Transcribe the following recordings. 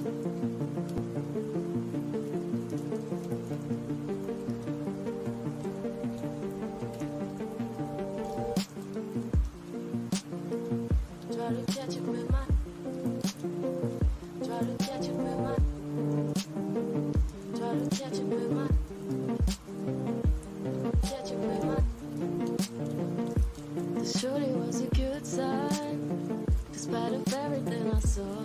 Try to catch it with my, try to catch it with my, try to catch it with my, catch it with my. The shorty was a good sign, despite of everything I saw.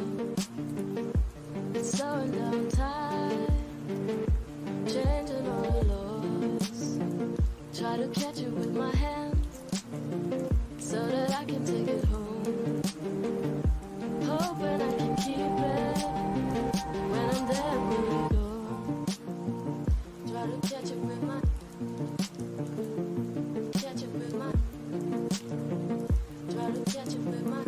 It's slowing down time, changing all the laws. Try to catch it with my hands, so that I can take it home. Hoping I can keep it when I'm there when you go. Try to catch it with my, catch it with my, try to catch it with my.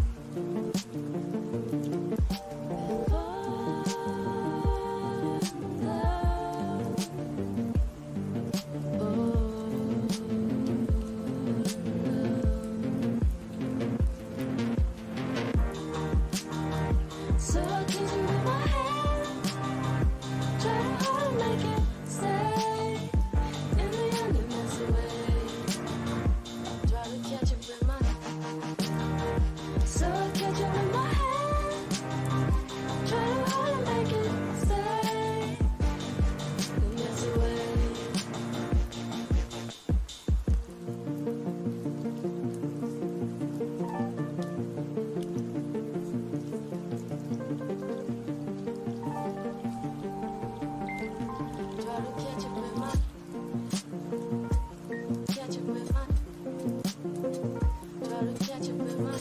So catch it with my hand, try to hold and make it stay. In the end it melts away. Try to catch it with my, so catch it with my hand, try to hold and make it stay. It melts away. Try to catch it with my, catch it with my, try to catch it with my,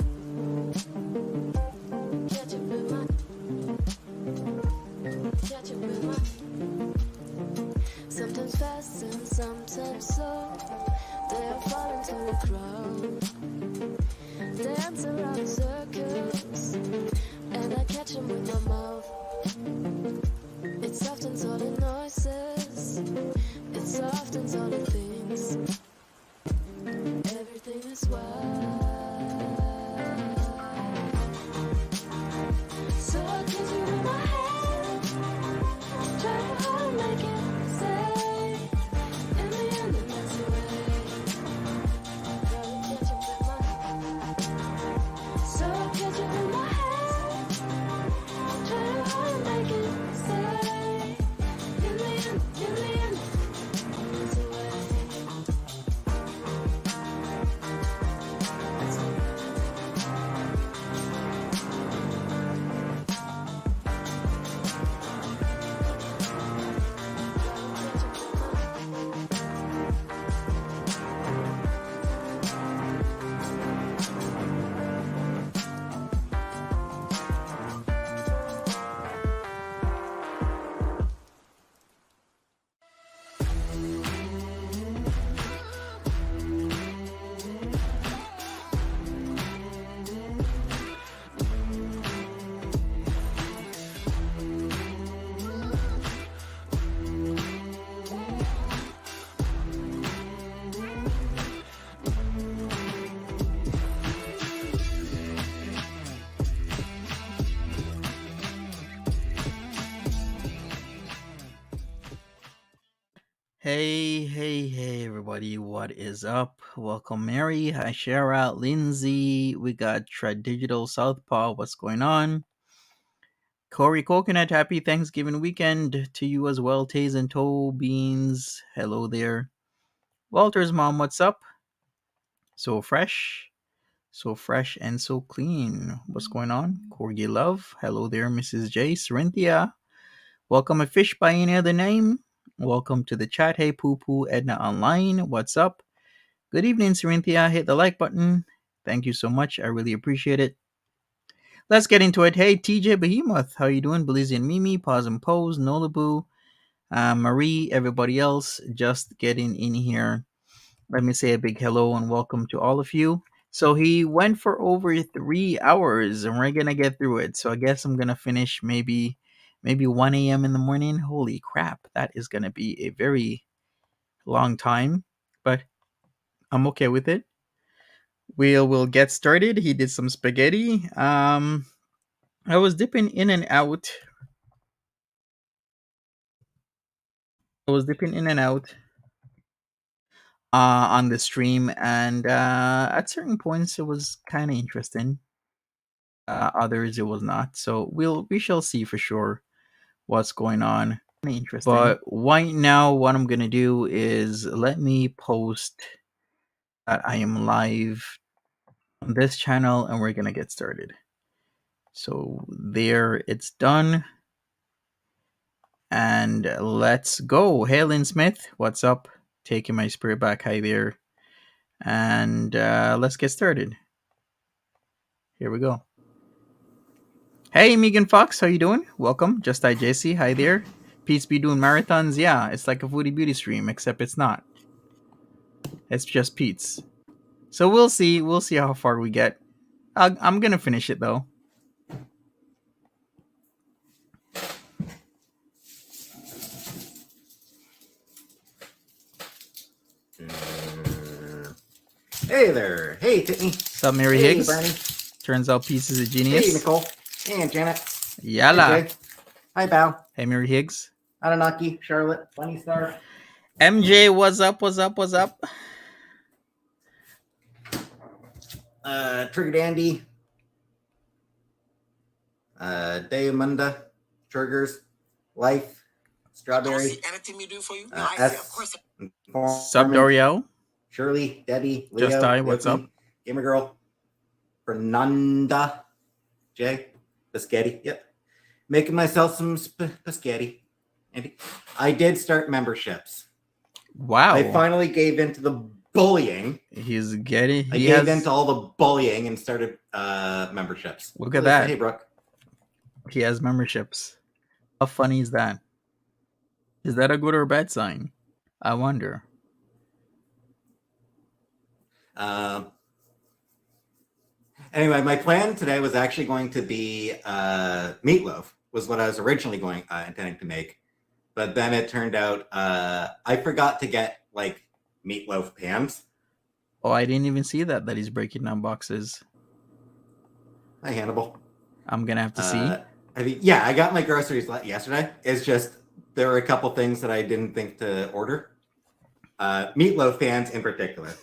catch it with my, catch it with my. Sometimes fast and sometimes slow, they are falling to the ground. Dance around in circles, and I catch them with my mouth. It softens all the noises, it softens all the things. Everything is wild. So I catch you with my hand, try to hold and make it stay. In the end it melts away. Try to catch it with my, so I catch it with my hand, try to hold and make it stay. In the end it melts away. Hey, everybody, what is up? Welcome, Mary. Hi, Shara, Lindsay. We got Digital Southpaw. What's going on? Corey Coconut, happy Thanksgiving weekend to you as well. Taze and Toe Beans, hello there. Walter's mom, what's up? So fresh and so clean. What's going on? Corgi Love, hello there, Mrs. J. Cerinthia, welcome. A fish by any other name? Welcome to the chat. Hey, Poo Poo Edna Online, what's up? Good evening, Cerinthia. Hit the like button. Thank you so much. I really appreciate it. Let's get into it. Hey, TJ Behemoth, how you doing? Belizean Mimi, Pause and Pose, Nolabu, Marie, everybody else just getting in here. Let me say a big hello and welcome to all of you. So he went for over 3 hours and we're gonna get through it. So I guess I'm gonna finish maybe 1 a.m. in the morning. Holy crap, that is gonna be a very long time, but I'm okay with it. We'll get started. He did some spaghetti. I was dipping in and out I was dipping in and out on the stream, and at certain points it was kind of interesting. Others it was not. So we shall see for sure what's going on. Interesting. But right now, what I'm gonna do is let me post that I am live on this channel, and we're gonna get started. So there, it's done. And let's go. Hey, Lynn Smith, what's up? Taking my spirit back. Hi there. And let's get started. Here we go. Hey, Megan Fox, how you doing? Welcome. Just I JC, hi there. Peetz be doing marathons. Yeah, it's like a foodie beauty stream, except it's not. It's just Peetz. So we'll see. We'll see how far we get. I'm gonna finish it though. Hey there. Hey, Tiffany. What's up, Mary Hey, Higgs? Bernie. Turns out Peetz is a genius. Hey, Nicole. Hey, Aunt Janet. Yalla. Hey, Jay. Hi, Val. Hey, Mary Higgs. Anunnaki, Charlotte, Bunny Star. MJ, what's up? What's up? What's up? Trigger Dandy. Diamunda. Triggers. Life. Strawberry. Anything you do for you? S. Sup, Doriel? Shirley, Debbie, Leo, Just I, what's Yuki, up? Gamer Girl, Fernanda, Jay, Biscotti, yep. Making myself some biscotti. Andy, I did start memberships. Wow. I finally gave into the bullying. He's getting. I gave into all the bullying and started memberships. Look at that. Hey, Brooke. He has memberships. How funny is that? Is that a good or a bad sign? I wonder. Anyway, my plan today was actually going to be meatloaf, was what I was originally intending to make. But then it turned out I forgot to get like meatloaf pans. Oh, I didn't even see that he's breaking down boxes. Hi, Hannibal. I'm gonna have to see. Yeah, I got my groceries yesterday. It's just there were a couple things that I didn't think to order. Meatloaf pans in particular.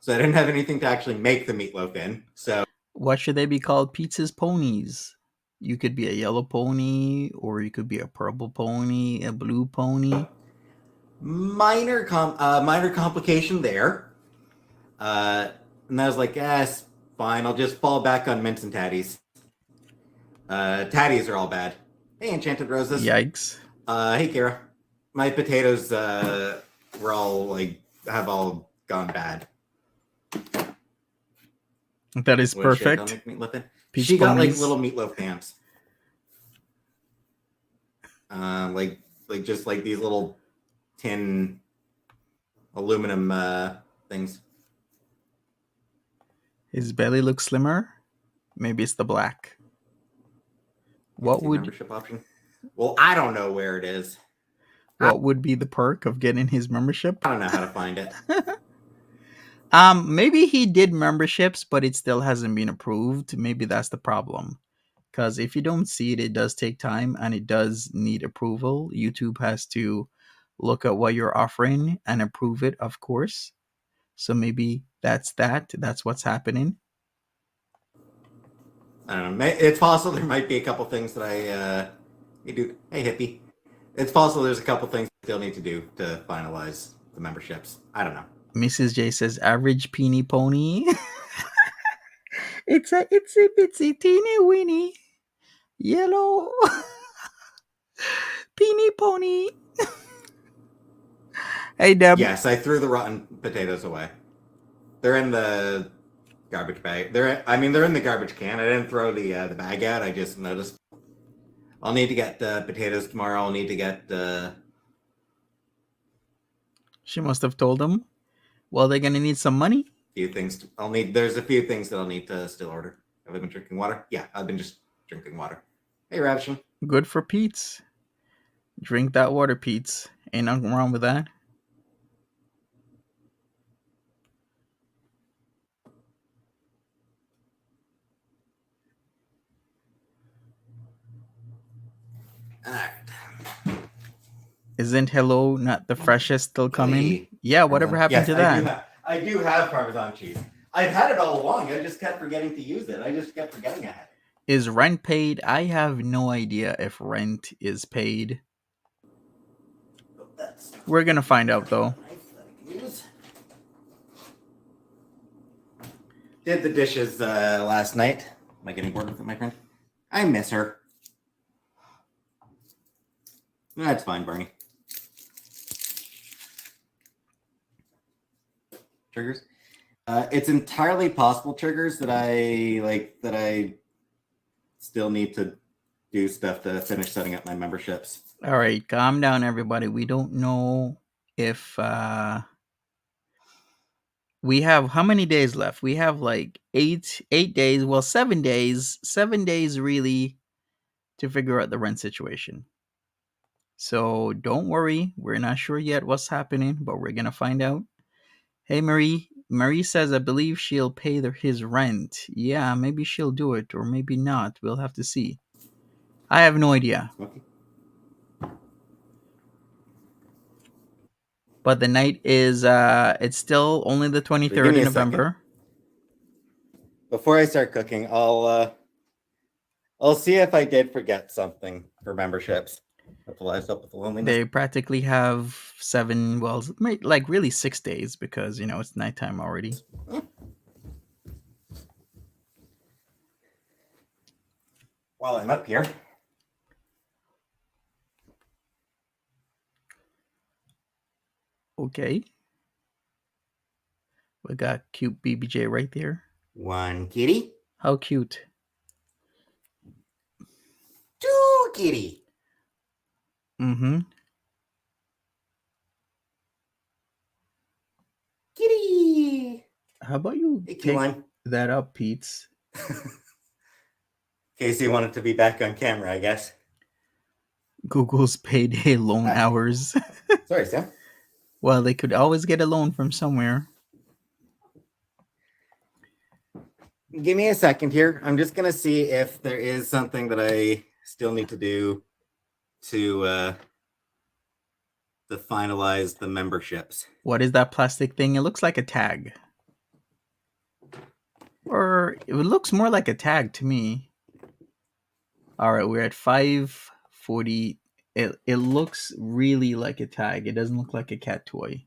So I didn't have anything to actually make the meatloaf in. So what should they be called? Pizza's ponies. You could be a yellow pony, or you could be a purple pony, a blue pony. Minor complication there. And I was like, yes, fine. I'll just fall back on mints and tatties. Tatties are all bad. Hey, Enchanted Roses. Yikes. Hey, Kara. My potatoes were all have all gone bad. That is perfect. She got like little meatloaf pans. Like just like these little tin aluminum things. His belly looks slimmer. Maybe it's the black. What would membership option? Well, I don't know where it is. What would be the perk of getting his membership? I don't know how to find it. Maybe he did memberships, but it still hasn't been approved. Maybe that's the problem. Because if you don't see it, it does take time and it does need approval. YouTube has to look at what you're offering and approve it, of course. So maybe that's that. That's what's happening. I don't know. It's possible there might be a couple things that I do. Hey, hippie. It's possible there's a couple things I still need to do to finalize the memberships. I don't know. Mrs. J says average peony pony. it's a bitsy teeny weeny yellow peony pony. Hey, Deb. Yes, I threw the rotten potatoes away. They're in the garbage bag. They're in the garbage can. I didn't throw the bag out. I just noticed. I'll need to get potatoes tomorrow. I'll need to get. She must have told them. Well, they're gonna need some money. Few things. There's a few things that I'll need to still order. Have I been drinking water? Yeah, I've been just drinking water. Hey, Ravishing. Good for Peetz. Drink that water, Peetz. Ain't nothing wrong with that. All right. Isn't hello not the freshest still coming? Really? Yeah, whatever happened Yes, to that? I do have Parmesan cheese. I've had it all along. I just kept forgetting to use it. I just kept forgetting I had it. Is rent paid? I have no idea if rent is paid. We're gonna find out though. Did the dishes last night. Am I getting bored with it, my friend? I miss her. That's fine, Barney. Triggers. It's entirely possible, triggers, that I still need to do stuff to finish setting up my memberships. All right, calm down, everybody. We don't know if we have how many days left. We have like eight days. Well, 7 days. 7 days really to figure out the rent situation. So don't worry. We're not sure yet what's happening, but we're gonna find out. Hey, Marie. Marie says I believe she'll pay his rent. Yeah, maybe she'll do it, or maybe not. We'll have to see. I have no idea. Okay. But the night is it's still only the 23rd of November. Before I start cooking, I'll see if I did forget something for memberships. Up with the loneliness. They practically have 7, well, like really 6 days because it's nighttime already. While I'm up here. Okay. We got cute BBJ right there. One kitty. How cute. 2 kitty. Mm-hmm. Kitty. How about you take that up, Peetz? Casey wanted to be back on camera, I guess. Google's payday loan hours. Sorry, Sam. Well, they could always get a loan from somewhere. Give me a second here. I'm just going to see if there is something that I still need to do to finalize the memberships. What is that plastic thing? It looks like a tag. Or it looks more like a tag to me. All right, we're at 540. It looks really like a tag. It doesn't look like a cat toy.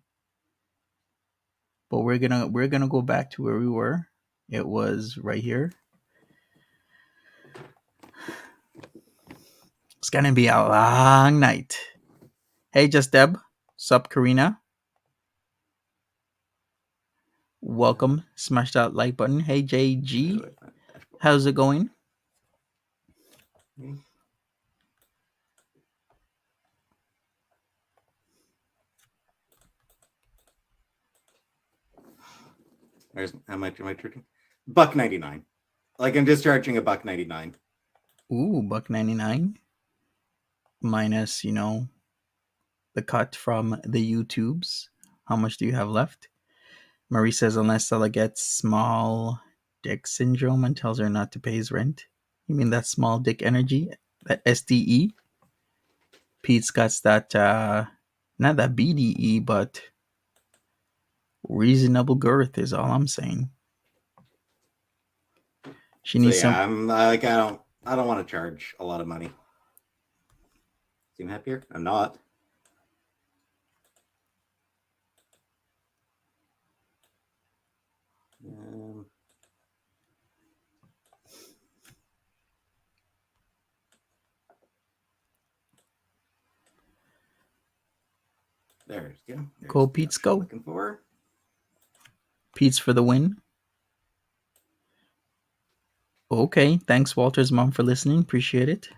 But we're gonna go back to where we were. It was right here. It's gonna be a long night. Hey, Just Deb. Sup, Karina. Welcome. Smash that like button. Hey, JG. How's it going? How much am I charging? $1.99. Like I'm just charging $1.99. Ooh, $1.99. Minus, the cut from the YouTubes. How much do you have left? Marie says unless Stella gets small dick syndrome and tells her not to pay his rent. You mean that small dick energy? That SDE? Pete's got that, not that BDE, but reasonable girth is all I'm saying. She needs some. I'm like, I don't want to charge a lot of money. Seem happier? I'm not. There you go. Go, Pete's, go. Looking for. Pete's for the win. Okay, thanks Walter's mom for listening. Appreciate it.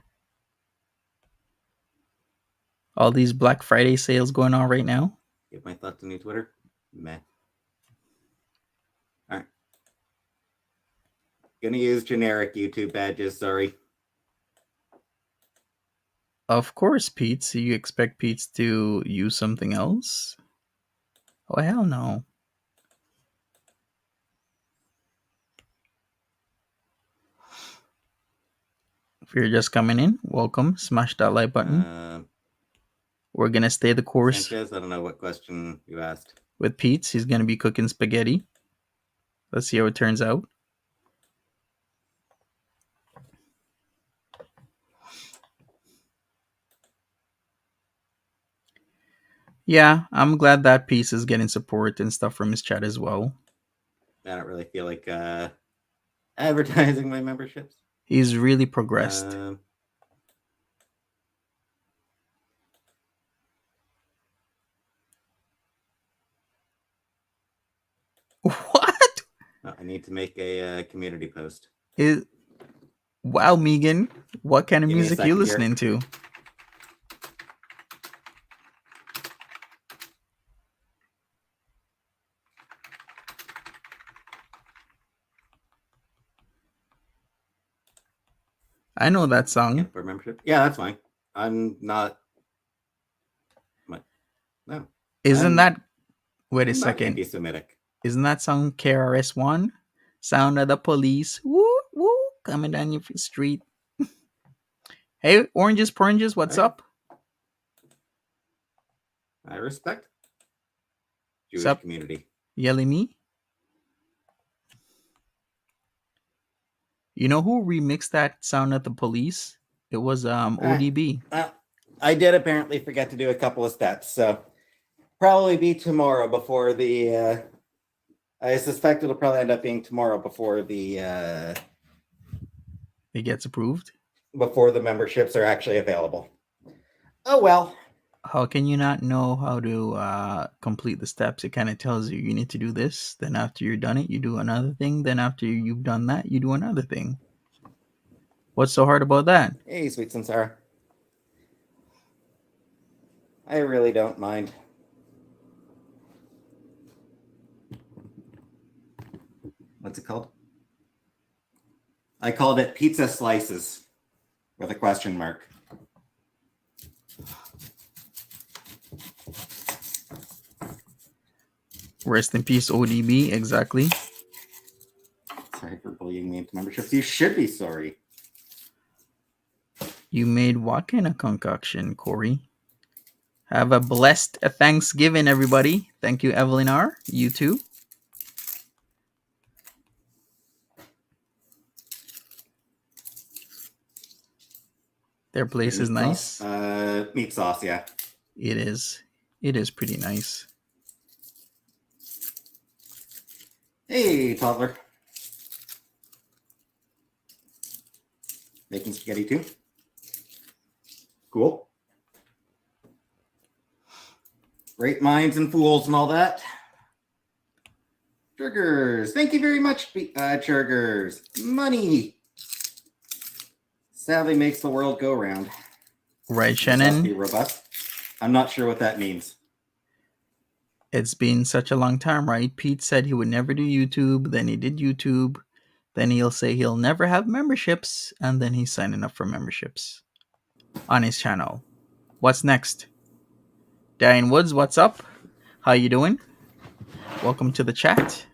All these Black Friday sales going on right now. Give my thoughts on new Twitter. Meh. All right. Gonna use generic YouTube badges. Sorry. Of course, Pete. So you expect Pete to use something else? Oh, hell no. If you're just coming in, welcome. Smash that like button. We're going to stay the course Sanchez, I don't know what question you asked. with Peetz. He's going to be cooking spaghetti. Let's see how it turns out. Yeah, I'm glad that piece is getting support and stuff from his chat as well. I don't really feel like advertising my memberships. He's really progressed. What? I need to make a community post. Wow, Megan, what kind of Give me a music you second here. listening to? I know that song. For membership? Yeah, that's fine. I'm not. No. Isn't that? Wait a I'm not second. anti-Semitic. Isn't that song KRS-One? Sound of the police. Woo woo, coming down your street. Hey, oranges, poranges, what's Hey. up? I respect Jewish Sup? community. Yelling me? You know who remixed that Sound of the Police? It was ODB. Well, I did apparently forget to do a couple of steps, so probably be tomorrow before the. I suspect it'll probably end up being tomorrow before the It gets approved. before the memberships are actually available. Oh well. How can you not know how to complete the steps? It kind of tells you you need to do this. Then after you're done it, you do another thing. Then after you've done that, you do another thing. What's so hard about that? Hey, sweet Sansara. I really don't mind. What's it called? I called it pizza slices with a question mark. Rest in peace, ODB. Exactly. Sorry for bullying me into memberships. You should be sorry. You made what kind of concoction, Corey? Have a blessed Thanksgiving, everybody. Thank you, Evelyn R. You too. Their place is nice. Meat sauce, yeah. It is. It is pretty nice. Hey, toddler. Making spaghetti too. Cool. Great minds and fools and all that. Triggers. Thank you very much, Triggers. Money. Sadly makes the world go round. Right, Must Shannon? be robust. I'm not sure what that means. It's been such a long time, right? Pete said he would never do YouTube. Then he did YouTube. Then he'll say he'll never have memberships. And then he's signing up for memberships on his channel. What's next? Diane Woods, what's up? How you doing? Welcome to the chat.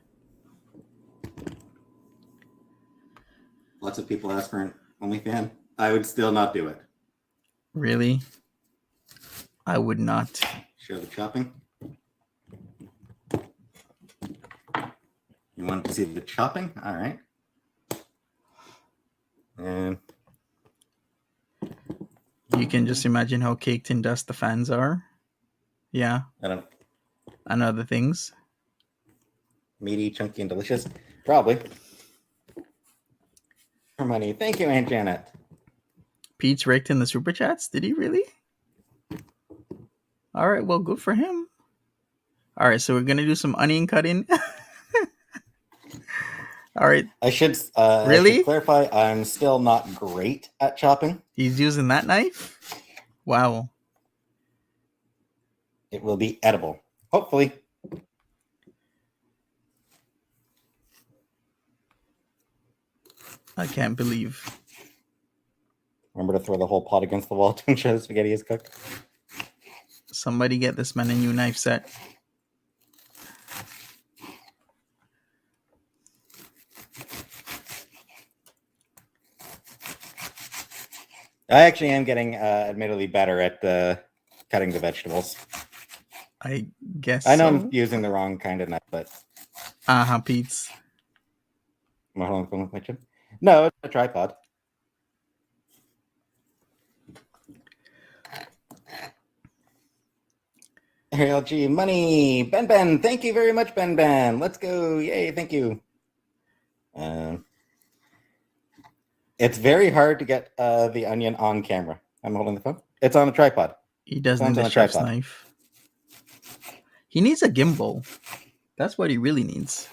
Lots of people ask for an OnlyFans. I would still not do it. Really? I would not. Show the chopping. You want to see the chopping? All right. And You can just imagine how caked in dust the fans are. Yeah. I don't know. And other things. Meaty, chunky, and delicious. Probably. For money. Thank you, Aunt Janet. Pete's raked in the super chats. Did he really? All right. Well, good for him. All right. So we're going to do some onion cutting. All right. I should Really? clarify. I'm still not great at chopping. He's using that knife? Wow. It will be edible. Hopefully. I can't believe. Remember to throw the whole pot against the wall to ensure the spaghetti is cooked. Somebody get this man a new knife set. I actually am getting admittedly better at cutting the vegetables. I guess I know so. I'm using the wrong kind of knife, but Peetz. am I holding the phone with my chin? No, it's a tripod. LG money, Ben. Thank you very much, Ben. Let's go! Yay! Thank you. It's very hard to get the onion on camera. I'm holding the phone. It's on a tripod. He does Phone's need on a a chef's tripod. knife. He needs a gimbal. That's what he really needs.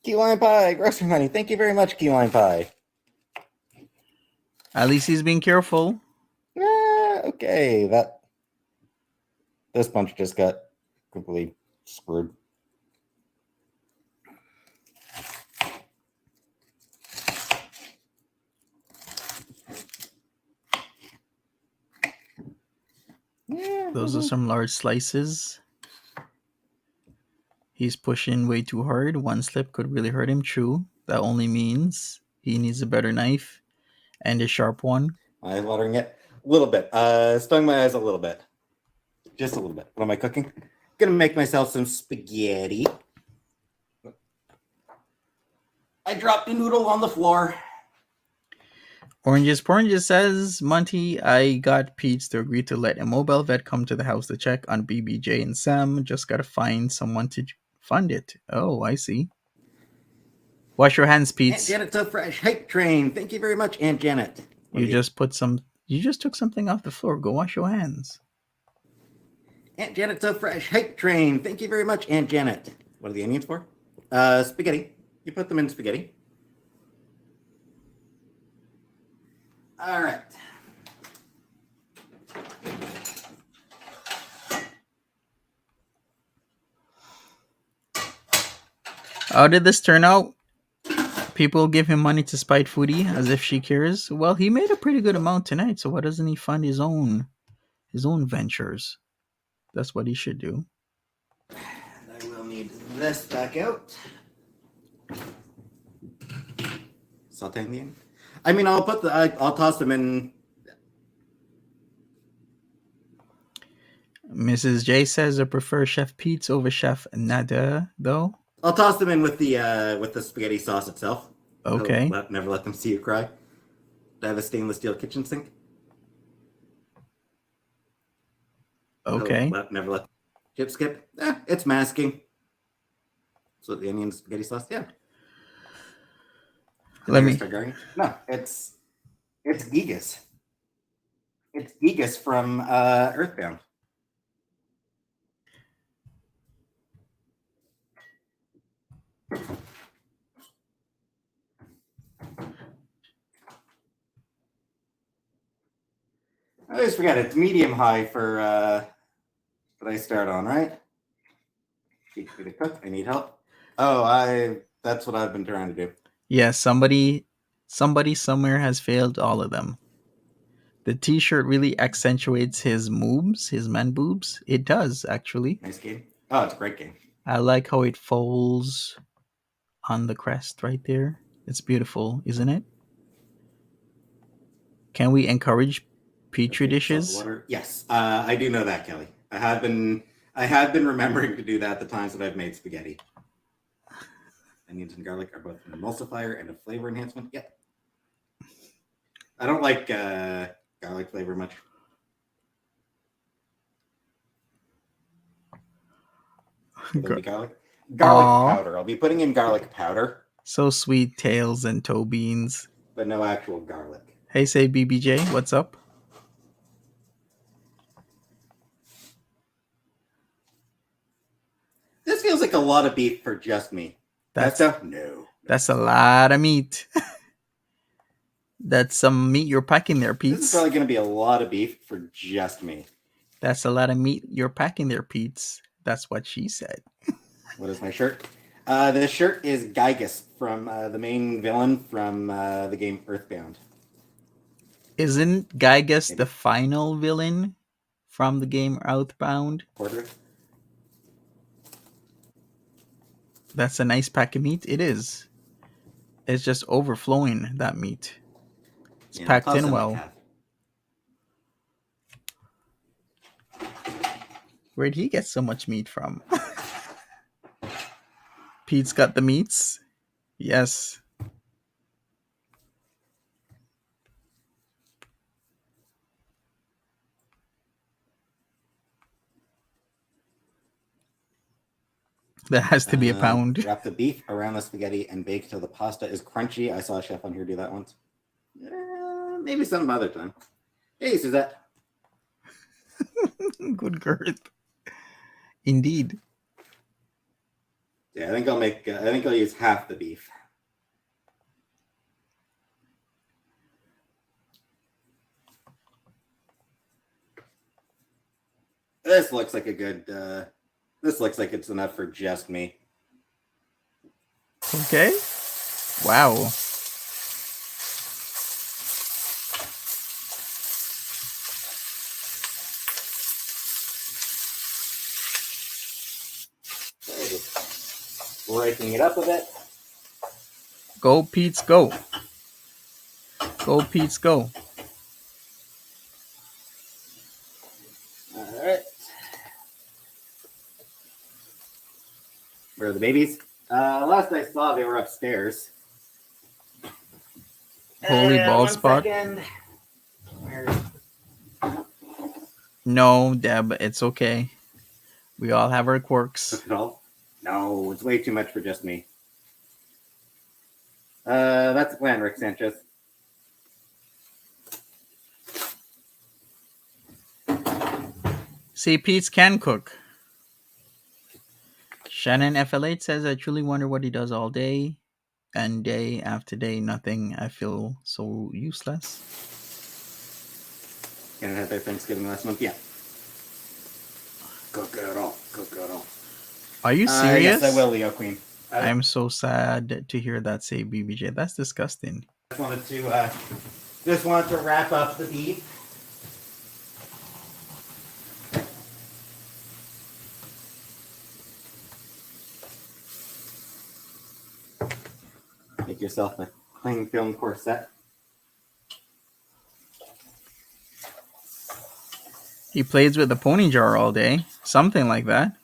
Key lime pie, grocery money. Thank you very much, key lime pie. At least he's being careful. Okay, this bunch just got completely screwed. Those are some large slices. He's pushing way too hard. One slip could really hurt him. True. That only means he needs a better knife and a sharp one. I'm watering it a little bit. Stung my eyes a little bit. Just a little bit. What am I cooking? Gonna make myself some spaghetti. I dropped a noodle on the floor. Oranges says, Monty, I got Peetz to agree to let a mobile vet come to the house to check on BBJ and Sam. Just gotta find someone to fund it. Oh, I see. Wash your hands, Aunt Peetz. Janet's a fresh hype train. Thank you very much, Aunt Janet. You just took something off the floor. Go wash your hands. Aunt Janet's a fresh hype train. Thank you very much, Aunt Janet. What are the onions for? Spaghetti. You put them in spaghetti. All right. How did this turn out? People give him money to spite Foodie as if she cares. Well, he made a pretty good amount tonight, so why doesn't he fund his own ventures? That's what he should do. I will need this back out. Sauteing the onion. I mean, I'll toss them in. Mrs. J says I prefer Chef Peetz over Chef Nada, though. I'll toss them in with the spaghetti sauce itself. Okay. Never let them see you cry. I have a stainless steel kitchen sink. Okay. Never let chip skip. It's masking. So the onion spaghetti sauce, yeah. Let me. No, it's Gigas. It's Gigas from Earthbound. I always forget it's medium high for that I start on, right? Teach me to cook. I need help. That's what I've been trying to do. Yeah, somebody somewhere has failed all of them. The t-shirt really accentuates his moobs, his man boobs. It does, actually. Nice game. Oh, it's a great game. I like how it folds on the crest right there. It's beautiful, isn't it? Can we encourage petri dishes? Yes, I do know that, Kelly. I have been remembering to do that the times that I've made spaghetti. Onions and garlic are both an emulsifier and a flavor enhancement. Yep. I don't like garlic flavor much. Garlic powder. I'll be putting in garlic powder. So sweet, tails and toe beans. But no actual garlic. Hey, say BBJ, what's up? This feels like a lot of beef for just me. That's a lot of meat. That's some meat you're packing there, Peetz. This is probably going to be a lot of beef for just me. That's a lot of meat you're packing there, Peetz. That's what she said. What is my shirt? This shirt is Gygus from the main villain from the game Earthbound. Isn't Gygus the final villain from the game Earthbound? Porter? That's a nice pack of meat. It is. It's just overflowing, that meat. It's packed in well. Where'd he get so much meat from? Pete's got the meats. Yes. That has to be a pound. Wrap the beef around the spaghetti and bake till the pasta is crunchy. I saw a chef on here do that once. Maybe some other time. Hey, Suzette. Good girth. Indeed. Yeah, I think I'll use half the beef. This looks like a good. This looks like it's enough for just me. Okay. Wow. Breaking it up a bit. Go, Peetz, go. Go, Peetz, go. All right. Where are the babies? Last I saw, they were upstairs. Holy ball spot. No, Deb, it's okay. We all have our quirks. No, it's way too much for just me. That's the plan, Rick Sanchez. See, Peetz can cook. Shannon FL8 says, I truly wonder what he does all day. And day after day, nothing. I feel so useless. Canada had their Thanksgiving last month. Yeah. Cook it all. Cook it all. Are you serious? Yes, I will, Leo Queen. I'm so sad to hear that, say BBJ. That's disgusting. Just wanted to wrap up the beef. Make yourself a cling film corset. He plays with the pony jar all day. Something like that.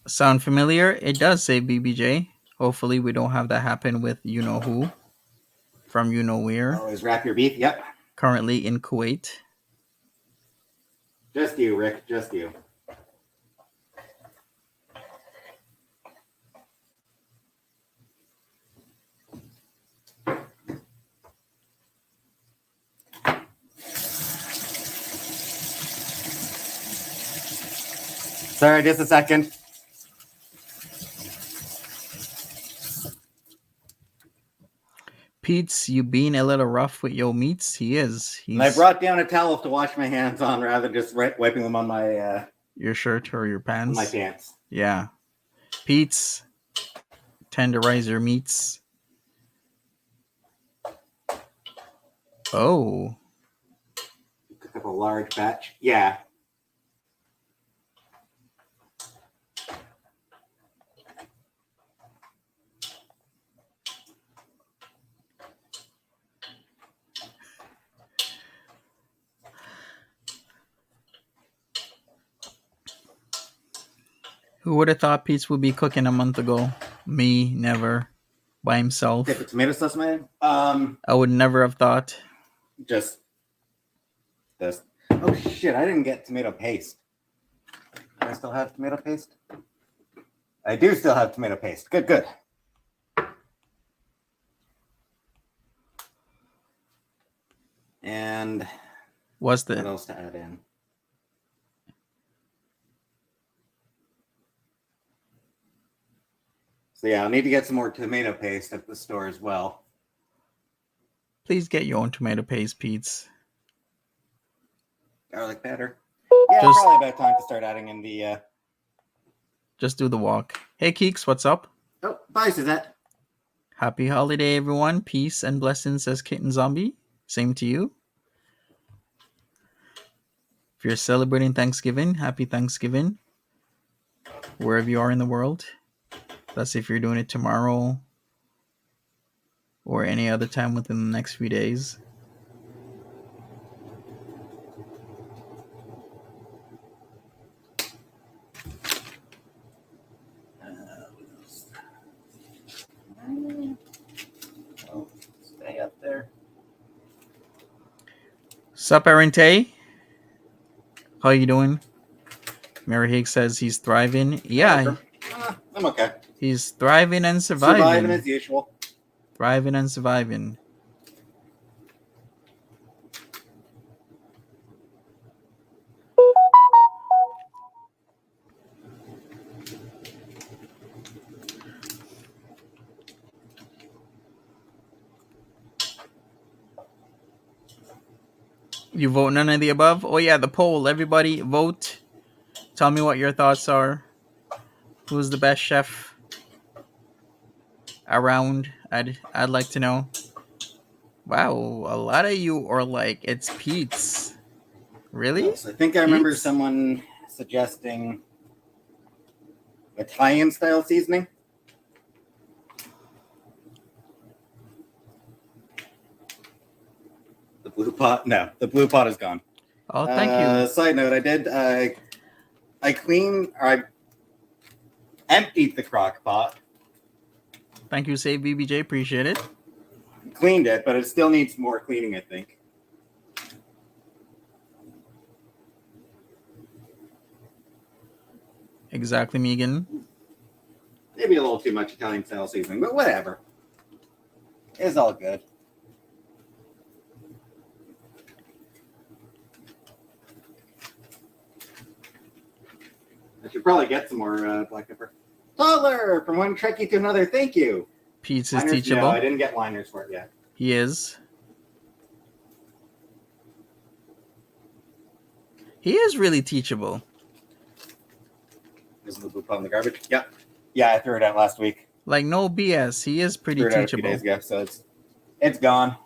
Sound familiar? It does, say BBJ. Hopefully we don't have that happen with you-know-who. From you-know-where. Always wrap your beef. Yep. Currently in Kuwait. Just you, Rick. Just you. Sorry, just a second. Peetz, you being a little rough with your meats? He is. I brought down a towel to wash my hands on rather than just wiping them on my your shirt or your pants. On my pants. Yeah. Peetz, tenderize your meats. Oh. Cook up a large batch. Yeah. Who would have thought Peetz would be cooking a month ago? Me, never. By himself. Get the tomato sauce, man. I would never have thought. Just this. Oh shit! I didn't get tomato paste. Do I still have tomato paste? I do still have tomato paste. Good, good. And what else to add in? So yeah, I'll need to get some more tomato paste at the store as well. Please get your own tomato paste, Peetz. Garlic powder. Yeah, probably about time to start adding in the... Just do the walk. Hey, Keeks, what's up? Oh, bye, Suzette. Happy holiday, everyone. Peace and blessings, says Kitten Zombie. Same to you. If you're celebrating Thanksgiving, happy Thanksgiving. Wherever you are in the world. That's if you're doing it tomorrow or any other time within the next few days. Sup, Arente? How you doing? Mary Higgs says he's thriving. Yeah, I'm okay. he's thriving and surviving. Surviving as usual. Thriving and surviving. You vote none of the above? Oh yeah, the poll. Everybody vote. Tell me what your thoughts are. Who's the best chef around? I'd like to know. Wow, a lot of you are like, it's Peetz. Really? Yes, I think I remember Peetz? someone suggesting Italian style seasoning. The blue pot? No, the blue pot is gone. Oh, thank you. Side note, I did. I cleaned, or I emptied the crock pot. Thank you, Save BBJ. Appreciate it. Cleaned it, but it still needs more cleaning, I think. Exactly, Megan. Maybe a little too much Italian style seasoning, but whatever. It's all good. I should probably get some more black pepper. Toddler, from one Trekkie to another, thank you. Peetz is Liners, teachable. No, I didn't get liners for it yet. He is. He is really teachable. Isn't the blue pot in the garbage? Yeah. Yeah, I threw it out last week. Like, no BS. He is pretty Threw it out a few teachable. days ago, so it's gone.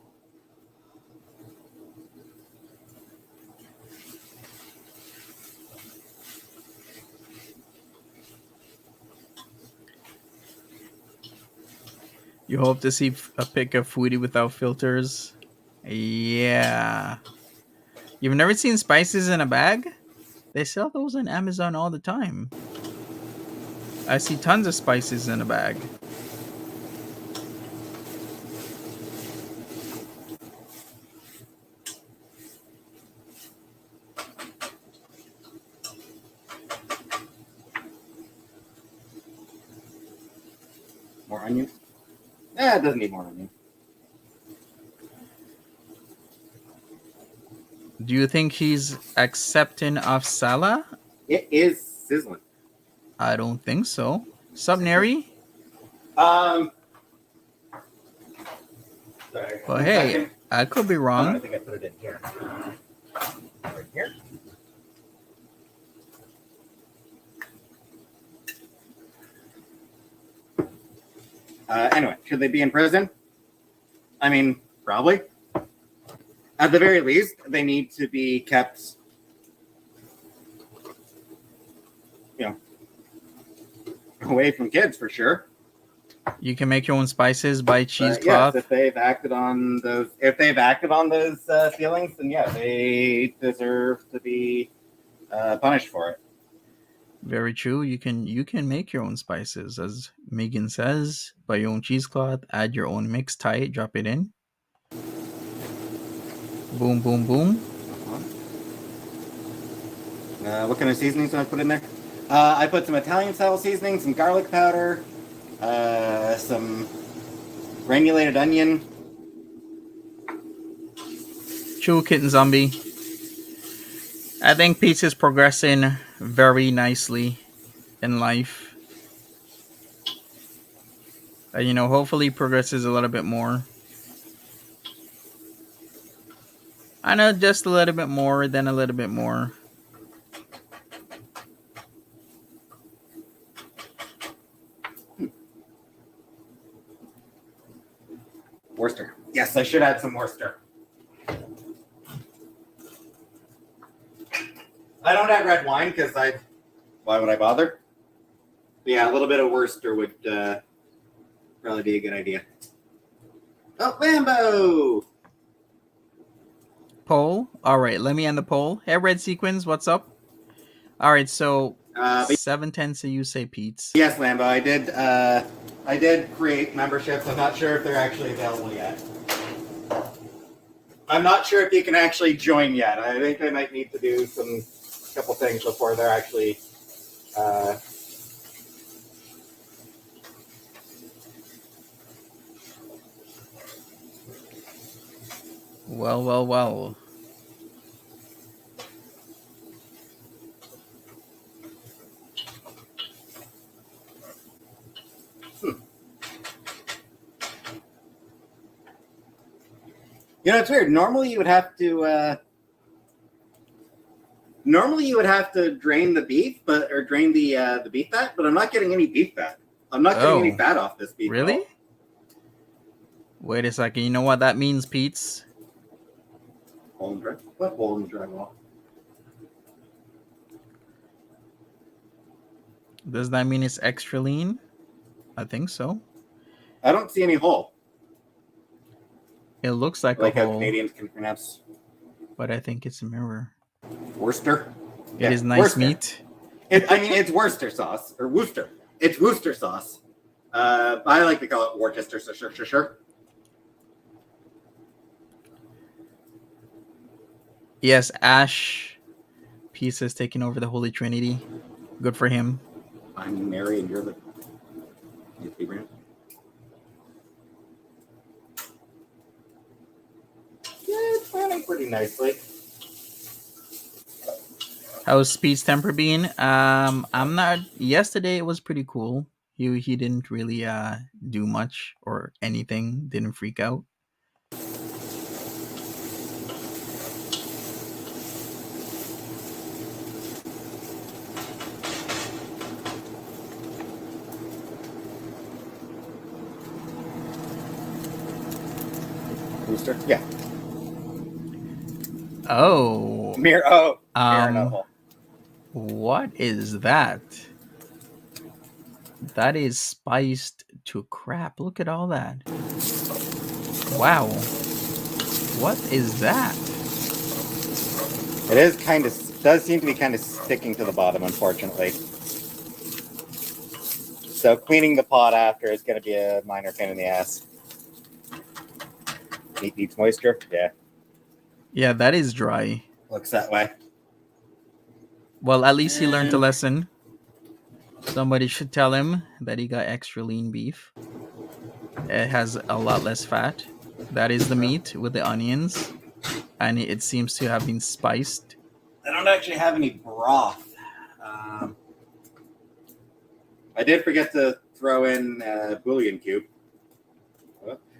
You hope to see a pic of foodie without filters? Yeah. You've never seen spices in a bag? They sell those on Amazon all the time. I see tons of spices in a bag. More onions? It doesn't need more onion. Do you think he's accepting of Salah? It is sizzling. I don't think so. Sup, Neri? Sorry, Well, one hey, second. I could be I wrong. think I put it in here. Right here. Anyway, should they be in prison? I mean, probably. At the very least, they need to be kept, away from kids for sure. You can make your own spices, buy But cheesecloth. yes, if they've acted on those, feelings, then yeah, they deserve to be punished for it. Very true. You can make your own spices, as Megan says. Buy your own cheesecloth, add your own mix, tie it, drop it in. Boom, boom, boom. What kind of seasonings do I put in there? I put some Italian style seasoning, some garlic powder, some granulated onion. True, Kitten Zombie. I think Peetz is progressing very nicely in life. Hopefully progresses a little bit more. I know, just a little bit more, then a little bit more. Worcester. Yes, I should add some Worcester. I don't add red wine because why would I bother? But yeah, a little bit of Worcester would probably be a good idea. Oh, Lambo! Poll. All right, let me end the poll. Hey, Red Sequins, what's up? All right, so 710, so you say Peetz. Yes, Lambo, I did create memberships. I'm not sure if they're actually available yet. I'm not sure if you can actually join yet. I think I might need to do a couple things before they're actually. Well. You know, it's weird. Normally, you would have to. Normally, you would have to drain the beef, or drain the beef fat. But I'm not getting any beef fat. I'm not getting any fat off this beef. Really? Wait a second. You know what that means, Peetz? Hole in dry. What hole in the drywall? Does that mean it's extra lean? I think so. I don't see any hole. It looks like Like a how hole, Canadians can pronounce but I think it's a mirror. Worcester. It is nice Worcester. meat. It's Worcester sauce or Worcester. It's Worcester sauce. I like to call it Worcester. Sure. Yes, Ash Peetz has taken over the Holy Trinity. Good for him. I'm Mary, and you're the Abraham. Yeah, it's planning pretty nicely. How's Pete's temper been? I'm not. Yesterday it was pretty cool. He didn't really do much or anything. Didn't freak out. Booster. Yeah. Oh. Mirror. Oh. Mirror What is that? That is spiced to crap. Look at all that. Wow. What is that? It is does seem to be kind of sticking to the bottom, unfortunately. So cleaning the pot after is going to be a minor pain in the ass. Meat needs moisture. Yeah. Yeah, that is dry. Looks that way. Well, at least he learned a lesson. Somebody should tell him that he got extra lean beef. It has a lot less fat. That is the meat with the onions. And it seems to have been spiced. I don't actually have any broth. I did forget to throw in a bouillon cube.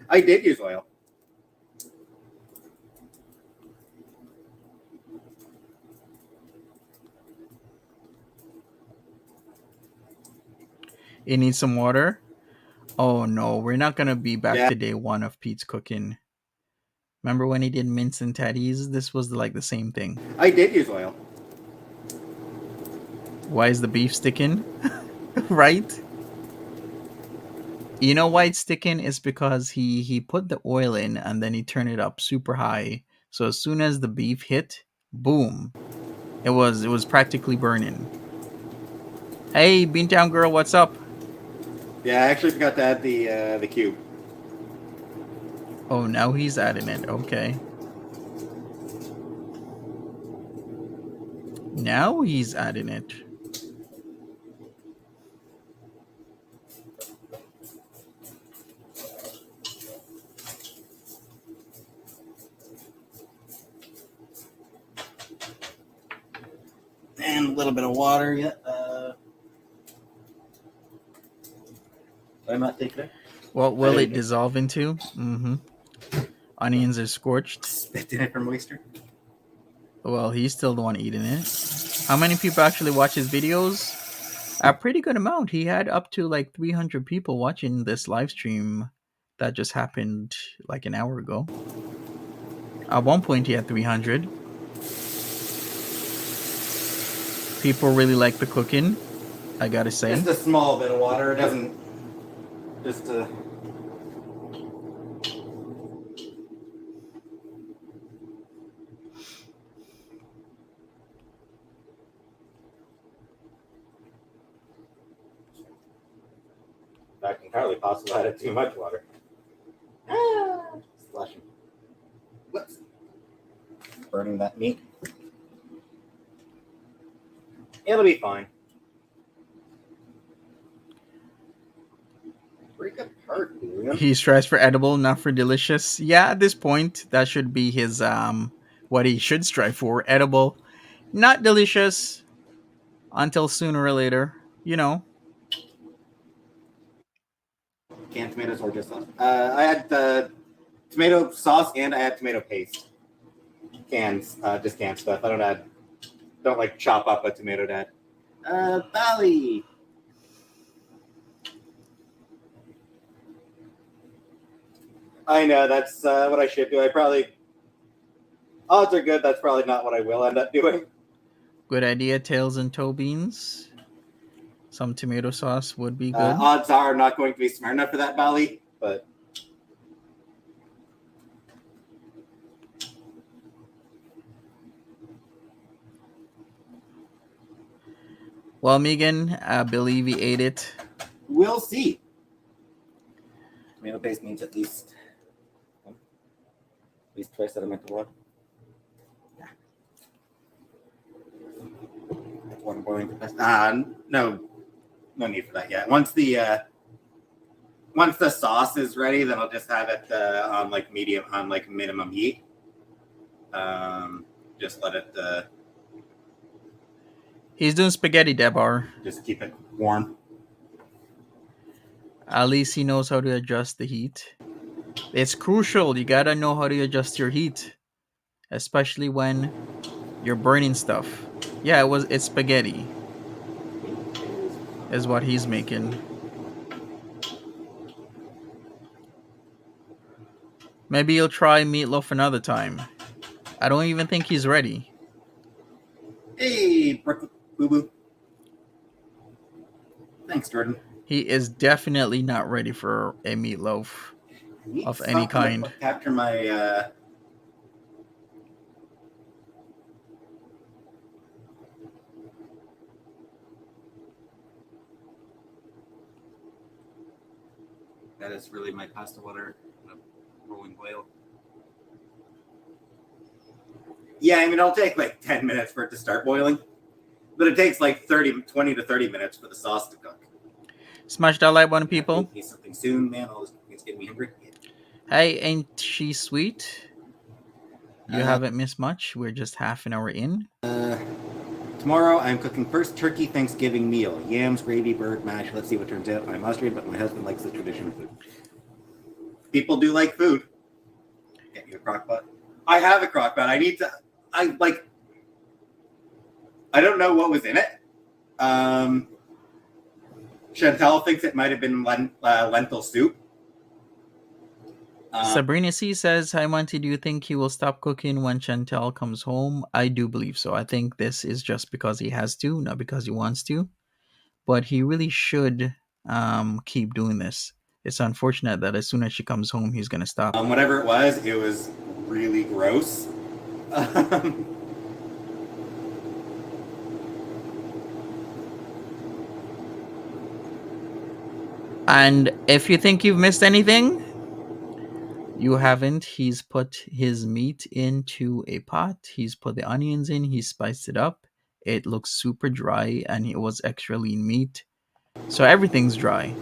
I did use oil. It needs some water. Oh no, we're not gonna be back to day one of Pete's cooking. Remember when he did mince and tatties? This was like the same thing. I did use oil. Why is the beef sticking? Right? You know why it's sticking? It's because he put the oil in and then he turned it up super high. So as soon as the beef hit, boom. It was practically burning. Hey, Beantown girl, what's up? Yeah, I actually forgot to add the cube. Oh, now he's adding it. Okay. Now he's adding it. And a little bit of water. Yeah. I'm not taking it. What will it dissolve into? Mm-hmm. Onions are scorched. Spit in it for moisture. Well, he's still the one eating it. How many people actually watch his videos? A pretty good amount. He had up to like 300 people watching this live stream that just happened like an hour ago. At one point, he had 300. People really like the cooking, I gotta say. Just a small bit of water. It doesn't. Just a. In fact, entirely possible I added too much water. Splashing. Whoops. burning that meat. It'll be fine. Break apart, William. He strives for edible, not for delicious. Yeah, at this point, that should be his what he should strive for. Edible, not delicious until sooner or later, you know. Canned tomatoes or just sauce? I had tomato sauce and I had tomato paste. Cans, just canned stuff. I don't like chop up a tomato to add. Bali. I know, that's what I should do. Odds are good, that's probably not what I will end up doing. Good idea, tails and toe beans. Some tomato sauce would be good. Odds are I'm not going to be smart enough for that, Bali, but... Well, Megan, I believe he ate it. We'll see. Tomato paste needs at least twice that amount of water. Yeah. Water boiling capacity. No need for that yet. Once the sauce is ready, then I'll just have it on minimum heat. Just let it. He's doing spaghetti, Debar. Just keep it warm. At least he knows how to adjust the heat. It's crucial. You gotta know how to adjust your heat, especially when you're burning stuff. Yeah, it's spaghetti. Is what he's making. Maybe he'll try meatloaf another time. I don't even think he's ready. Hey, Brooklyn Boo Boo. Thanks, Jordan. He is definitely not ready for a meatloaf of any kind. Capture my. That is really my pasta water in a rolling boil. Yeah, I mean, it'll take like 10 minutes for it to start boiling, but it takes like 20 to 30 minutes for the sauce to cook. Smash that like button, people. Need something soon, man. All this is getting me hungry. Hey, ain't she sweet? You haven't missed much. We're just half an hour in. Tomorrow, I'm cooking first turkey Thanksgiving meal. Yams, gravy, bird, mash. Let's see what turns out. I'm Austrian, but my husband likes the traditional food. People do like food. Get you a crock pot. I have a crock pot. I don't know what was in it. Chantal thinks it might have been lentil soup. Sabrina C says, "Hi Monty, do you think he will stop cooking when Chantal comes home?" I do believe so. I think this is just because he has to, not because he wants to. But he really should keep doing this. It's unfortunate that as soon as she comes home, he's going to stop. Whatever it was really gross. And if you think you've missed anything, you haven't. He's put his meat into a pot. He's put the onions in. He spiced it up. It looks super dry, and it was extra lean meat. So everything's dry.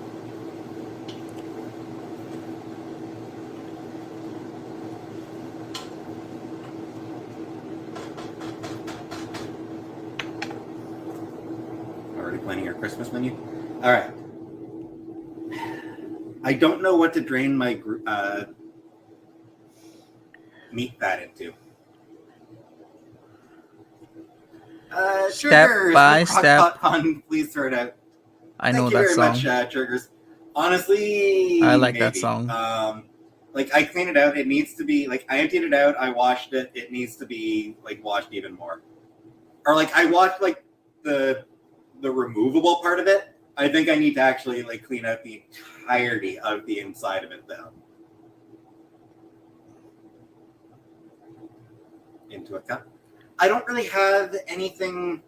Already planning our Christmas menu? All right. I don't know what to drain my meat fat into. Step Triggers, by the crock step. pot pun, please throw it out. I know Thank you that very song. much, Triggers. Honestly, I like that maybe. song. I cleaned it out. It needs to be I emptied it out. I washed it. It needs to be washed even more. Or I washed the removable part of it. I think I need to actually clean out the entirety of the inside of it though. Into a cup. I don't really have anything.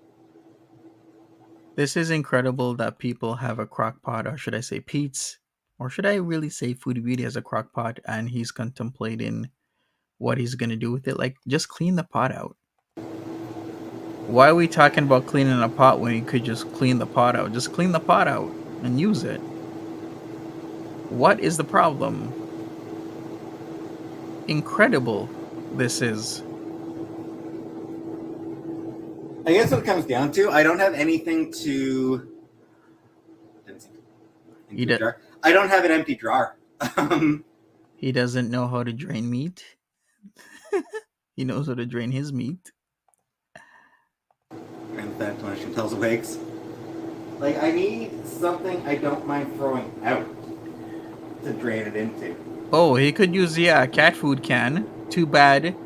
This is incredible that people have a crock pot, or should I say Peetz, or should I really say Foodie Beauty has a crock pot, and he's contemplating what he's gonna do with it. Like, just clean the pot out. Why are we talking about cleaning a pot when you could just clean the pot out? Just clean the pot out and use it. What is the problem? Incredible this is. I guess what it comes down to, I don't have anything to. I don't have an empty drawer. He doesn't know how to drain meat. He knows how to drain his meat. And ventilation tells awakes. Like, I need something I don't mind throwing out to drain it into. Oh, he could use the cat food can. Too bad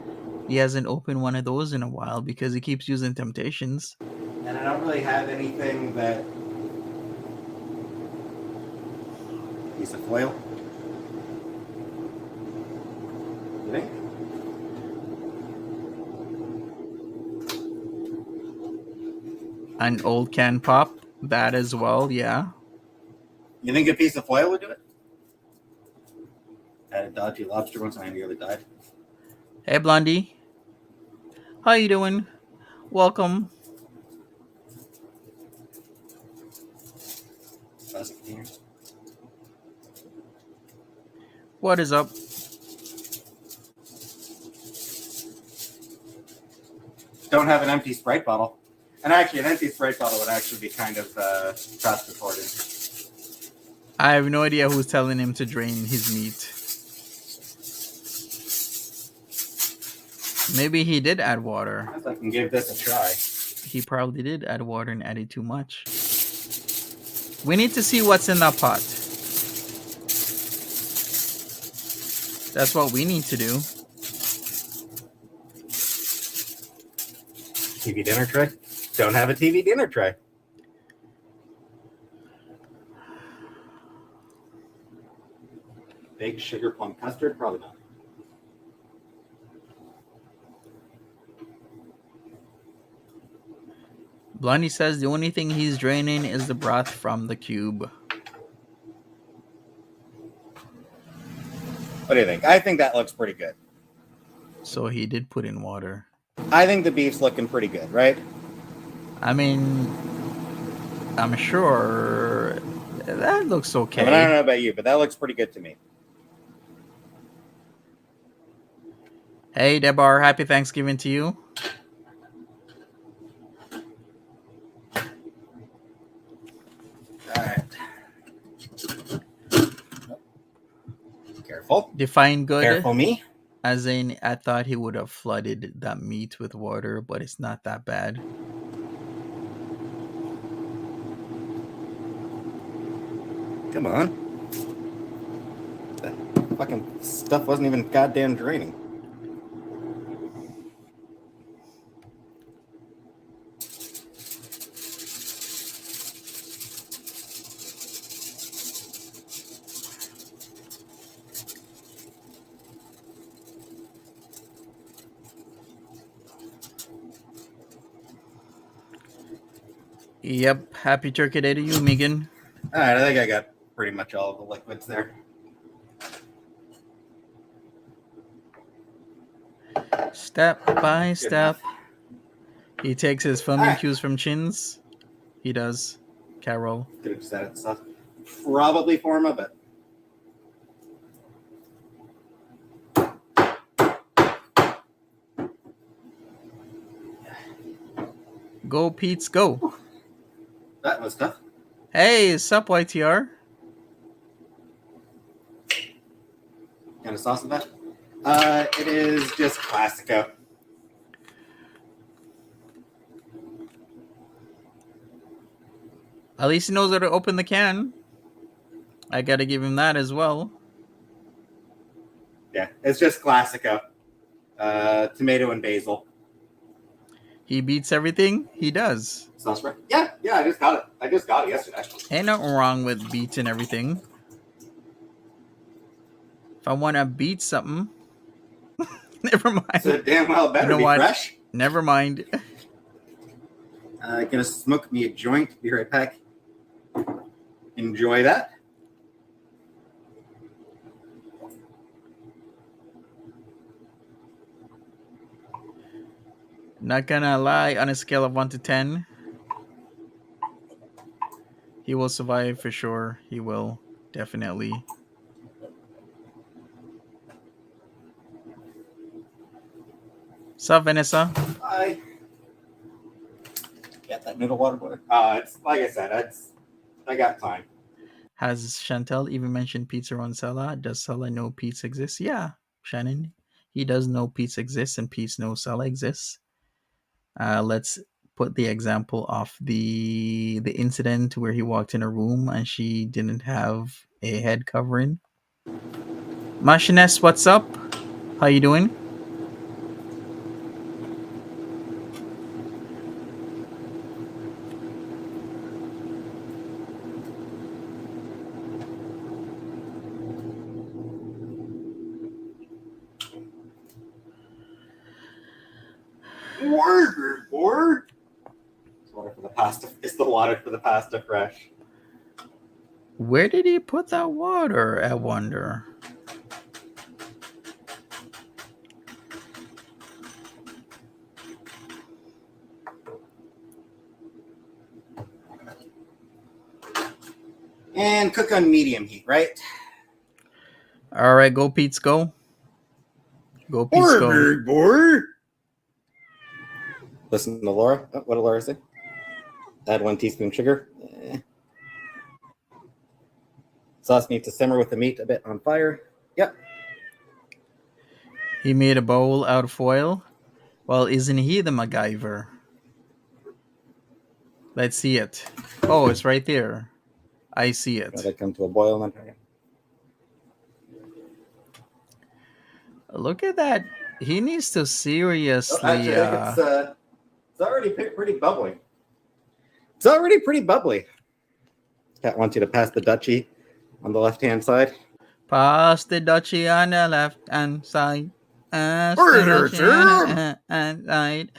he hasn't opened one of those in a while because he keeps using Temptations. And I don't really have anything that. Piece of foil. You think? An old can pop, that as well, yeah. You think a piece of foil would do it? I had a dodgy lobster once and I nearly died. Hey, Blondie. How you doing? Welcome. Plastic containers. What is up? Don't have an empty Sprite bottle. And actually, an empty Sprite bottle would actually be kind of fast recorded. I have no idea who's telling him to drain his meat. Maybe he did add water. I guess I can give this a try. He probably did add water and added too much. We need to see what's in that pot. That's what we need to do. TV dinner tray? Don't have a TV dinner tray. Baked sugar plum custard? Probably not. Blondie says the only thing he's draining is the broth from the cube. What do you think? I think that looks pretty good. So he did put in water. I think the beef's looking pretty good, right? I mean, I'm sure that looks okay. I mean, I don't know about you, but that looks pretty good to me. Hey, Debar, happy Thanksgiving to you. All right. Careful. Define good. Careful me. As in, I thought he would have flooded that meat with water, but it's not that bad. Come on. That fucking stuff wasn't even goddamn draining. Yep. Happy Turkey Day to you, Megan. All right, I think I got pretty much all of the liquids there. Step by step. enough. He takes his filming Alright. cues from Chins. He does. Carol. Could have just added stuff. Probably Forma, but Go, Peetz, go. that was tough. Hey, sup, YTR? Kind of sauce with that. It is just Classico. At least he knows how to open the can. I gotta give him that as well. Yeah, it's just Classico. Tomato and basil. He beats everything. He does. Sauce right? Yeah, I just got it. I just got it yesterday. Ain't nothing wrong with beats and everything. If I want to beat something, never mind. So damn well better You know be what? fresh. Never mind. Gonna smoke me a joint. Be right back. Enjoy that. Not gonna lie, on a scale of 1 to 10, he will survive for sure. He will. Definitely. Sup, Vanessa? I get that noodle water boy. It's like I said, I got time. Has Chantel even mentioned pizza on Sella? Does Sella know Peetz exists? Yeah, Shannon. He does know Peetz exists and Peetz knows Sella exists. Let's put the example of the incident where he walked in a room and she didn't have a head covering. Machines, what's up? How you doing? Water for the pasta. It's the water for the pasta fresh. Where did he put that water, I wonder? And cook on medium heat, right? All right, go Peetz, go. Go Peetz, go. Big boy. Listen to Laura. Oh, what did Laura say? Add 1 teaspoon sugar. Sauce needs to simmer with the meat a bit on fire. Yep. He made a bowl out of foil. Well, isn't he the MacGyver? Let's see it. Oh, it's right there. I see it. Let it come to a boil. Then. Look at that. He needs to seriously. Actually, it's already pretty bubbly. It's already pretty bubbly. Cat wants you to pass the Dutchie on the left-hand side. Pass the Dutchie on the left-hand side. Pass the Dutchie on the left-hand side.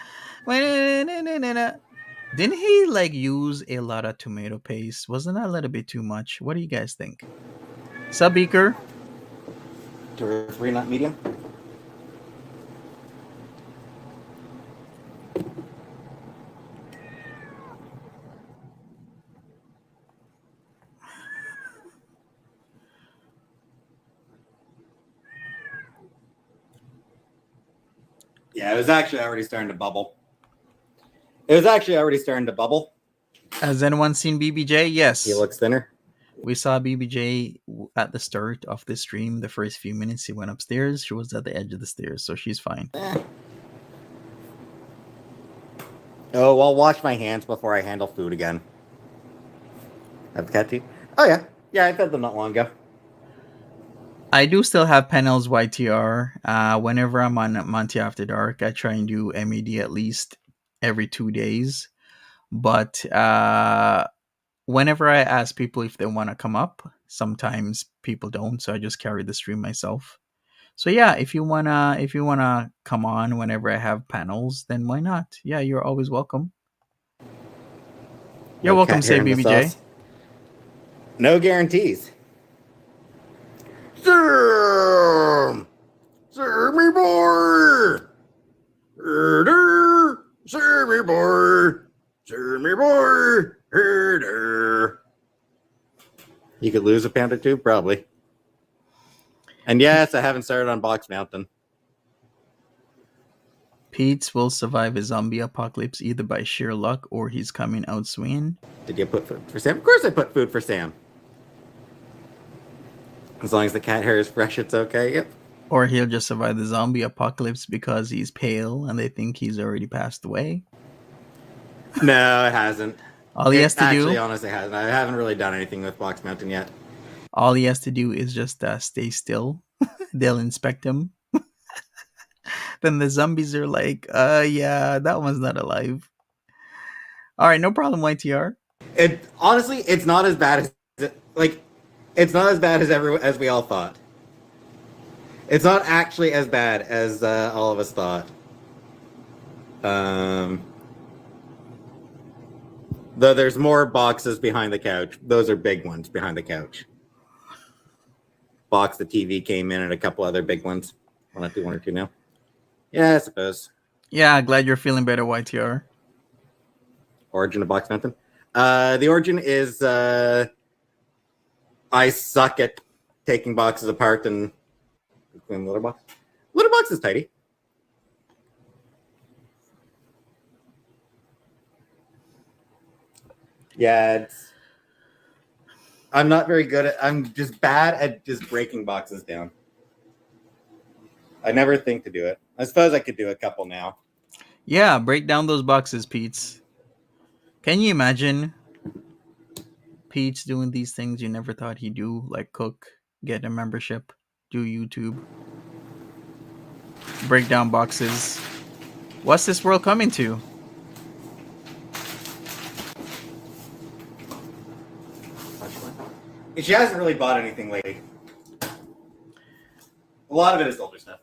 Didn't he like use a lot of tomato paste? Wasn't that a little bit too much? What do you guys think? Sub Beaker? 2 or 3, not medium. Yeah, it was actually already starting to bubble. Has anyone seen BBJ? Yes. He looks thinner. We saw BBJ at the start of the stream. The first few minutes he went upstairs. She was at the edge of the stairs, so she's fine. Oh, I'll wash my hands before I handle food again. Have the cat tea? Oh, yeah. Yeah, I fed them not long ago. I do still have Pennell's YTR. Whenever I'm on Monty After Dark, I try and do MAD at least every 2 days. But whenever I ask people if they want to come up, sometimes people don't, so I just carry the stream myself. So yeah, if you wanna come on whenever I have panels, then why not? Yeah, you're always welcome. You're welcome, say BBJ. No guarantees. Sir me boy. Sir me boy. Sir me boy. You could lose a pound or two, probably. And yes, I haven't started on Box Mountain. Peetz will survive a zombie apocalypse either by sheer luck or he's coming out swinging. Did you put food for Sam? Of course I put food for Sam. As long as the cat hair is fresh, it's okay. Yep. Or he'll just survive the zombie apocalypse because he's pale and they think he's already passed away. No, it hasn't. All he has to actually, do, honestly, hasn't. I haven't really done anything with Box Mountain yet. all he has to do is just stay still. They'll inspect him. Then the zombies are like, yeah, that one's not alive. All right, no problem, YTR. It honestly, it's not as bad as it's not as bad as we all thought. It's not actually as bad as all of us thought. Though there's more boxes behind the couch. Those are big ones behind the couch. Box the TV came in and a couple other big ones. I'll have to do 1 or 2 now. Yeah, I suppose. Yeah, glad you're feeling better, YTR. Origin of Box Mountain. The origin is I suck at taking boxes apart and cleaning litter box. Litter box is tidy. Yeah, I'm not very good at. I'm just bad at just breaking boxes down. I never think to do it. I suppose I could do a couple now. Yeah, break down those boxes, Peetz. Can you imagine Peetz doing these things you never thought he'd do, like cook, get a membership, do YouTube, break down boxes? What's this world coming to? She hasn't really bought anything lately. A lot of it is older stuff.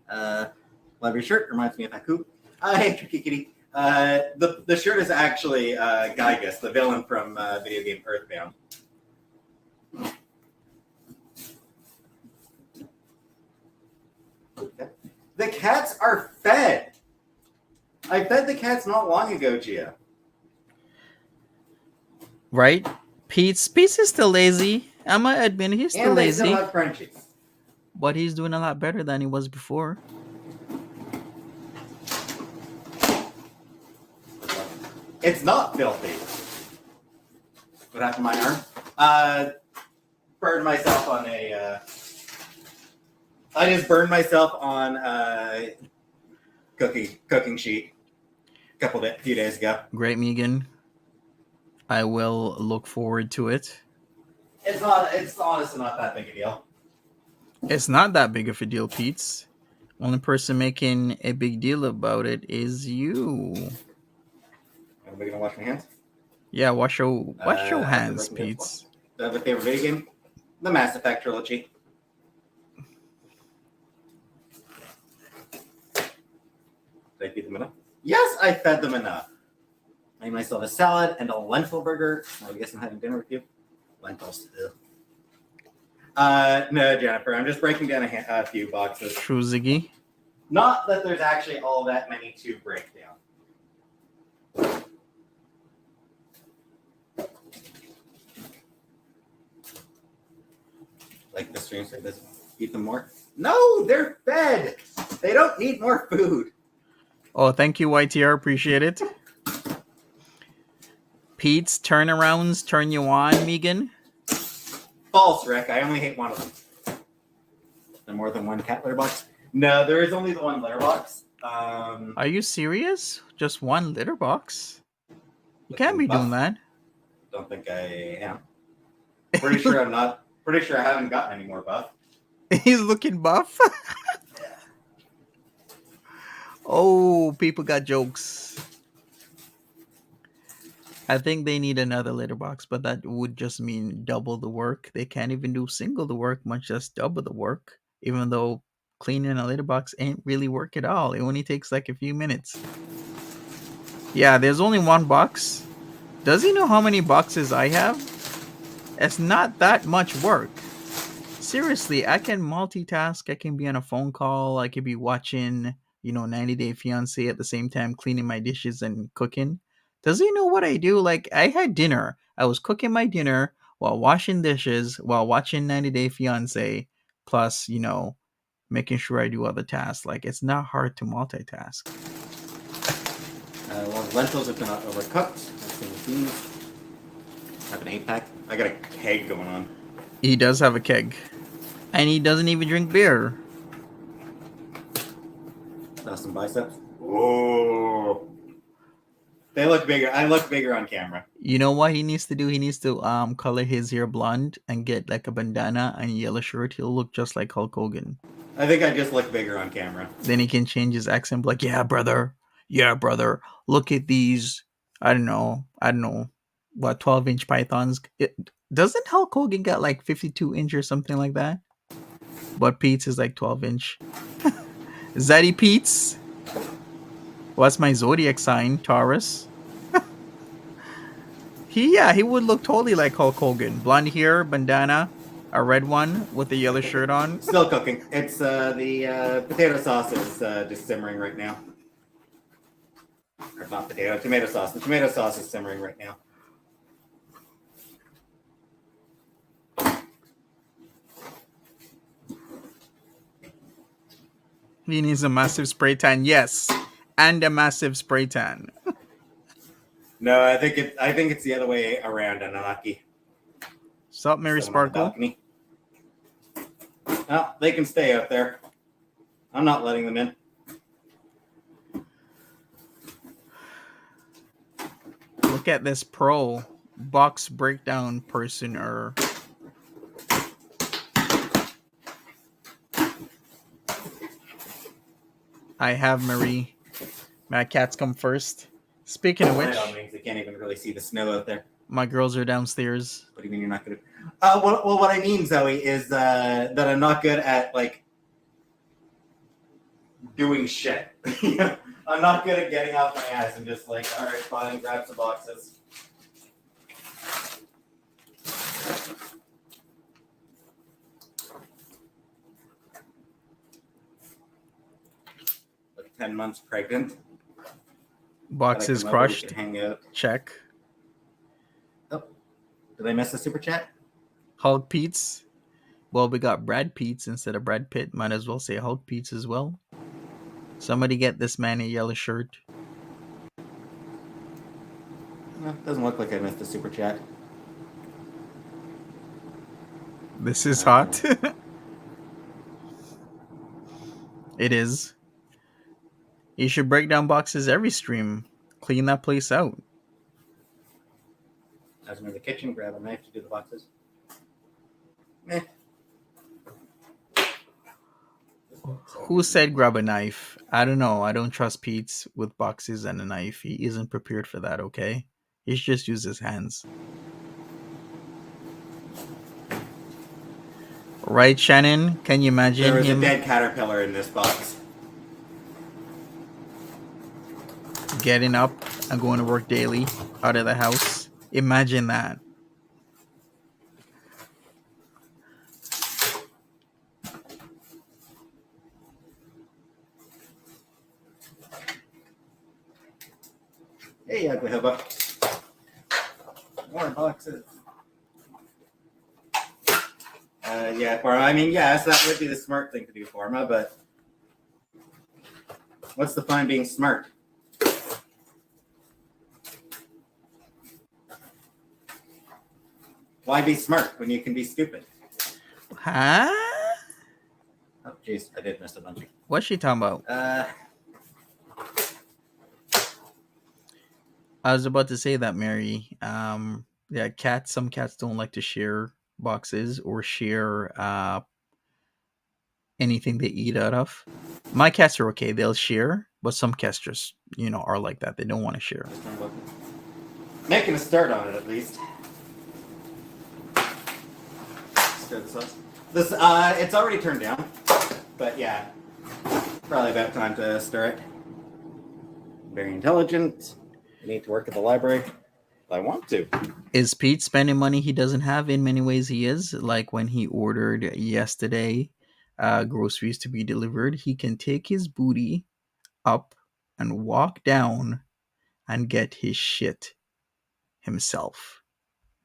Love your shirt. Reminds me of Haku. Hey, Tricky Kitty. The shirt is actually Gygus, the villain from video game Earthbound. The cats are fed. I fed the cats not long ago, Gia. Right? Peetz is still lazy. I might admit he's still And they lazy, still have Frenchies. but he's doing a lot better than he was before. It's not filthy. What happened to my arm? Burned myself on a. I just burned myself on a cooking sheet a few days ago. Great, Megan. I will look forward to it. It's not. It's honestly not that big a deal. It's not that big of a deal, Peetz. Only person making a big deal about it is you. Am I gonna wash my hands? Yeah, wash your hands, Do I Peetz. have a favorite video game? The Mass Effect trilogy. Did I feed them enough? Yes, I fed them enough. I made myself a salad and a lentil burger. I guess I'm having dinner with you. Lentils. No, Jennifer. I'm just breaking down a few boxes. True, Ziggy. Not that there's actually all that many to break down. Like the streams like this. Eat them more? No, they're fed. They don't need more food. Oh, thank you, YTR. Appreciate it. Pete's turnarounds turn you on, Megan? False, Rick. I only hate one of them. There more than one cat litter box? No, there is only the one litter box. Are you serious? Just one litter box? You can't be doing that. Don't think I am. Pretty sure I'm not. Pretty sure I haven't gotten any more buff. He's looking buff. Oh, people got jokes. I think they need another litter box, but that would just mean double the work. They can't even do single the work, much less double the work, even though cleaning a litter box ain't really work at all. It only takes like a few minutes. Yeah, there's only one box. Does he know how many boxes I have? It's not that much work. Seriously, I can multitask. I can be on a phone call. I could be watching, 90 Day Fiancé at the same time cleaning my dishes and cooking. Does he know what I do? Like, I had dinner. I was cooking my dinner while washing dishes, while watching 90 Day Fiancé, plus, making sure I do other tasks. Like, it's not hard to multitask. Well, the lentils have been overcooked. I have an 8-pack. I got a keg going on. He does have a keg. And he doesn't even drink beer. Saw some biceps. Oh. They look bigger. I look bigger on camera. You know what he needs to do? He needs to color his hair blonde and get like a bandana and a yellow shirt. He'll look just like Hulk Hogan. I think I just look bigger on camera. Then he can change his accent, like, yeah, brother. Look at these. I don't know. What 12-inch pythons? Doesn't Hulk Hogan got like 52-inch or something like that? But Peetz is like 12-inch. Zaddy Peetz. What's my zodiac sign? Taurus. He would look totally like Hulk Hogan. Blonde hair, bandana, a red one with a yellow shirt on. Still cooking. It's the potato sauce is just simmering right now. Or not potato, tomato sauce. The tomato sauce is simmering right now. He needs a massive spray tan. Yes, and a massive spray tan. No, I think it's the other way around, Ananaki. Stop, Mary Sit 'em on the Sparkle. balcony. No, they can stay out there. I'm not letting them in. Look at this pro box breakdown person. I have Marie. My cats come first. Speaking of which, They can't even really see the snow out there. my girls are downstairs. What do you mean you're not good at? Well, what I mean, Zoe, is that I'm not good at like doing shit. I'm not good at getting off my ass and just like, all right, fine, grab some boxes. Like 10 months pregnant. Boxes Gotta come over, we crushed. can hang out. Check. Oh, did I miss the super chat? Hulk Peetz. Well, we got Brad Peetz instead of Brad Pitt. Might as well say Hulk Peetz as well. Somebody get this man a yellow shirt. No, doesn't look like I missed the super chat. This is hot. It is. You should break down boxes every stream. Clean that place out. I was in the kitchen, grab a knife to do the boxes. Eh. Who said grab a knife? I don't know. I don't trust Pete's with boxes and a knife. He isn't prepared for that, okay? He should just use his hands. Right, Shannon? Can you imagine There was him a dead caterpillar in this box. getting up and going to work daily out of the house? Imagine that. Hey, ugly hubba. More boxes. Yeah, Parma. I mean, yes, that would be the smart thing to do, Parma, but what's the fun in being smart? Why be smart when you can be stupid? Huh? Oh, jeez, I did miss a bunch. What's she talking about? I was about to say that, Mary. Yeah, some cats don't like to share boxes or share anything they eat out of. My cats are okay; they'll share, but some cats just, are like that. They don't want to share. Making a start on it, at least. Stir the sauce. This, it's already turned down, but yeah, probably about time to stir it. Very intelligent. I need to work at the library if I want to. Is Pete spending money he doesn't have? In many ways, he is. Like when he ordered yesterday groceries to be delivered, he can take his booty up and walk down and get his shit himself.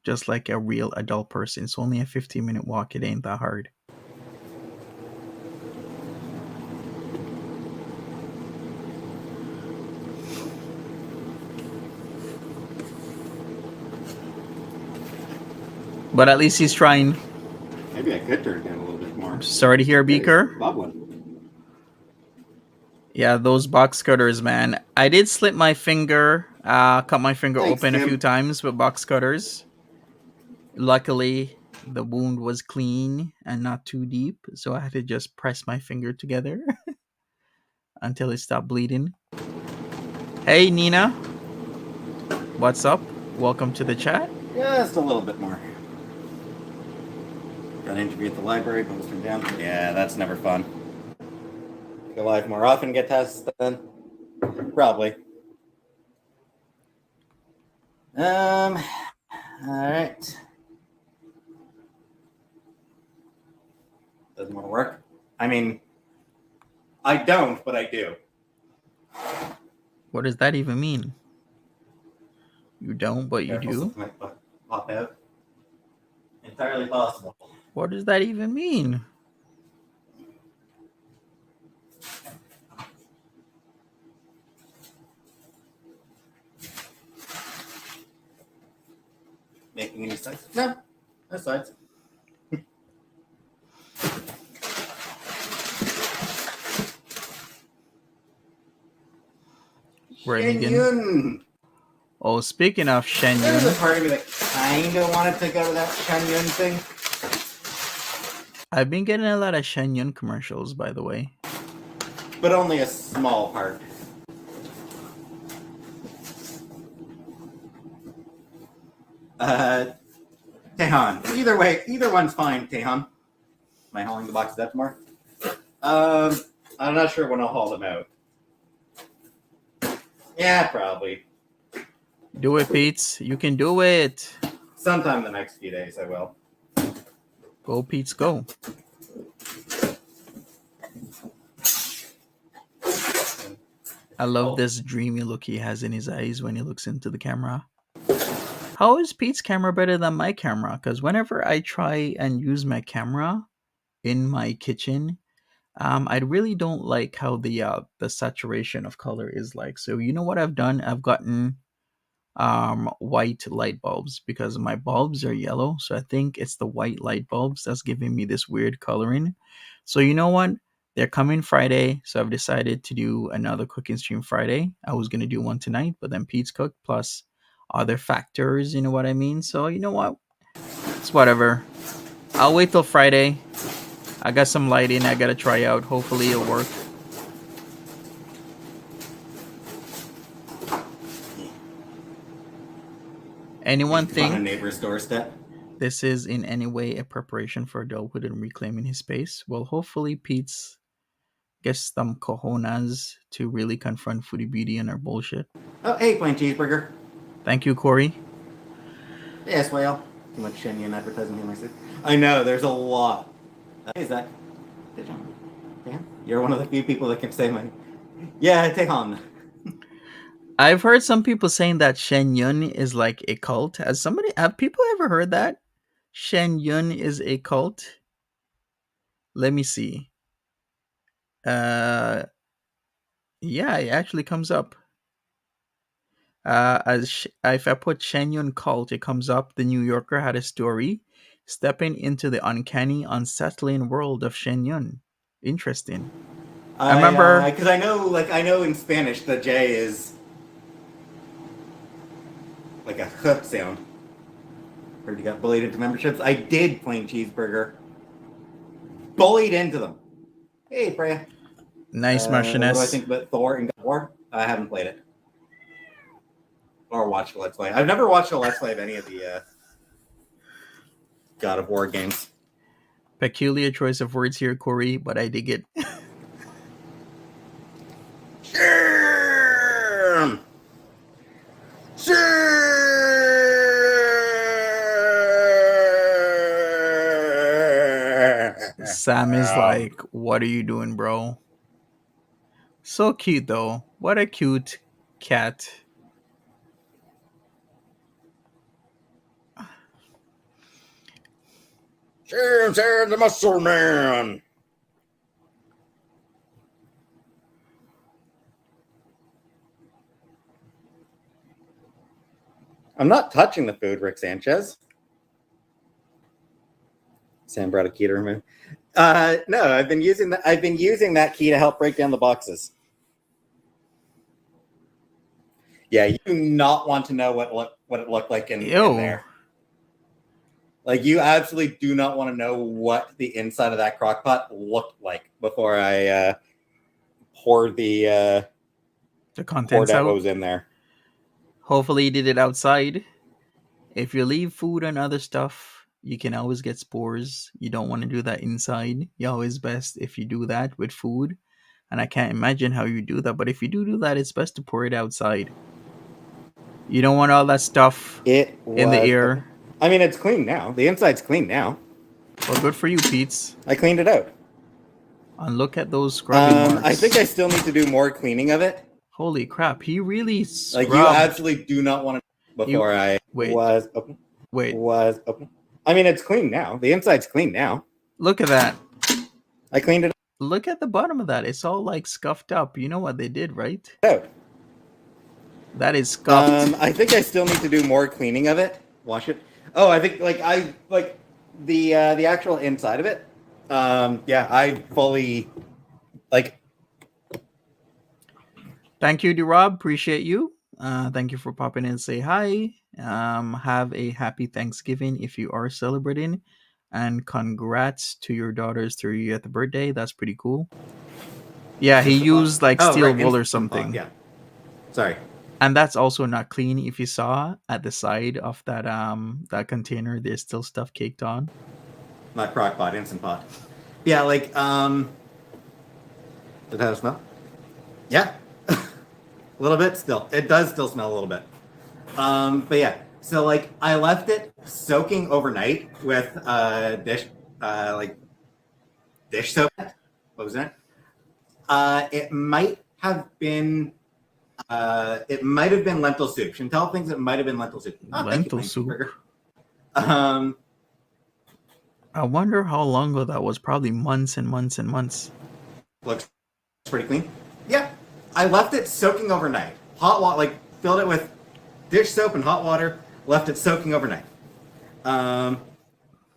Just like a real adult person. It's only a 15-minute walk. It ain't that hard. But at least he's trying. Maybe I could turn it down a little bit more. Sorry to hear, Beaker. Bubbling. Yeah, those box cutters, man. I did slip my finger, cut my finger Thanks, open Tim. a few times with box cutters. Luckily, the wound was clean and not too deep, so I had to just press my finger together until it stopped bleeding. Hey, Nina. What's up? Welcome to the chat. Just a little bit more. Got an interview at the library, but was turned down. Yeah, that's never fun. Go live more often, get tests done. Probably. All right. Doesn't want to work. I mean, I don't, but I do. What does that even mean? You don't, but you Careful, do? something might pop out. Entirely possible. What does that even mean? Making any sense? No, no sides. Remigan. Shenyun! Oh, speaking of There's a Shenyun, part of me that kind of wanted to go to that Shenyun thing. I've been getting a lot of Shenyun commercials, by the way. But only a small part. Tehan. Either way, either one's fine, Tehan. Am I hauling the boxes out tomorrow? I'm not sure when I'll haul them out. Yeah, probably. Do it, Peetz. You can do it. Sometime the next few days I will. Go, Peetz, go. I love this dreamy look he has in his eyes when he looks into the camera. How is Pete's camera better than my camera? Because whenever I try and use my camera in my kitchen, I really don't like how the saturation of color is like. So you know what I've done? I've gotten white light bulbs because my bulbs are yellow. So I think it's the white light bulbs that's giving me this weird coloring. So you know what? They're coming Friday, so I've decided to do another cooking stream Friday. I was gonna do one tonight, but then Pete's cooked plus other factors, you know what I mean? So you know what? It's whatever. I'll wait till Friday. I got some lighting I gotta try out. Hopefully it'll work. Anyone On a think neighbor's doorstep. this is in any way a preparation for adulthood and reclaiming his space? Well, hopefully Pete's gets some cojones to really confront Foodie Beauty and her bullshit. Oh, hey, plain cheeseburger. Thank you, Corey. Yes, well. Too much Shenyun advertising here myself. I know, there's a lot. Hey, Zach. Tehan? You're one of the few people that can say my... Yeah, Tehan. I've heard some people saying that Shenyun is like a cult. Have people ever heard that? Shenyun is a cult? Let me see. Yeah, it actually comes up. If I put Shenyun cult, it comes up. The New Yorker had a story stepping into the uncanny, unsettling world of Shenyun. Interesting. I remember because I know in Spanish the J is like a h sound. Heard you got bullied into memberships. I did plain cheeseburger. Bullied into them. Hey, Freya. nice What do I Martinez. think about Thor and God of War? I haven't played it. Or watched a Let's Play. I've never watched a Let's Play of any of the God of War games. Peculiar choice of words here, Corey, but I dig it. Sam is like, what are you doing, bro? So cute, though. What a cute cat. Sam, the muscle man. I'm not touching the food, Rick Sanchez. Sam brought a key to remove. No, I've been using that key to help break down the boxes. Yeah, you do not want to know what it looked like in there. Like, you absolutely do not want to know what the inside of that crock pot looked like before I poured the contents out. What was in there. Hopefully you did it outside. If you leave food and other stuff, you can always get spores. You don't want to do that inside. You're always best if you do that with food. And I can't imagine how you do that. But if you do that, it's best to pour it outside. You don't want all that stuff in the air. I mean, it's clean now. The inside's clean now. Well, good for you, Peetz. I cleaned it out. And look at those scrubbing marks. I think I still need to do more cleaning of it. Holy crap! He really Like, scrubbed. you absolutely do not want to. Before I wait. was open. Wait. Was open. I mean, it's clean now. The inside's clean now. Look at that. I cleaned it Look at the bottom of that. It's all like scuffed up. You know what they did, right? out. That is scuffed. I think I still need to do more cleaning of it. Wash it. Oh, I think the actual inside of it. Yeah, I fully like. Thank you, Rob. Appreciate you. Thank you for popping in and say hi. Have a happy Thanksgiving if you are celebrating. And congrats to your daughter's 30th birthday. That's pretty cool. Yeah, he used like steel wool or something. Yeah. Sorry. And that's also not clean. If you saw at the side of that that container, there's still stuff caked on. Not crock pot, instant pot. Yeah, like Did it have a smell? Yeah. A little bit still. It does still smell a little bit. But yeah. So like I left it soaking overnight with dish soap. What was that? It might have been lentil soup. Chantel thinks it might have been lentil soup. Oh, Lentil soup. Burger. I wonder how long ago that was. Probably months and months and months. Looks pretty clean. Yeah. I left it soaking overnight. Hot water, like filled it with dish soap and hot water. Left it soaking overnight.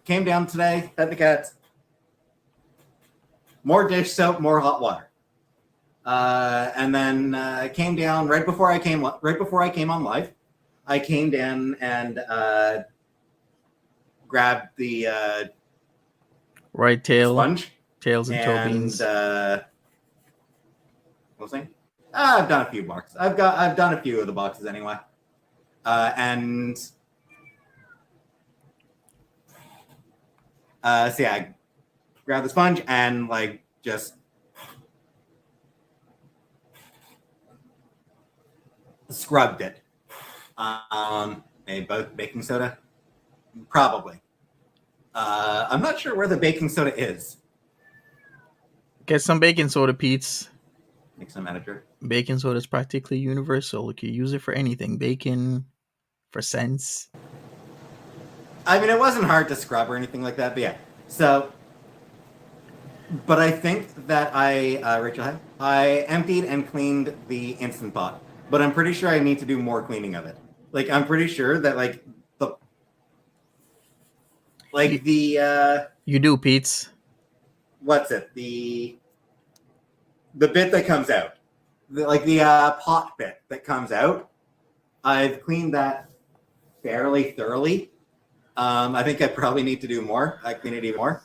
Came down today, fed the cats. More dish soap, more hot water. And then came down right before I came on live. I came down and grabbed the right tail, sponge, tails and toe beans. What was I saying? I've done a few boxes. I've done a few of the boxes anyway. And so yeah, I grabbed the sponge and like just scrubbed it. Maybe both baking soda, probably. I'm not sure where the baking soda is. Get some baking soda, Peetz. Make some manager. Baking soda is practically universal. You can use it for anything. Bacon, for scents. I mean, it wasn't hard to scrub or anything like that, but yeah. So, but I think that I emptied and cleaned the Instant Pot, but I'm pretty sure I need to do more cleaning of it. Like, I'm pretty sure that you do, Peetz. What's it? The bit that comes out, the pot bit that comes out. I've cleaned that fairly thoroughly. I think I probably need to do more. I clean it even more.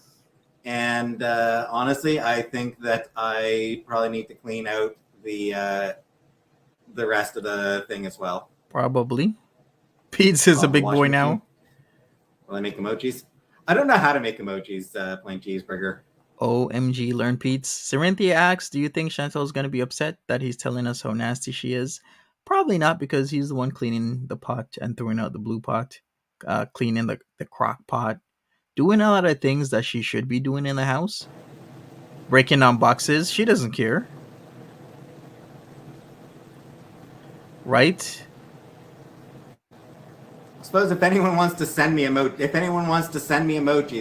And honestly, I think that I probably need to clean out the rest of the thing as well. Probably. Peetz is a big boy now. Will I make emojis? I don't know how to make emojis, plain cheeseburger. OMG, learn Peetz. Cerinthia asks, do you think Chantel's going to be upset that he's telling us how nasty she is? Probably not, because he's the one cleaning the pot and throwing out the blue pot, cleaning the crock pot, doing a lot of things that she should be doing in the house. Breaking down boxes. She doesn't care. Right? I suppose if anyone wants to send me emojis,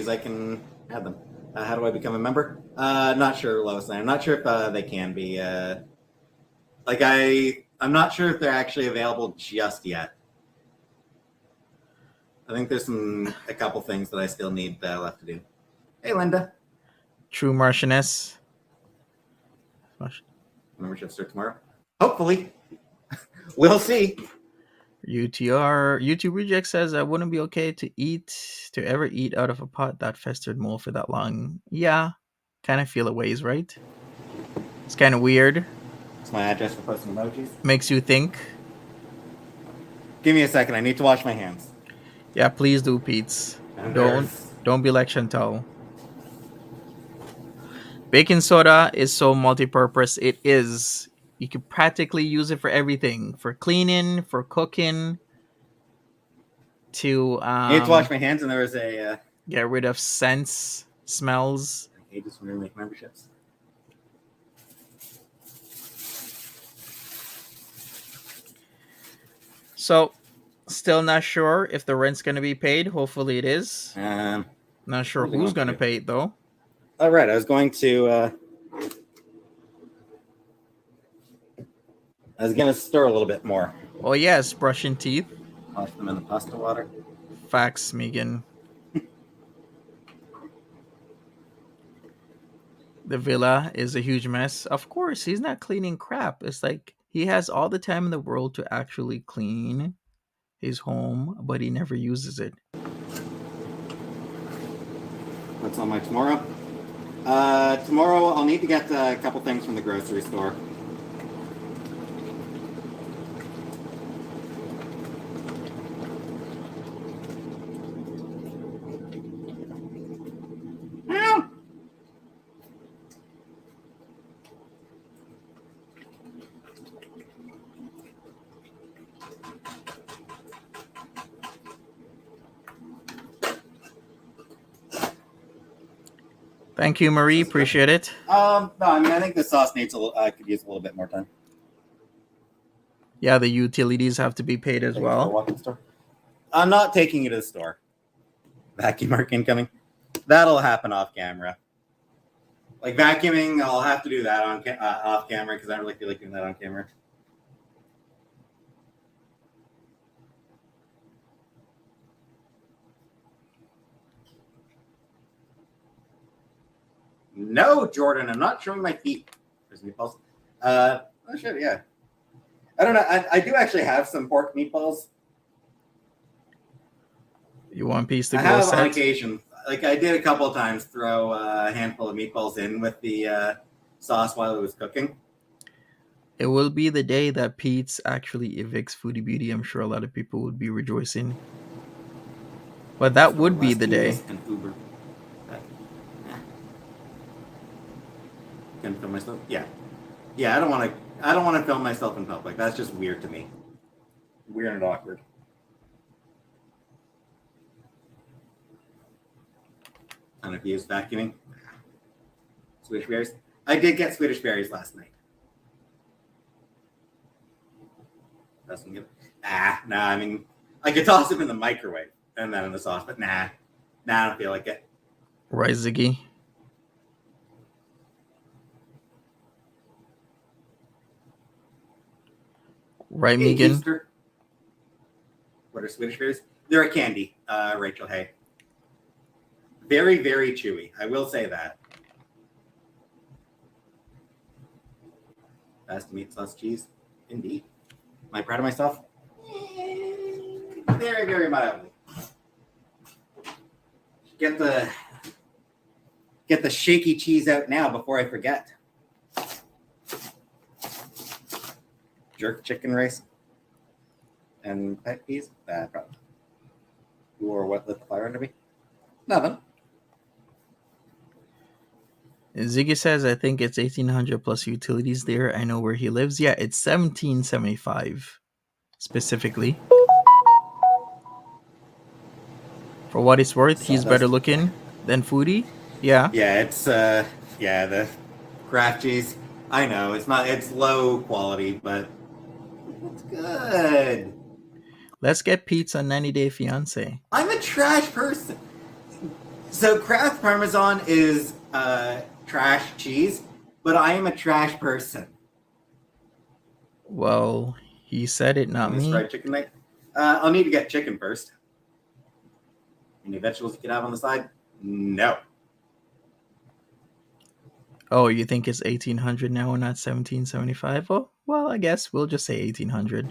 I can have them. How do I become a member? Not sure, Lois. I'm not sure if they can be. I'm not sure if they're actually available just yet. I think there's a couple things that I still need left to do. Hey, Linda. True Martianess. Membership starts tomorrow. Hopefully. We'll see. YouTube Reject says I wouldn't be okay to ever eat out of a pot that festered mold for that long. Yeah, kind of feel a ways, right? It's kind of weird. It's my address for posting emojis. Makes you think. Give me a second. I need to wash my hands. Yeah, please do, Peetz. Don't be like Chantal. Baking soda is so multi-purpose. It is. You can practically use it for everything. For cleaning, for cooking, to I need to wash my hands, and there was a get rid of scents, smells. I hate this when we make memberships. So, still not sure if the rent's going to be paid. Hopefully it is. What Not sure was I who's going going to to do? pay it, though. All right, I was going to stir a little bit more. Oh, yes, brushing teeth. Wash them in the pasta water. Facts, Megan. The villa is a huge mess. Of course, he's not cleaning crap. It's like he has all the time in the world to actually clean his home, but he never uses it. What's on my tomorrow? Tomorrow I'll need to get a couple things from the grocery store. Ow! Thank you, Marie. Appreciate it. No, I mean I think the sauce needs a little. I could use a little bit more time. Yeah, the utilities have to be paid as well. Walk-in store. I'm not taking you to the store. Vacuum mark incoming. That'll happen off camera. Like vacuuming, I'll have to do that on off camera because I don't really feel like doing that on camera. No, Jordan, I'm not showing my feet. There's meatballs. Oh shit, yeah. I don't know. I do actually have some pork meatballs. You want piece to I go have on set? occasion. Like I did a couple of times, throw a handful of meatballs in with the sauce while it was cooking. It will be the day that Peetz actually evicts Foodie Beauty. I'm sure a lot of people would be rejoicing. But that would be the day. And Uber. Can film myself? Yeah. Yeah, I don't want to film myself in public. That's just weird to me. Weird and awkward. I don't know if you use vacuuming. Swedish berries. I did get Swedish berries last night. Doesn't give. Nah. I mean, I could toss them in the microwave and then in the sauce, but nah, I don't feel like it. Right, Ziggy? Right, Hey, Megan? Easter. What are Swedish berries? They're a candy, Rachel Hay. Very, very chewy. I will say that. Pasta, meat, sauce, cheese. Indeed. Am I proud of myself? Very, very mildly. Get the shaky cheese out now before I forget. Jerk chicken rice and pet peas. Probably. Or what lit the fire under me? Nothing. Ziggy says, I think it's 1800 plus utilities there. I know where he lives. Yeah, it's 1775 specifically. For what it's worth, he's better looking than Foodie. Yeah. Yeah, it's the craft cheese. I know it's low quality, but it's good. Let's get Peetz on 90 Day Fiance. I'm a trash person. So Kraft Parmesan is trash cheese, but I am a trash person. Well, he said it, not me. Fried chicken night. I'll need to get chicken first. Any vegetables you can have on the side? No. Oh, you think it's 1800 now and not 1775? Oh, well, I guess we'll just say 1800.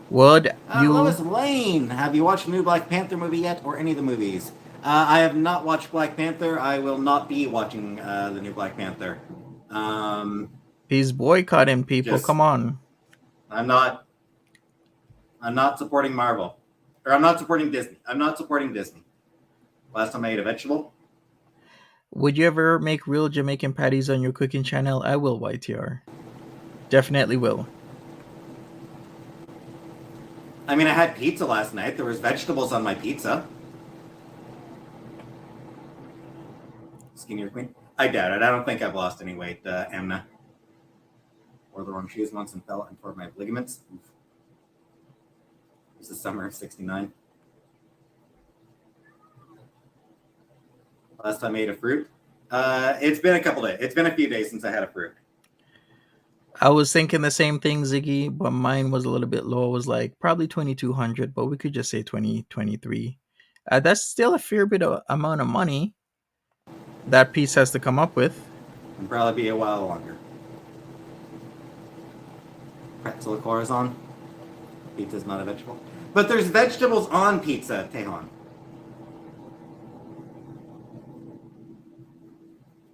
Would you... Lois Lane, have you watched the new Black Panther movie yet, or any of the movies? I have not watched Black Panther. I will not be watching the new Black Panther. He's boycotting people. Come on. I'm not supporting Marvel. Or I'm not supporting Disney. Last time I ate a vegetable. Would you ever make real Jamaican patties on your cooking channel? I will, YTR. Definitely will. I mean, I had pizza last night. There was vegetables on my pizza. Skinnier queen? I doubt it. I don't think I've lost any weight, Amna. Wore the wrong shoes once and fell and tore my ligaments. Oof. It was the summer of '69. Last time I ate a fruit. It's been a couple days. It's been a few days since I had a fruit. I was thinking the same thing, Ziggy, but mine was a little bit low. It was like probably 2,200, but we could just say 2023. That's still a fair bit of amount of money that Peetz has to come up with. And probably be a while longer. Pretzel corazon. Pizza's not a vegetable. But there's vegetables on pizza, Tejon.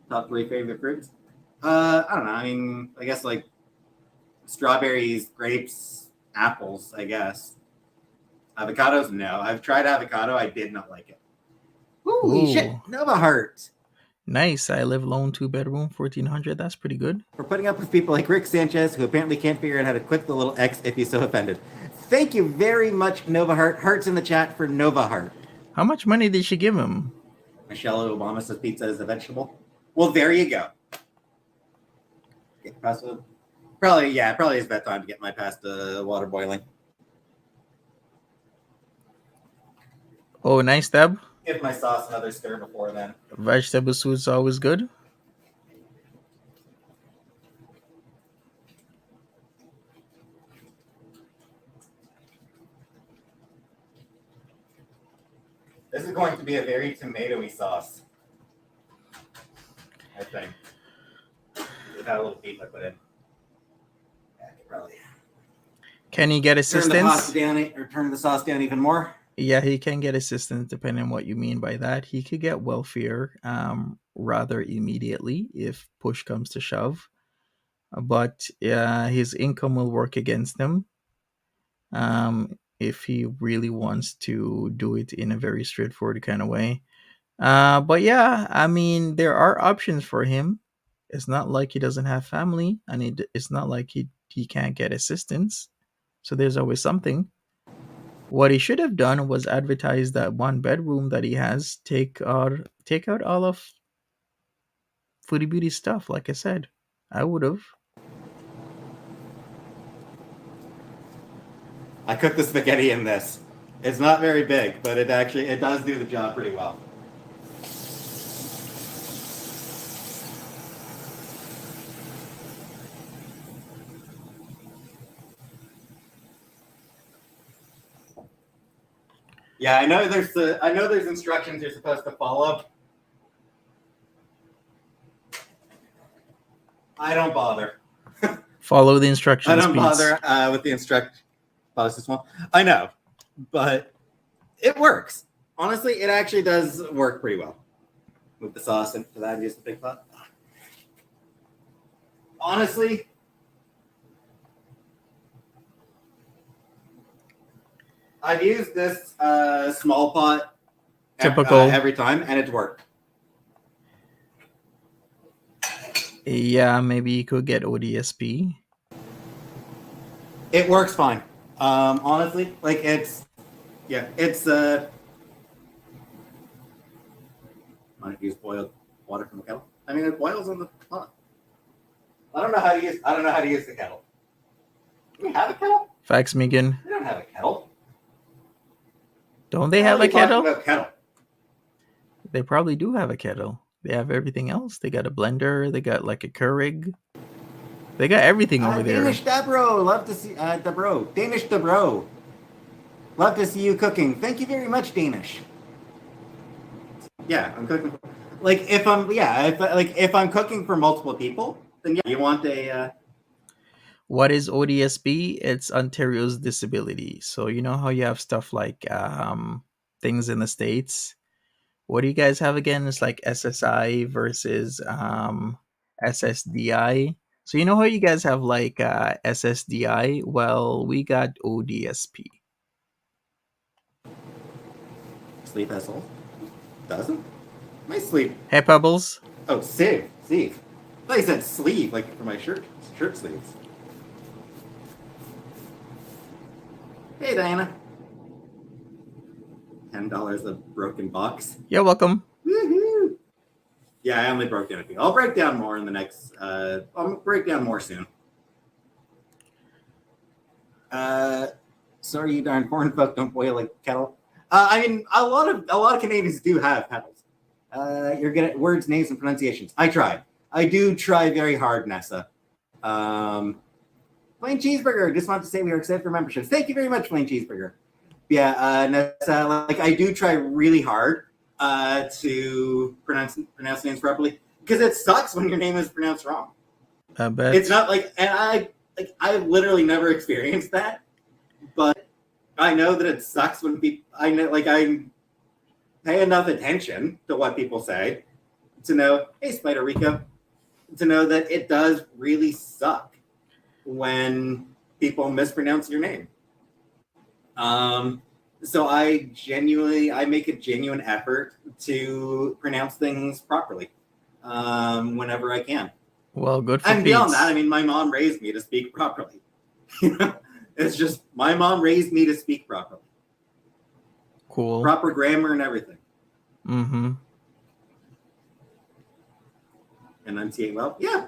Top 3 favorite fruits? I don't know. I mean, I guess like strawberries, grapes, apples, I guess. Avocados? No. I've tried avocado. I did not like it. Holy Ooh. shit. Nova Heart. Nice. I live alone, 2-bedroom, 1,400. That's pretty good. For putting up with people like Rick Sanchez, who apparently can't figure out how to click the little X if he's so offended. Thank you very much, Nova Heart. Hearts in the chat for Nova Heart. How much money did she give him? Michelle Obama says pizza is a vegetable. Well, there you go. Get pasta. Probably is about time to get my pasta water boiling. Oh, nice, Deb. Give my sauce another stir before then. Vegetable soup's always good. This is going to be a very tomatoey sauce, I think. Without a little beef I put in. Yeah, I could probably Can he get assistance? Turn the sauce down even more. Yeah, he can get assistance depending on what you mean by that. He could get welfare rather immediately if push comes to shove. But his income will work against him if he really wants to do it in a very straightforward kind of way. But yeah, I mean, there are options for him. It's not like he doesn't have family, and it's not like he can't get assistance. So there's always something. What he should have done was advertise that 1-bedroom that he has. Take out all of Foodie Beauty stuff. Like I said, I would have. I cooked the spaghetti in this. It's not very big, but it does do the job pretty well. Yeah, I know there's instructions you're supposed to follow. I don't bother. Follow the instructions. I don't Peetz. bother with the instruct. Oh, this one. I know, but it works. Honestly, it actually does work pretty well. Move the sauce into that and use the big pot. Honestly, I've used this small pot Typical. every time, and it's worked. Yeah, maybe you could get ODSP. It works fine. Honestly, like it's. Might use boiled water from the kettle. I mean, it boils on the pot. I don't know how to use the kettle. Do we have a kettle? Facts, Megan. We don't have a kettle. Don't they have a kettle? About kettle? They probably do have a kettle. They have everything else. They got a blender. They got like a Keurig. They got everything over there. Danish Debro, love to see Debro. Danish Debro. Love to see you cooking. Thank you very much, Danish. Yeah, I'm cooking. If I'm cooking for multiple people, then yeah, you want a. What is ODSP? It's Ontario's disability. So you know how you have stuff like things in the States. What do you guys have again? It's like SSI versus SSDI. So you know how you guys have like SSDI? Well, we got ODSP. Sleep asshole. Doesn't? My sleep. Hey, Pebbles. Oh, sleeve. I thought you said sleeve, like for my shirt sleeves. Hey, Diana. $10 a broken box. You're welcome. Woohoo! Yeah, I only broke down a few. I'll break down more in the next. I'll break down more soon. Sorry, you darn foreign folk don't boil a kettle. I mean, a lot of Canadians do have kettles. You're good at words, names, and pronunciations. I try. I do try very hard, Nessa. Plain Cheeseburger, just want to say we are excited for memberships. Thank you very much, Plain Cheeseburger. Yeah, Nessa, like I do try really hard to pronounce names properly because it sucks when your name is pronounced wrong. I bet. It's not like, and I've literally never experienced that, but I know that it sucks when people. I know, like I pay enough attention to what people say to know, hey, Spider Rico, to know that it does really suck when people mispronounce your name. So I make a genuine effort to pronounce things properly whenever I can. Well, good for And beyond Peetz. that, I mean, my mom raised me to speak properly. It's just my mom raised me to speak properly. Cool. Proper grammar and everything. Mm-hmm. Enunciate well. Yeah.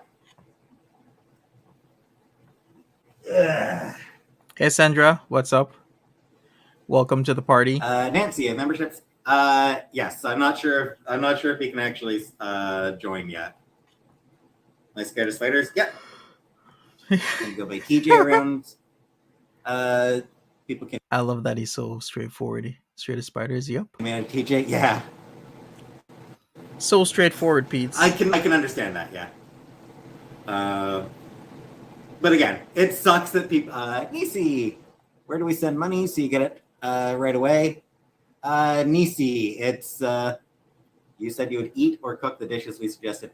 Ugh. Hey, Sandra, what's up? Welcome to the party. Nancy, memberships. Yes, I'm not sure if he can actually join yet. Am I scared of spiders? Yep. Can go by TJ around. People can. I love that he's so straightforward. Straight as spiders. Yep. Man, TJ, yeah. So straightforward, Peetz. I can understand that, yeah. But again, it sucks that people. Nisi, where do we send money so you get it right away? Nisi, it's you said you would eat or cook the dishes we suggested.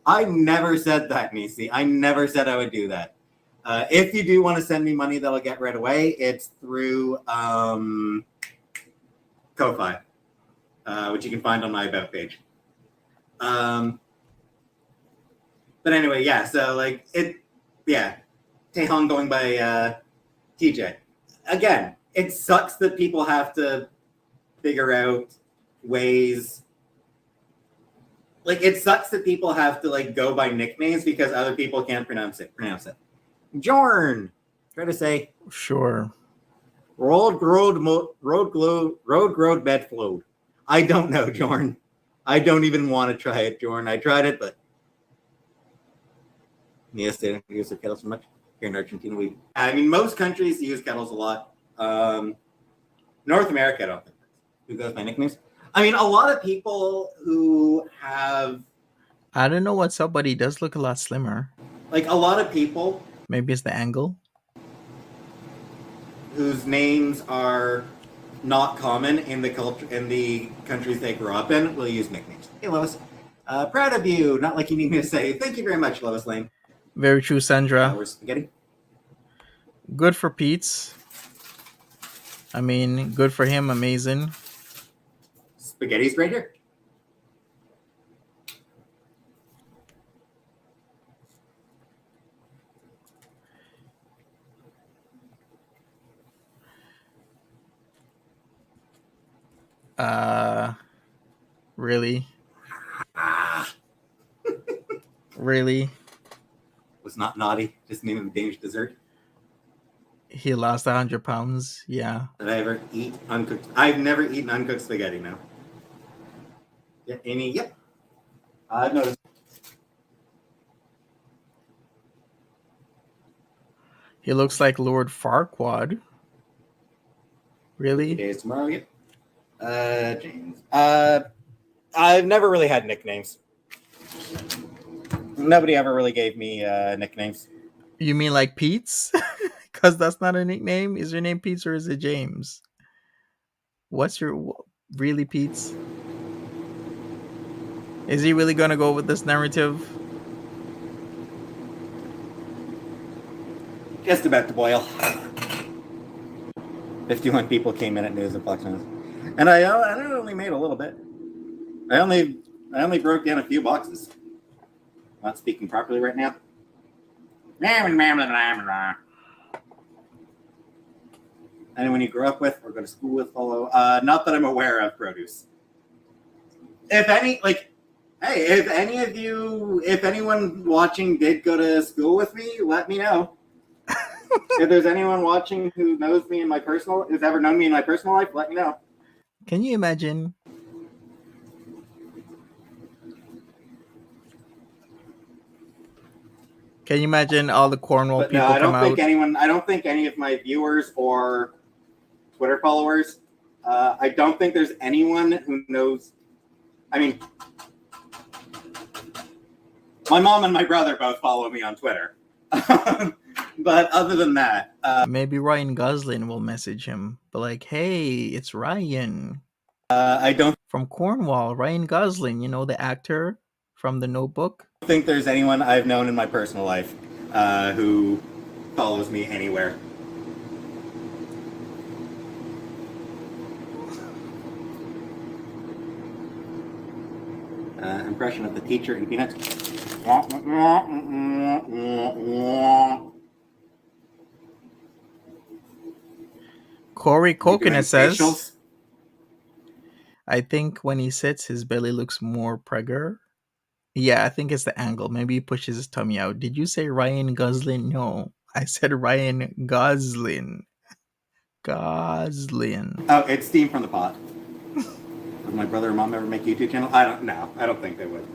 I never said that, Nisi. I never said I would do that. If you do want to send me money that'll get right away, it's through Ko-Fi, which you can find on my About page. But anyway, yeah, so like Taehyung going by TJ. Again, it sucks that people have to figure out ways. Like, it sucks that people have to like go by nicknames because other people can't pronounce it. Jorn, try to say Sure. road bed flowed. I don't know, Jorn. I don't even want to try it, Jorn. I tried it, but yes, they don't use their kettles so much. Here in Argentina, most countries use kettles a lot. North America, I don't think. Who goes by nicknames? I mean, a lot of people who have. I don't know what's up, but he does look a lot slimmer. Like, a lot of people. Maybe it's the angle. Whose names are not common in the culture in the countries they grew up in will use nicknames. Hey, Lois. Proud of you. Not like you need me to say. Thank you very much, Lois Lane. Very true, Sandra. We're spaghetti. Good for Peetz. I mean, good for him. Amazing. Spaghetti's right here. Really? Really? Was not naughty. Just name of a Danish dessert. He lost 100 pounds. Yeah. Did I ever eat uncooked? I've never eaten uncooked spaghetti now. Yeah, Amy, yep. I've noticed. He looks like Lord Farquaad. Really? Days tomorrow, yep. James. I've never really had nicknames. Nobody ever really gave me nicknames. You mean like Peetz? Because that's not a nickname. Is your name Peetz or is it James? What's your really Peetz? Is he really gonna go with this narrative? Just about to boil. 51 people came in at News and Fox News, and I only made a little bit. I only broke down a few boxes. Not speaking properly right now. Anyone you grew up with or go to school with follow? Not that I'm aware of. Produce. If any, like, hey, if anyone watching did go to school with me, let me know. If there's anyone watching who knows me in my personal, who's ever known me in my personal life, let me know. Can you imagine? Can you imagine all the Cornwall But no, people I don't come think out? anyone. I don't think any of my viewers or Twitter followers. I don't think there's anyone who knows. I mean, my mom and my brother both follow me on Twitter. But other than that, Maybe Ryan Gosling will message him, but like, hey, it's Ryan I don't from Cornwall. Ryan Gosling, the actor from The Notebook. think there's anyone I've known in my personal life who follows me anywhere. Impression of the teacher in Peanuts. Corey Coconut says, Facials. I think when he sits, his belly looks more pregger. Yeah, I think it's the angle. Maybe he pushes his tummy out. Did you say Ryan Gosling? No, I said Ryan Gosling. Gosling. Oh, it's steam from the pot. Would my brother or mom ever make a YouTube channel? I don't know. I don't think they would.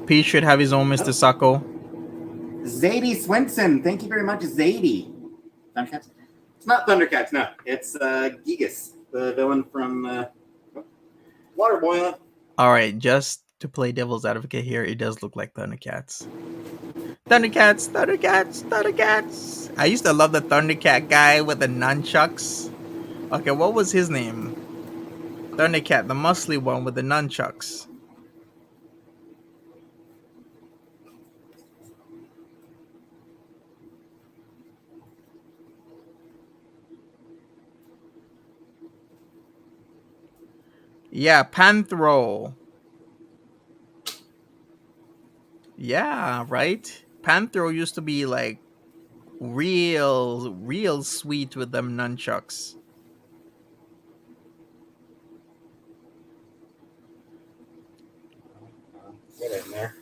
Pete should have his own Mr. Sacco. Zadie Swenson. Thank you very much, Zadie. Thundercats? It's not Thundercats, no. It's Gigas, the villain from Water Boiling. All right, just to play devil's advocate here, it does look like Thundercats. Thundercats, Thundercats, Thundercats. I used to love the Thundercat guy with the nunchucks. Okay, what was his name? Thundercat, the muscly one with the nunchucks. Yeah, Panthro. Yeah, right? Panthro used to be like real sweet with them nunchucks. Get in there.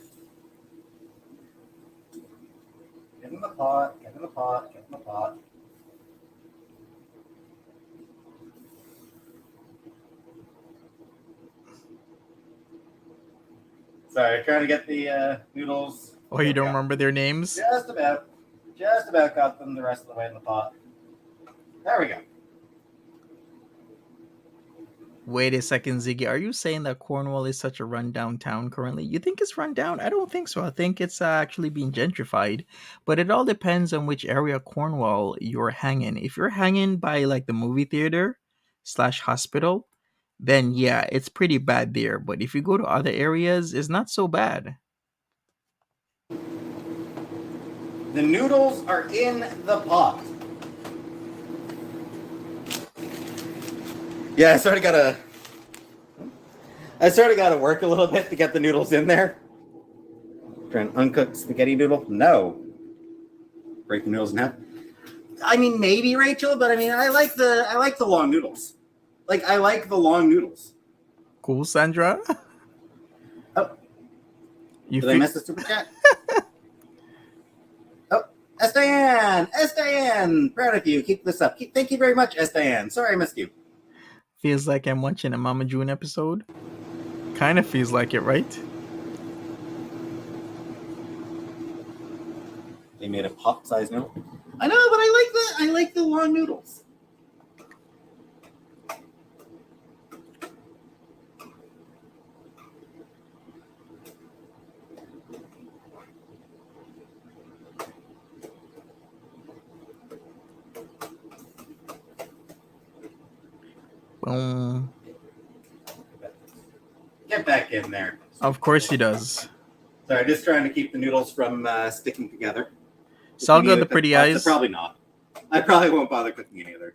Get in the pot, get in the pot, get in the pot. Sorry, trying to get the noodles. Oh, you don't remember their names? Just about. Just about got them the rest of the way in the pot. There we go. Wait a second, Ziggy. Are you saying that Cornwall is such a rundown town currently? You think it's rundown? I don't think so. I think it's actually being gentrified. But it all depends on which area of Cornwall you're hanging. If you're hanging by like the movie theater / hospital, then yeah, it's pretty bad there. But if you go to other areas, it's not so bad. The noodles are in the pot. Yeah, I sort of gotta work a little bit to get the noodles in there. Try an uncooked spaghetti noodle? No. Break the noodles in half. I mean, maybe Rachel, but I mean, I like the long noodles. Like, I like the long noodles. Cool, Sandra. Oh, You did I miss the super chat? Oh, Estayan, proud of you. Keep this up. Thank you very much, Estayan. Sorry I missed you. Feels like I'm watching a Mama June episode. Kind of feels like it, right? They made a pop-sized noodle. I know, but I like the long noodles. Boom. Get back in there. Of course he does. Sorry, just trying to keep the noodles from sticking together. So I'll go the pretty eyes. Probably not. I probably won't bother cooking any other.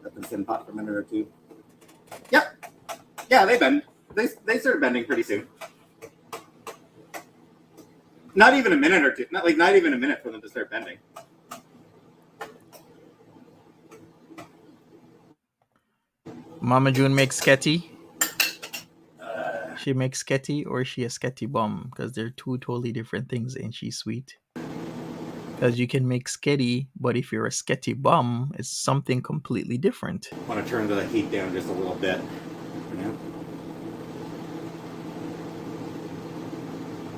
Let them sit in pot for a minute or two. Yep. Yeah, they bend. They start bending pretty soon. Not even a minute or two. Not even a minute for them to start bending. Mama June makes sketty. She makes sketty or is she a sketty bomb? Because they're two totally different things, and she's sweet. Because you can make sketty, but if you're a sketty bomb, it's something completely different. I want to turn the heat down just a little bit. Yeah.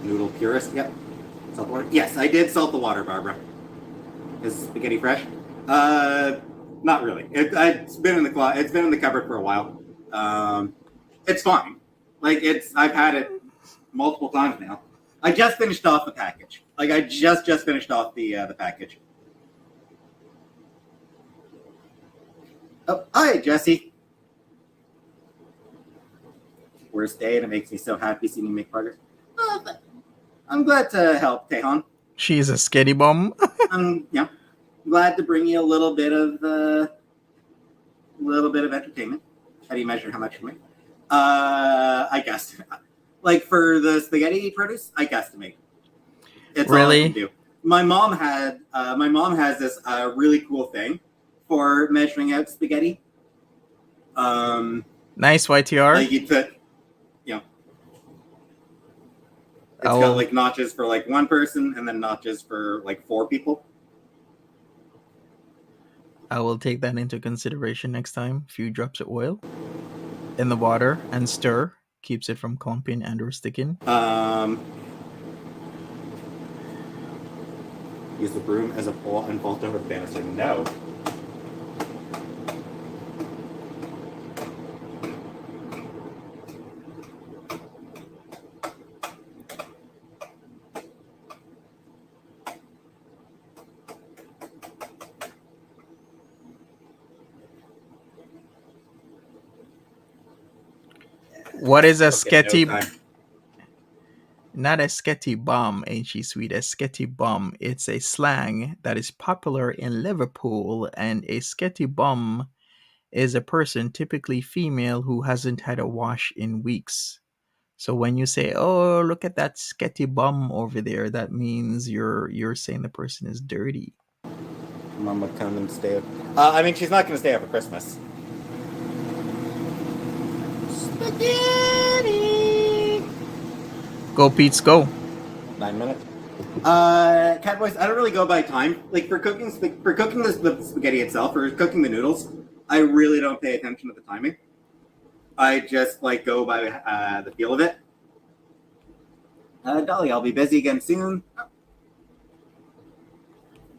Noodle purist. Yep. Salt the water. Yes, I did salt the water, Barbara. Is spaghetti fresh? Not really. It's been in the it's been in the cupboard for a while. It's fine. Like I've had it multiple times now. I just finished off the package. Like I just finished off the package. Oh, hi, Jesse. Worst day, and it makes me so happy seeing you make progress. Oh, I'm glad to help, Tejon. She's a sketty bomb. I'm glad to bring you a little bit of entertainment. How do you measure how much you make? I guess, like for the spaghetti produce, I guesstimate. It's really? All I can do. My mom has this really cool thing for measuring out spaghetti. Nice YTR. Like you put, it's got like notches for like one person and then notches for like 4 people. I will take that into consideration next time. A few drops of oil in the water and stir. Keeps it from clumping and or sticking. Use the broom as a pole and vault over the banister. No. What is a sketty? No, not a sketty bomb, ain't she sweet? A sketty bomb. It's a slang that is popular in Liverpool, and a sketty bomb is a person, typically female, who hasn't had a wash in weeks. So when you say, "Oh, look at that sketty bum over there," that means you're saying the person is dirty. Mom would come and stay. I mean, she's not going to stay over Christmas. Spaghetti. Go, Peetz, go. 9 minutes. Cat Boys, I don't really go by time. Like for cooking the spaghetti itself or cooking the noodles, I really don't pay attention to the timing. I just like go by the feel of it. Dolly, I'll be busy again soon.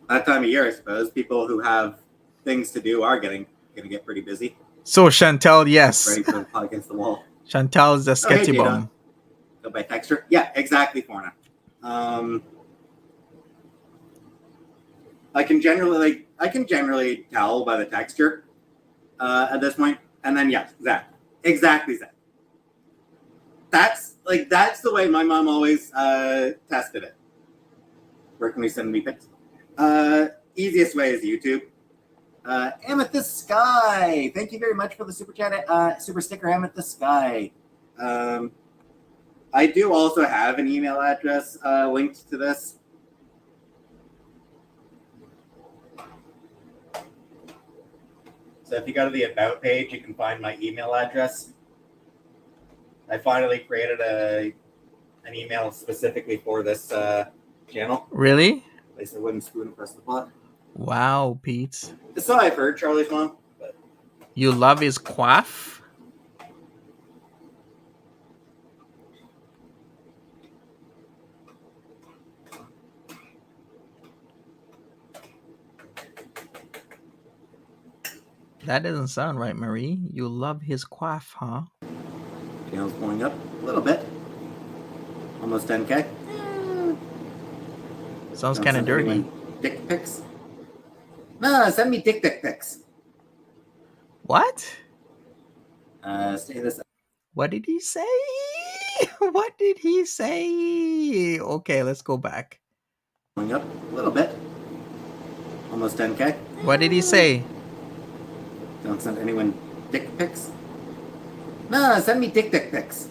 That time of year, I suppose, people who have things to do are gonna get pretty busy. So Chantel, yes. Ready for the pod against the wall. Chantel is the sketchy bomb. Go by texture. Yeah, exactly, Forna. I can generally tell by the texture at this point, and then yes, Zach, exactly Zach. That's the way my mom always tested it. Where can we send me pics? Easiest way is YouTube. Amethyst Sky, thank you very much for the super chat. Super sticker, Amethyst Sky. I do also have an email address linked to this. So if you go to the About page, you can find my email address. I finally created an email specifically for this channel. Really? Place a wooden spoon across the pot. Wow, Peetz. So I've heard Charlie's mom. But... You love his quaff? That doesn't sound right, Marie. You love his quaff, huh? Channel's going up a little bit. Almost 10K. Sounds kind of dirty. Dick pics? No, send me dick pics. What? Stay this. What did he say? What did he say? Okay, let's go back. Going up a little bit. Almost 10K. What did he say? Don't send anyone dick pics. No, send me dick pics.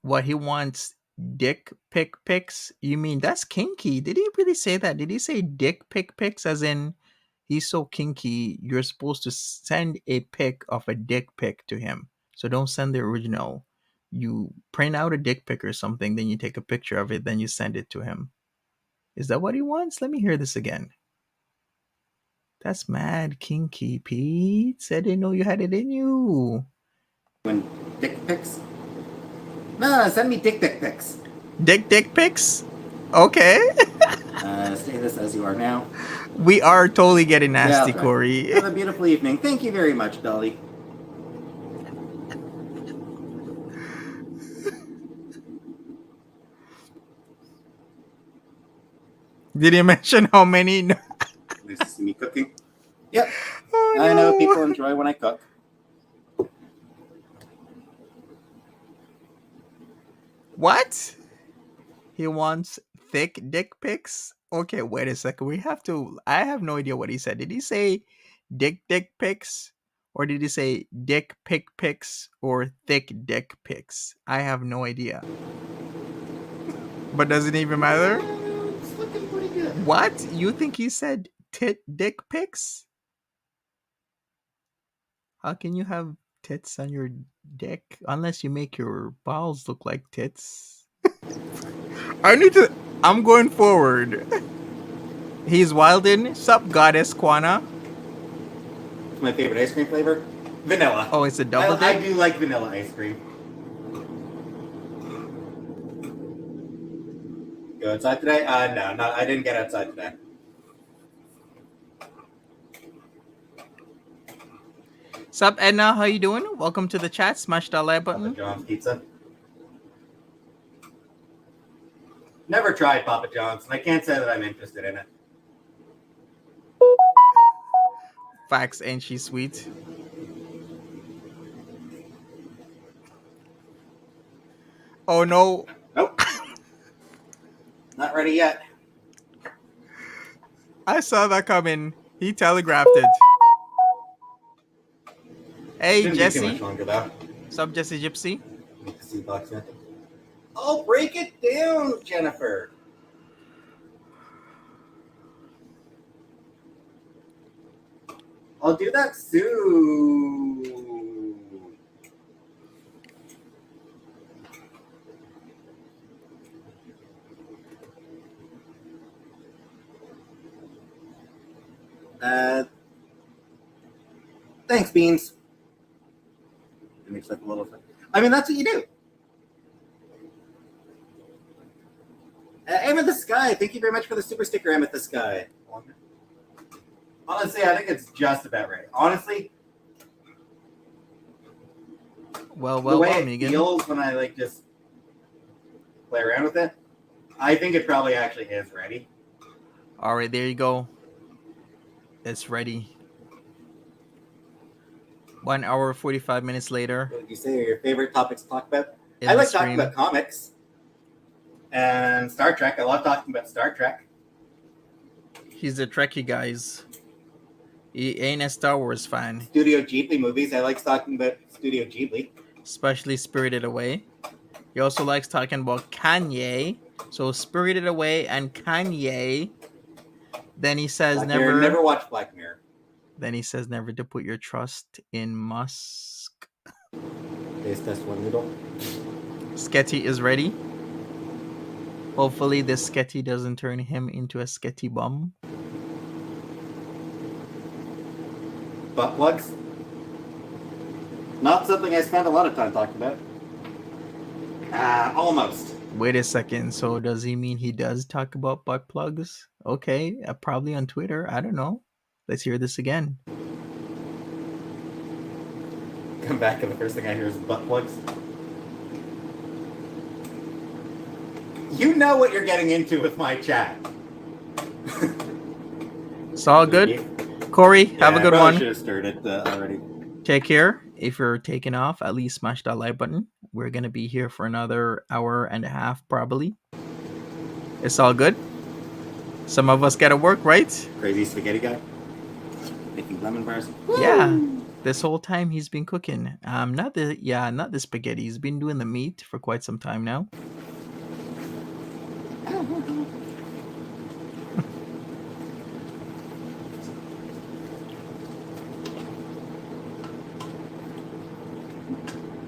What, he wants dick pics? You mean that's kinky? Did he really say that? Did he say dick pics as in he's so kinky you're supposed to send a pic of a dick pic to him? So don't send the original. You print out a dick pic or something, then you take a picture of it, then you send it to him. Is that what he wants? Let me hear this again. That's mad kinky, Pete. I didn't know you had it in you. When dick pics? No, send me dick pics. Dick pics? Okay. Stay this as you are now. We are totally getting nasty, I'll try. Corey. Have a beautiful evening. Thank you very much, Dolly. Did you mention how many? Nice to see me cooking. Yep. Oh, I know no. people enjoy when I cook. What? He wants thick dick pics? Okay, wait a second. I have no idea what he said. Did he say dick pics? Or did he say dick pics or thick dick pics? I have no idea. But does it even matter? It's looking pretty good. What? You think he said dick pics? How can you have tits on your dick unless you make your balls look like tits? I'm going forward. He's wildin'. Sup, goddess Kwana? It's my favorite ice cream flavor. Vanilla. Oh, it's a double I dick? do like vanilla ice cream. Go outside today? No, I didn't get outside today. Sup, Edna? How you doing? Welcome to the chat. Smash that like Papa button. John's pizza. Never tried Papa John's, and I can't say that I'm interested in it. Facts, ain't she sweet? Oh no. Nope. Not ready yet. I saw that coming. He telegraphed it. Hey, Shouldn't be too Jesse. much longer though. Sup, Jesse Gypsy? Make the seed box yet. Oh, break it down, Jennifer. I'll do that soon. Thanks, Beans. It makes like a little thing. I mean, that's what you do. Amethyst Sky, thank you very much for the super sticker, Amethyst Sky. Honestly, I think it's just about right. Honestly, Well, the way it Megan. feels when I like just play around with it, I think it probably actually is ready. All right, there you go. It's ready. 1 hour, 45 minutes later. What did you say are your favorite topics to talk about? in I the like talking stream. about comics and Star Trek. I love talking about Star Trek. He's a Trekkie, guys. He ain't a Star Wars fan, Studio Ghibli movies. I like talking about Studio Ghibli. especially Spirited Away. He also likes talking about Kanye. So Spirited Away and Kanye. Then he says Black Mirror. Never watched Black Mirror. Then he says never to put your trust in Musk. Taste test one noodle. Sketty is ready. Hopefully this Sketty doesn't turn him into a Sketty bum. Butt plugs. Not something I spend a lot of time talking about. Almost. Wait a second. So does he mean he does talk about butt plugs? Okay, probably on Twitter. I don't know. Let's hear this again. Come back and the first thing I hear is butt plugs. You know what you're getting into with my chat. It's all good. Corey, have a good one. I should have stirred it already. Take care. If you're taking off, at least smash that like button. We're going to be here for another hour and a half, probably. It's all good. Some of us got to work, right? Crazy spaghetti guy. Making lemon bars. Yeah. This whole time he's been cooking. Not the spaghetti. He's been doing the meat for quite some time now.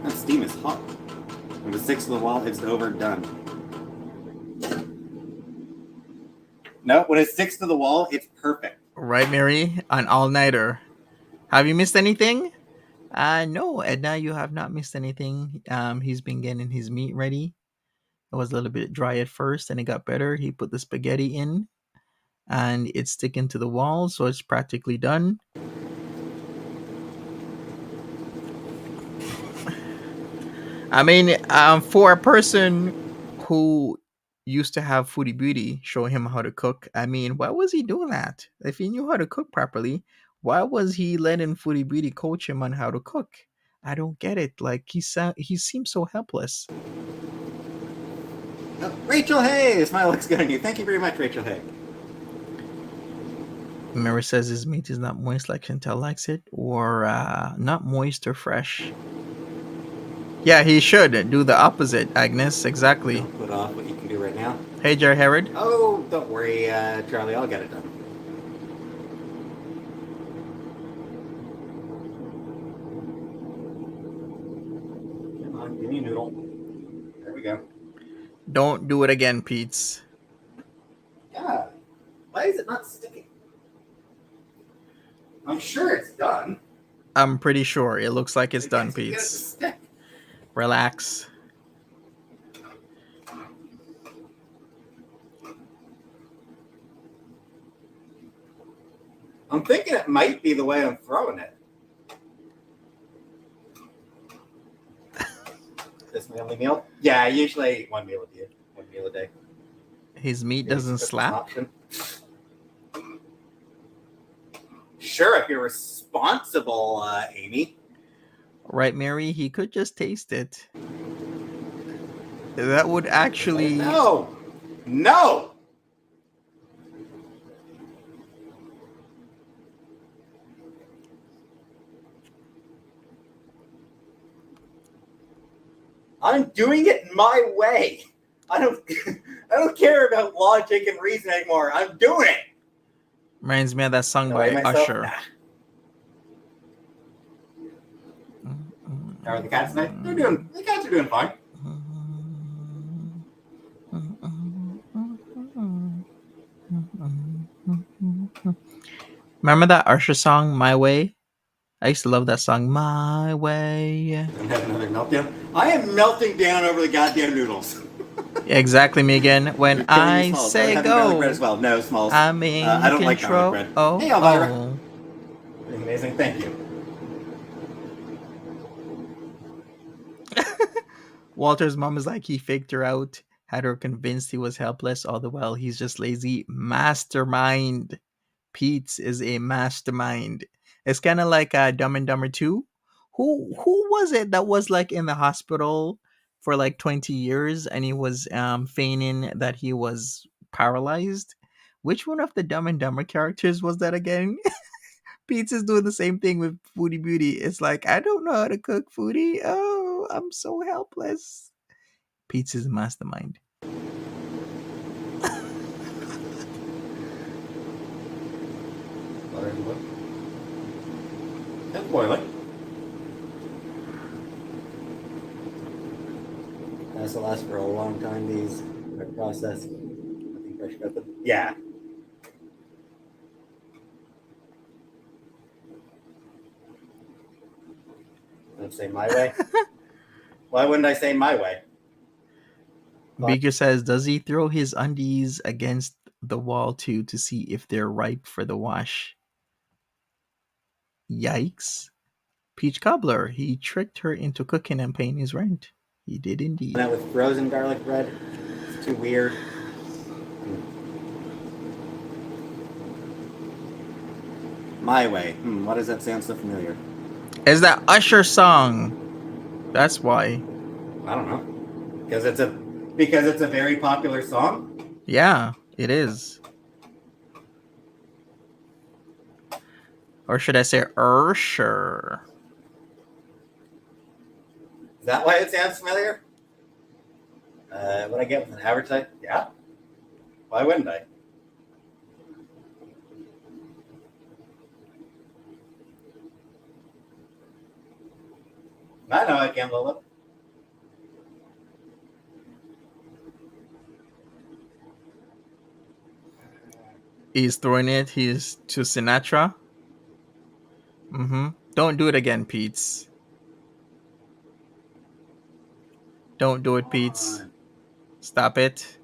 That steam is hot. When it sticks to the wall, it's overdone. No, when it sticks to the wall, it's perfect. Right, Mary? An all-nighter. Have you missed anything? No, Edna, you have not missed anything. He's been getting his meat ready. It was a little bit dry at first, and it got better. He put the spaghetti in, and it's sticking to the wall, so it's practically done. I mean, for a person who used to have Foodie Beauty show him how to cook, I mean, why was he doing that? If he knew how to cook properly, why was he letting Foodie Beauty coach him on how to cook? I don't get it. Like he seems so helpless. Oh, Rachel Hay! Smile looks good on you. Thank you very much, Rachel Hay. Mary says his meat is not moist like Chantel likes it, or not moist or fresh. Yeah, he should do the opposite, Agnes. Exactly. Don't put off what you can do right now. Hey, Jer Herod. Oh, don't worry, Charlie. I'll get it done. Come on, give me a noodle. There we go. Don't do it again, Peetz. Yeah. Why is it not sticking? I'm sure it's done. I'm pretty sure it looks like it's I done, can't get it to Peetz. stick. Relax. I'm thinking it might be the way I'm throwing it. This my only meal? Yeah, I usually eat one meal a day. His meat Maybe doesn't that's an slap. option. Sure, if you're responsible, Amy. Right, Mary? He could just taste it. That would actually... No! No! I'm doing it my way. I don't care about logic and reason anymore. I'm doing it. Reminds me of that song Annoy by myself? Usher. Nah. How are the cats tonight? The cats are doing fine. Remember that Usher song, My Way? I used to love that song, My Way. Don't have another meltdown. I am melting down over the goddamn noodles. Exactly, Megan. When You're killing me, I Smalls. say I'm having garlic bread go, as well. No, Smalls. I'm in I don't like control. garlic bread. Oh, Hey, Elvira. oh. Amazing. Thank you. Walter's mom is like, he faked her out, had her convinced he was helpless, all the while he's just lazy. Mastermind. Peetz is a mastermind. It's kind of like Dumb and Dumber 2. Who was it that was like in the hospital for like 20 years and he was feigning that he was paralyzed? Which one of the Dumb and Dumber characters was that again? Peetz is doing the same thing with Foodie Beauty. It's like, I don't know how to cook Foodie. Oh, I'm so helpless. Peetz is a mastermind. Butter and wood. It's boiling. This will last for a long time, these are processed. I think I should got them. Yeah. Let's say my way. Why wouldn't I say my way? Beaker says, does he throw his undies against the wall too to see if they're ripe for the wash? Yikes. Peach Cobbler, he tricked her into cooking and paying his rent. He did indeed. That with frozen garlic bread, it's too weird. My way. Why does that sound so familiar? Is that Usher song? That's why. I don't know. Because it's a very popular song. Yeah, it is. Or should I say Usher? Is that why it sounds familiar? What I get with an advertise? Yeah. Why wouldn't I? I know I can't, Lola. He's throwing it. He's to Sinatra. Don't do it again, Peetz. Don't do it, Peetz. Stop it.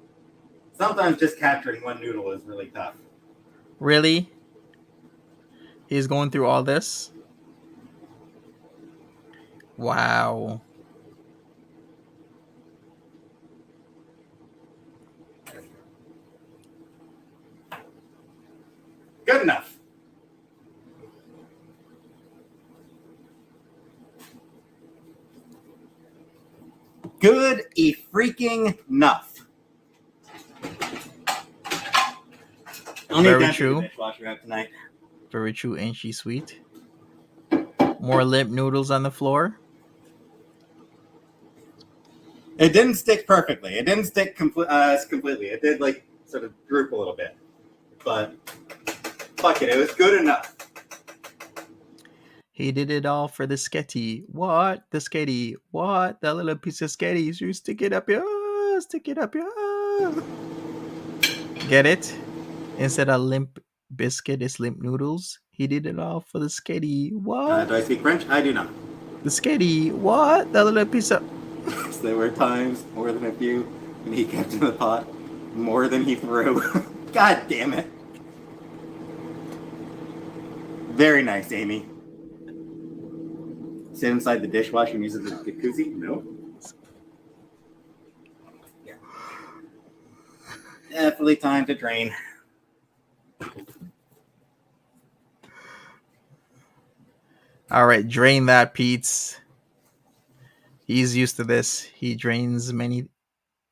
Sometimes just capturing one noodle is really tough. Really? He's going through all this? Wow. Good enough. Good freaking enough. I'll need Very to true. empty the dishwasher out tonight. Very true. Ain't she sweet? More limp noodles on the floor. It didn't stick perfectly. It didn't stick completely. It did like sort of droop a little bit. But fuck it was good enough. He did it all for the sketty. What? The sketty. What? That little piece of sketty. You stick it up your. Stick it up your. Get it? Instead of limp biscuit, it's limp noodles. He did it all for the sketty. What? Do I speak French? I do not. The sketty. What? That little piece of. There were times, more than a few, when he kept in the pot more than he threw. God damn it. Very nice, Amy. Sit inside the dishwasher and use it as a jacuzzi? No. Yeah. Definitely time to drain. All right, drain that, Peetz. He's used to this. He drains many.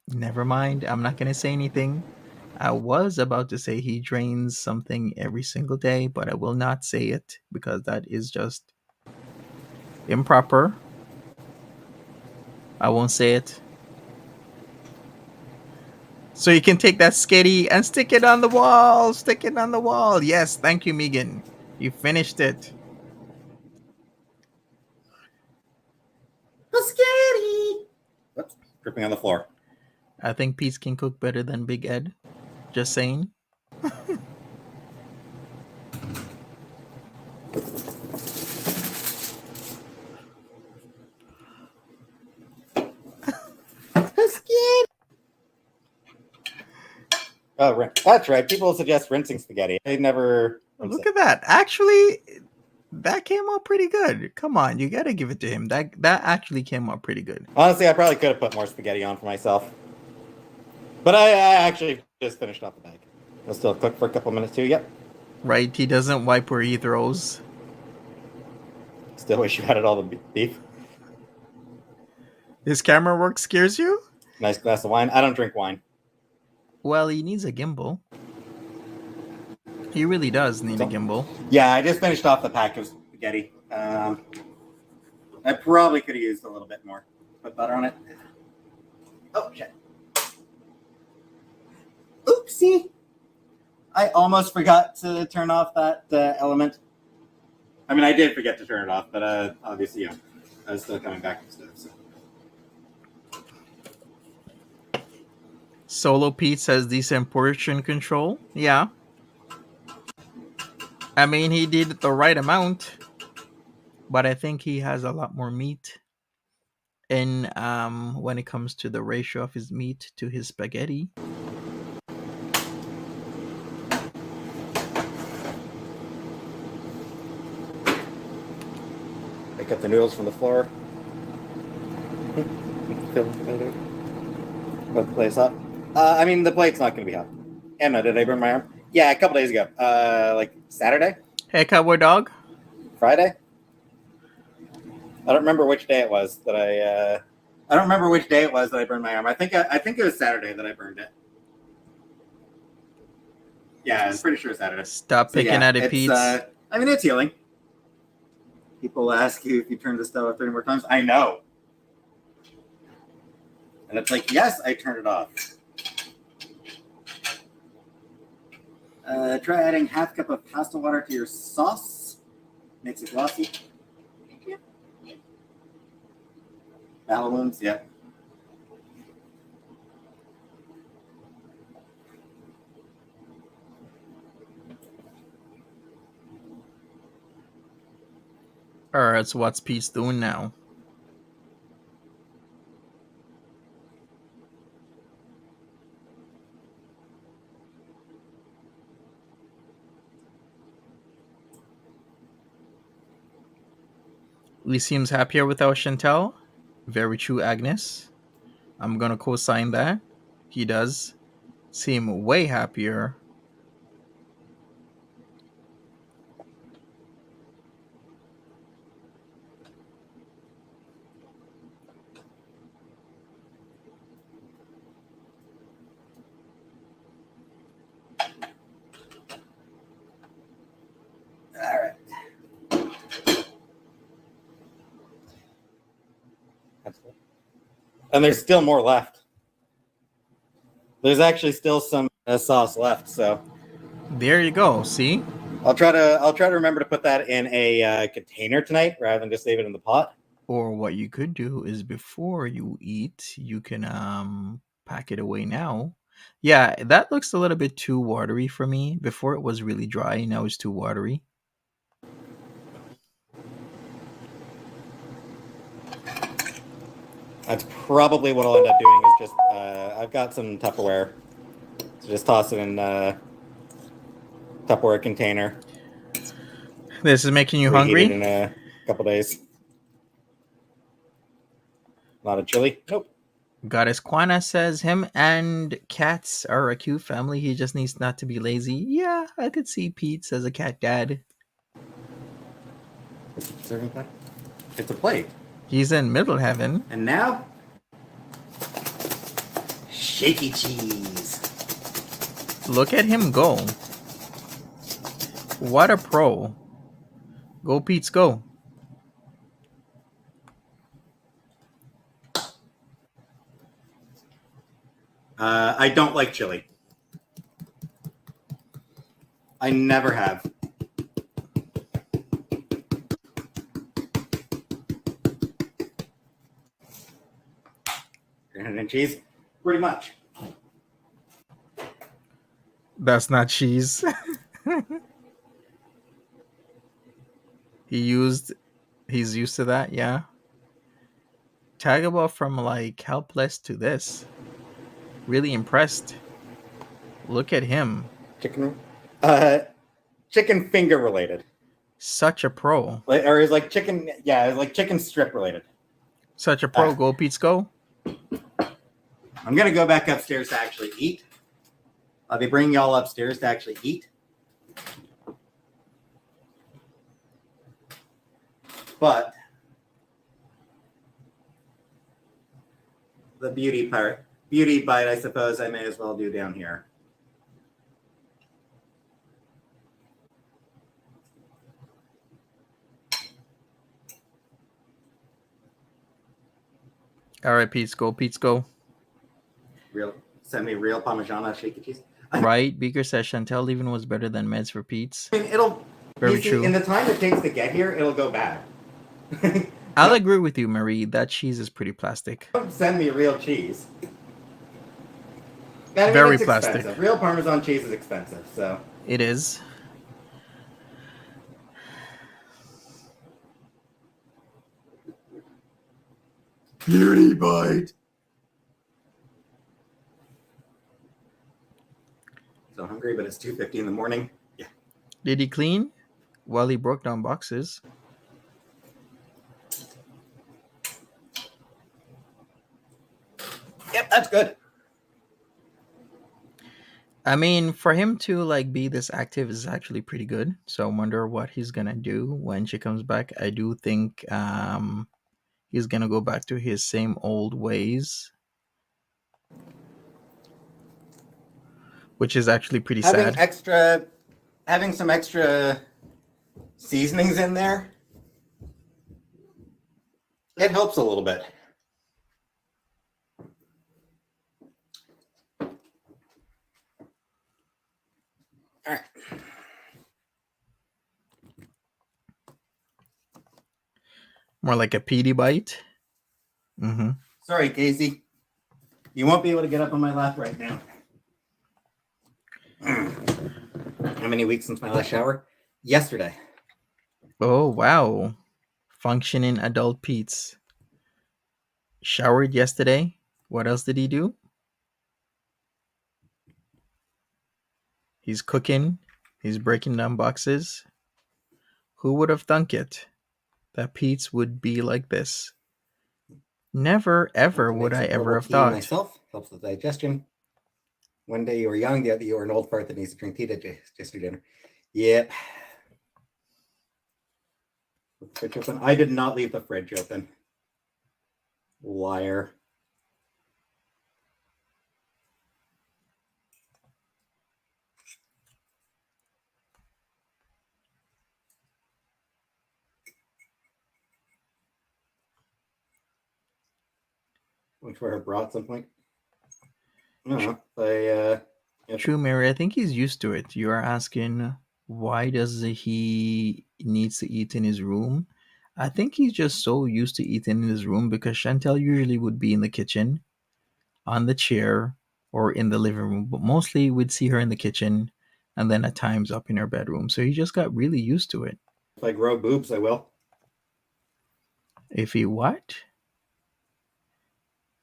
Never mind. I'm not going to say anything. I was about to say he drains something every single day, but I will not say it because that is just improper. I won't say it. So you can take that skitty and stick it on the wall. Stick it on the wall. Yes, thank you, Megan. You finished it. Spaghetti! Whoops, dripping on the floor. I think Peetz can cook better than Big Ed. Just saying. Oh, that's right. People suggest rinsing spaghetti. I never. Look at that. Actually, that came out pretty good. Come on, you gotta give it to him. That actually came out pretty good. Honestly, I probably could have put more spaghetti on for myself. But I actually just finished off the bag. I'll still cook for a couple minutes too. Yep. Right, he doesn't wipe where he throws. Still wish you had it all the beef. His camera work scares you? Nice glass of wine. I don't drink wine. Well, he needs a gimbal. He really does need a gimbal. Yeah, I just finished off the pack of spaghetti. I probably could have used a little bit more. Put butter on it. Oh, shit. Oopsie. I almost forgot to turn off that element. I mean, I did forget to turn it off, but obviously, yeah, I was still coming back and stuff. So. Solo Peetz has decent portion control. Yeah. I mean, he did the right amount, but I think he has a lot more meat. And when it comes to the ratio of his meat to his spaghetti. Pick up the noodles from the floor. Put the place up. I mean, the plate's not going to be hot. Emma, did I burn my arm? Yeah, a couple days ago. Like Saturday? Hey, cowboy dog. Friday? I don't remember which day it was that I don't remember which day it was that I burned my arm. I think it was Saturday that I burned it. Yeah, I'm pretty sure it's Saturday. Stop picking at it, Peetz. I mean, it's healing. People ask you if you turn the stove off 30 more times. I know. And it's like, yes, I turned it off. Try adding half cup of pasta water to your sauce. Makes it glossy. Yeah. Battle wounds, yeah. Alright, so what's Peetz doing now? He seems happier without Chantel. Very true, Agnes. I'm gonna co-sign that. He does seem way happier. All right. And there's still more left. There's actually still some sauce left, so There you go. See? I'll try to remember to put that in a container tonight rather than just leave it in the pot. Or what you could do is before you eat, you can pack it away now. Yeah, that looks a little bit too watery for me. Before it was really dry, now it's too watery. That's probably what I'll end up doing. Is just I've got some Tupperware, so just toss it in Tupperware container. This is making you Reheat hungry? it in a couple days. Not a chili. Nope. Goddess Quana says him and cats are a cute family. He just needs not to be lazy. Yeah, I could see Peetz as a cat dad. Serving plate. It's a plate. He's in middle heaven. And now, shaky cheese. Look at him go. What a pro. Go, Peetz, go. I don't like chili. I never have. And cheese, pretty much. That's not cheese. He's used to that, yeah. Talk about from like helpless to this. Really impressed. Look at him. Chicken finger related. Such a pro. Or is like chicken, yeah, like chicken strip related. Such a pro. Go, Peetz, go. I'm gonna go back upstairs to actually eat. I'll be bringing y'all upstairs to actually eat. But the beauty bite, I suppose I may as well do down here. All right, Peetz, go. Peetz, go. Send me real Parmigiana shaky cheese. Right? Beaker says Chantel even was better than meds for Peetz. I mean, it'll Very true. In the time it takes to get here, it'll go bad. I'll agree with you, Marie. That cheese is pretty plastic. Don't send me real cheese. I mean, Very it's plastic. Expensive. Real Parmesan cheese is expensive, so. It is. Beauty bite. So hungry, but it's 2:50 in the morning. Yeah. Did he clean? Well, he broke down boxes. Yep, that's good. I mean, for him to like be this active is actually pretty good. So I wonder what he's gonna do when she comes back. I do think he's gonna go back to his same old ways, which is actually pretty sad. Having some extra seasonings in there, it helps a little bit. All right. More like a PD bite. Mm-hmm. Sorry, Casey. You won't be able to get up on my lap right now. How many weeks since my last shower? Yesterday. Oh wow, Functioning adult Peetz. Showered yesterday. What else did he do? He's cooking. He's breaking down boxes. Who would have thunk it that Peetz would be like this? Never, ever would I ever have thought. Myself helps with digestion. One day you were young, the other you were an old fart that needs to drink tea to just do dinner. Yep. Fridge open. I did not leave the fridge open. Liar. Which were brought at some point. I don't know. True, Mary. I think he's used to it. You are asking why does he needs to eat in his room? I think he's just so used to eating in his room because Chantel usually would be in the kitchen, on the chair, or in the living room, but mostly we'd see her in the kitchen and then at times up in her bedroom. So he just got really used to it. If I grow boobs, I will. If he what?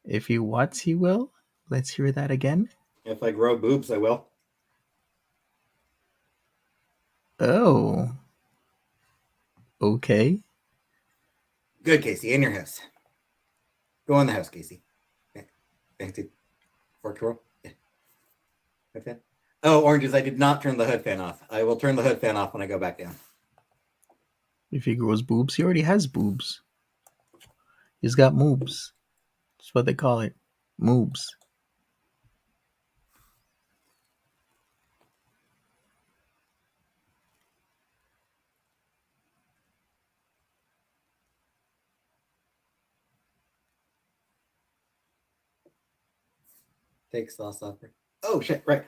If he what, he will? Let's hear that again. If I grow boobs, I will. Oh. Okay. Good, Casey. In your house. Go in the house, Casey. Thank you. Fork roll. Yeah. Hood fan. Oh, oranges. I did not turn the hood fan off. I will turn the hood fan off when I go back down. If he grows boobs, he already has boobs. He's got moobs. That's what they call it. Moobs. Take sauce off. Oh, shit. Right.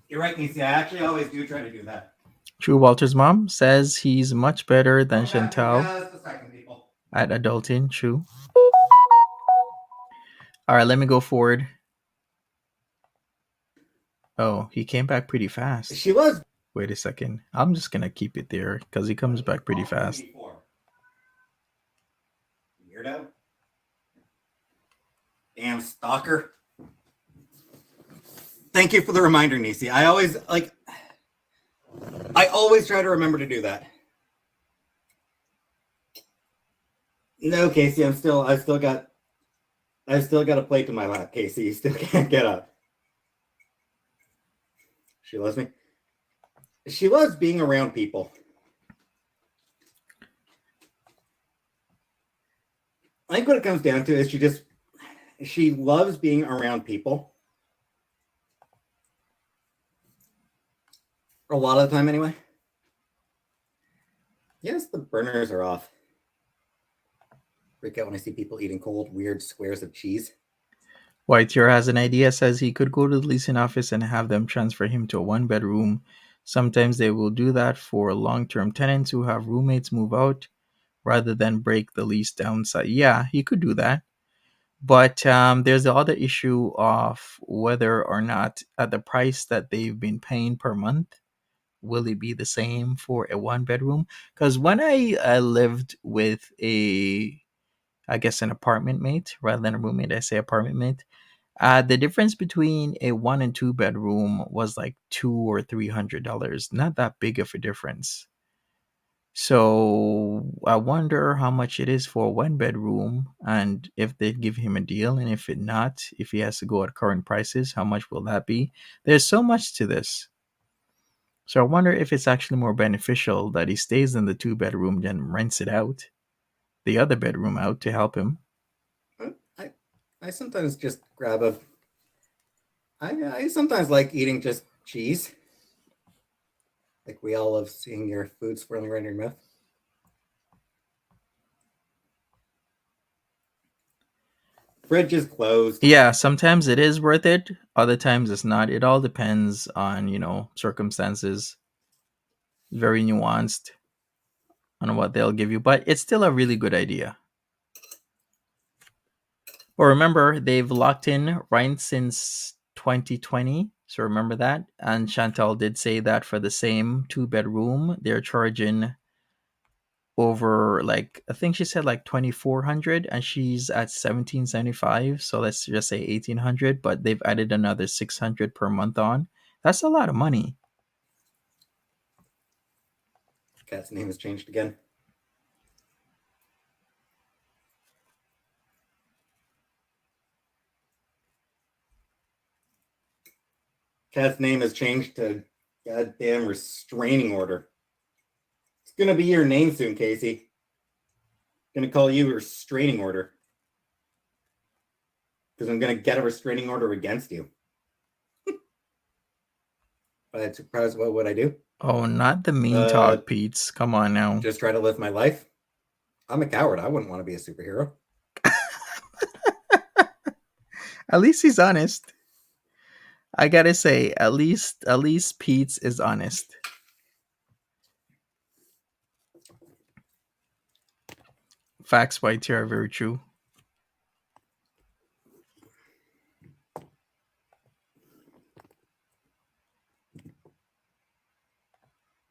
You're right, Casey. I actually always do try to do that. True Walter's mom says he's much better than Chantal Just a second, people. at adulting. True. All right, let me go forward. Oh, he came back pretty fast. She was. Wait a second. I'm just going to keep it there because he comes back pretty fast. Weirdo. Damn stalker. Thank you for the reminder, Nisi. I always try to remember to do that. No, Casey, I've still got a plate to my lap, Casey. You still can't get up. She loves me. She loves being around people. I think what it comes down to is she loves being around people. A lot of the time, anyway. Yes, the burners are off. Freak out when I see people eating cold, weird squares of cheese. Whitehair has an idea, says he could go to the leasing office and have them transfer him to a one-bedroom. Sometimes they will do that for long-term tenants who have roommates move out rather than break the lease downside. Yeah, he could do that. But there's the other issue of whether or not at the price that they've been paying per month, will it be the same for a one-bedroom? Because when I lived with an apartment mate rather than a roommate, I say apartment mate. The difference between a 1 and 2 bedroom was like $200 or $300. Not that big of a difference. So I wonder how much it is for a 1 bedroom, and if they give him a deal, and if he has to go at current prices, how much will that be? There's so much to this. So I wonder if it's actually more beneficial that he stays in the 2 bedroom than rents it out, the other bedroom out, to help him. I sometimes just grab I sometimes like eating just cheese. Like we all love seeing your food swirling around your mouth. Fridge is closed. Yeah, sometimes it is worth it. Other times it's not. It all depends on, circumstances. Very nuanced on what they'll give you. But it's still a really good idea. Well, remember, they've locked in rent since 2020. So remember that. And Chantal did say that for the same 2 bedroom, they're charging over, like, I think she said like 2,400, and she's at 1,775. So let's just say 1,800, but they've added another 600 per month on. That's a lot of money. Cat's name has changed again. Cat's name has changed to goddamn restraining order. It's gonna be your name soon, Casey. Gonna call you restraining order. Because I'm gonna get a restraining order against you. But I'm surprised about what I do. Oh, not the mean talk, Peetz. Come on now. Just try to live my life. I'm a coward. I wouldn't want to be a superhero. At least he's honest. I gotta say, at least Peetz is honest. Facts, White, here are very true.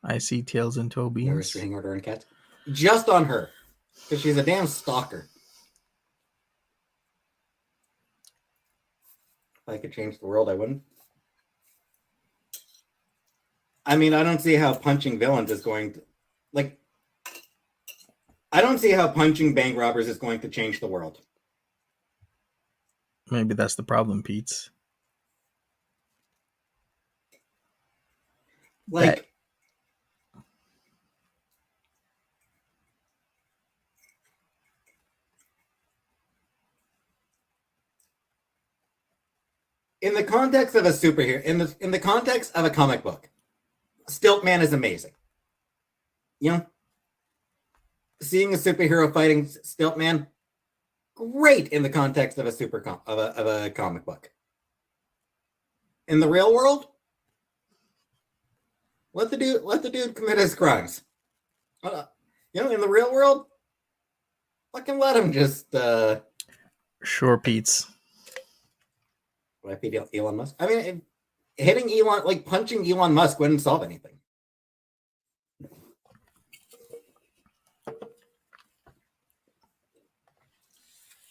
I see tails and toe Yeah, beans. restraining order on Cat. Just on her. Because she's a damn stalker. If I could change the world, I wouldn't. I mean, I don't see how punching villains is going to... Like, I don't see how punching bank robbers is going to change the world. Maybe that's the problem, Peetz. Like... In the context of a superhero, in the context of a comic book, Stiltman is amazing. You know, seeing a superhero fighting Stiltman, great in the context of a comic book. In the real world, let the dude commit his crimes. You know, in the real world, fucking let him just. Sure, Peetz. Would I feed Elon Musk? I mean, hitting Elon, like punching Elon Musk, wouldn't solve anything.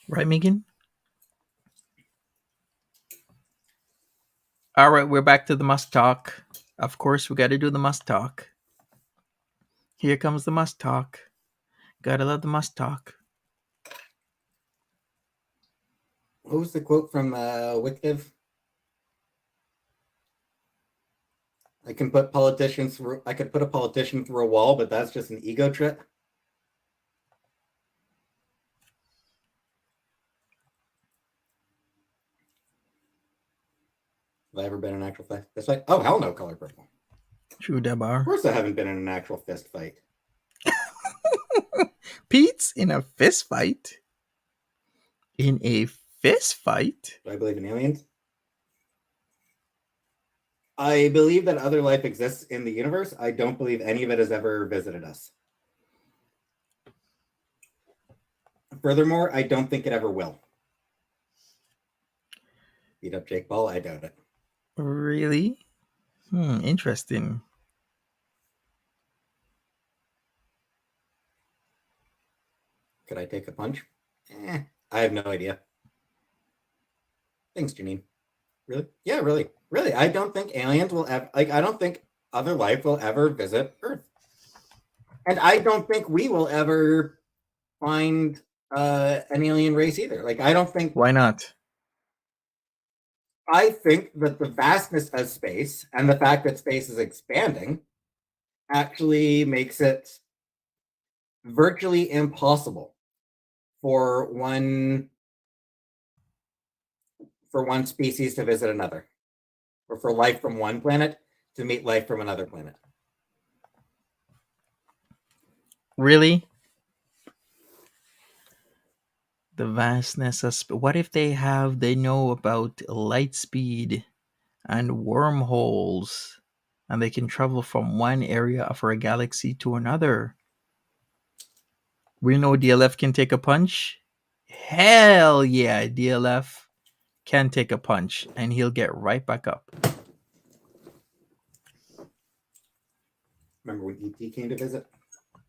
Right, Megan? All right, we're back to the must talk. Of course, we got to do the must talk. Here comes the must talk. Gotta love the must talk. What was the quote from Wycliffe? I could put a politician through a wall, but that's just an ego trip. Have I ever been in an actual fist fight? Oh, hell no, color purple. True, Debar. Of course I haven't been in an actual fist fight. Peetz in a fist fight? In a fist fight? Do I believe in aliens? I believe that other life exists in the universe. I don't believe any of it has ever visited us. Furthermore, I don't think it ever will. Beat up Jake Paul? I doubt it. Really? Interesting. Could I take a punch? I have no idea. Thanks, Janine. Really? Yeah, really. Really, I don't think aliens will ever, I don't think other life will ever visit Earth. And I don't think we will ever find an alien race either. Like, I don't think... Why not? I think that the vastness of space and the fact that space is expanding actually makes it virtually impossible for one species to visit another, or for life from one planet to meet life from another planet. Really? The vastness of what if they know about light speed and wormholes, and they can travel from one area of our galaxy to another? We know DLF can take a punch, Hell yeah, DLF can take a punch and he'll get right back up. Remember when E.T. came to visit?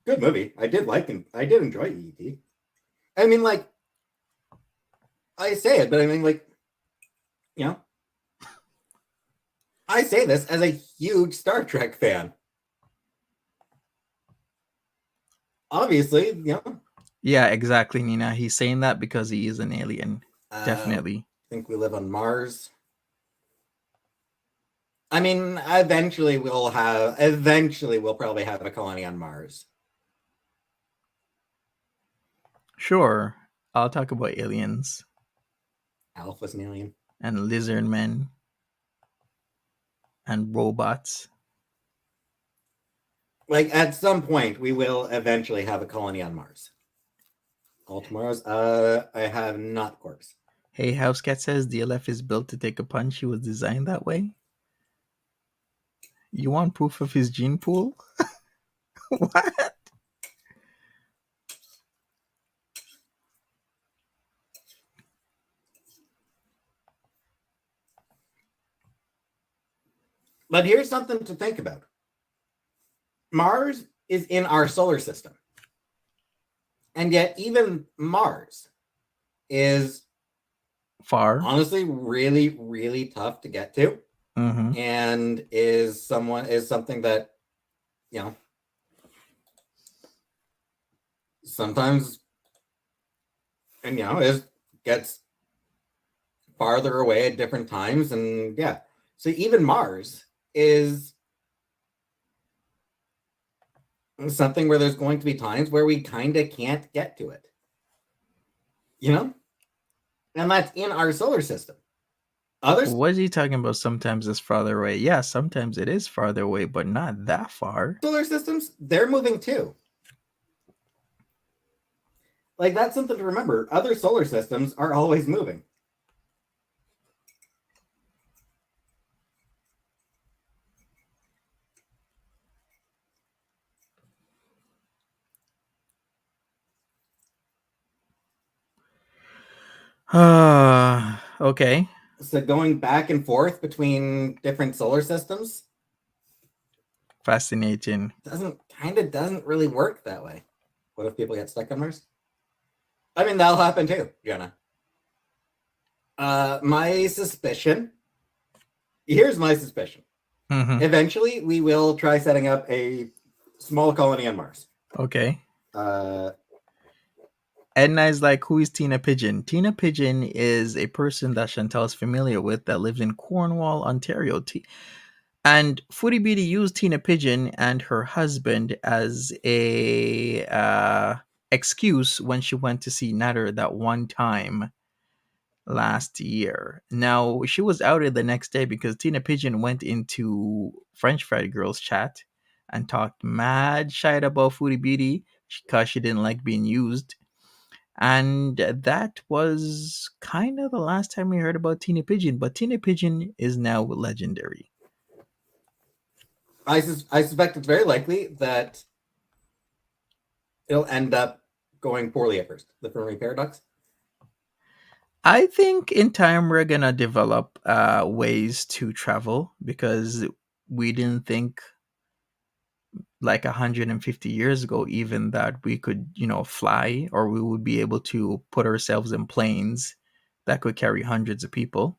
Good movie. I did like him. I did enjoy E.T. I mean, like, I say it, but I mean, like, you know, I say this as a huge Star Trek fan. Obviously, you know. Yeah, exactly, Nina. He's saying that because he is an alien. Definitely. I think we live on Mars. I mean, eventually we'll probably have a colony on Mars. Sure. I'll talk about aliens. Alpha's an alien. And lizard men. And robots. Like, at some point, we will eventually have a colony on Mars. All tomorrow's. I have not corpse. Hey, Housecat says DLF is built to take a punch. He was designed that way. You want proof of his gene pool? What? But here's something to think about. Mars is in our solar system. And yet even Mars is Far. honestly really, really tough to get to. Mm-hmm. And is something that, you know, sometimes, and you know, gets farther away at different times. And yeah. So even Mars is something where there's going to be times where we kind of can't get to it, you know, and that's in our solar system. What is he talking about? Sometimes it's farther away. Yeah, sometimes it is farther away, but not that far. Solar systems, they're moving too. Like, that's something to remember. Other solar systems are always moving. Okay. So going back and forth between different solar systems Fascinating. doesn't really work that way. What if people get stuck on Mars? I mean, that'll happen too, Jenna. My suspicion. Here's my suspicion. Mm-hmm. Eventually, we will try setting up a small colony on Mars. Okay. Edna is like, who is Tina Pigeon? Tina Pigeon is a person that Chantal is familiar with that lives in Cornwall, Ontario. And Footy Beauty used Tina Pigeon and her husband as a excuse when she went to see Natter that one time last year. Now, she was outed the next day because Tina Pigeon went into French Fried Girls chat and talked mad shit about Footy Beauty because she didn't like being used. And that was kind of the last time we heard about Tina Pigeon, but Tina Pigeon is now legendary. I suspect it's very likely that it'll end up going poorly at first. The Fermi paradox. I think in time we're gonna develop ways to travel because we didn't think like 150 years ago even that we could, fly or we would be able to put ourselves in planes that could carry hundreds of people.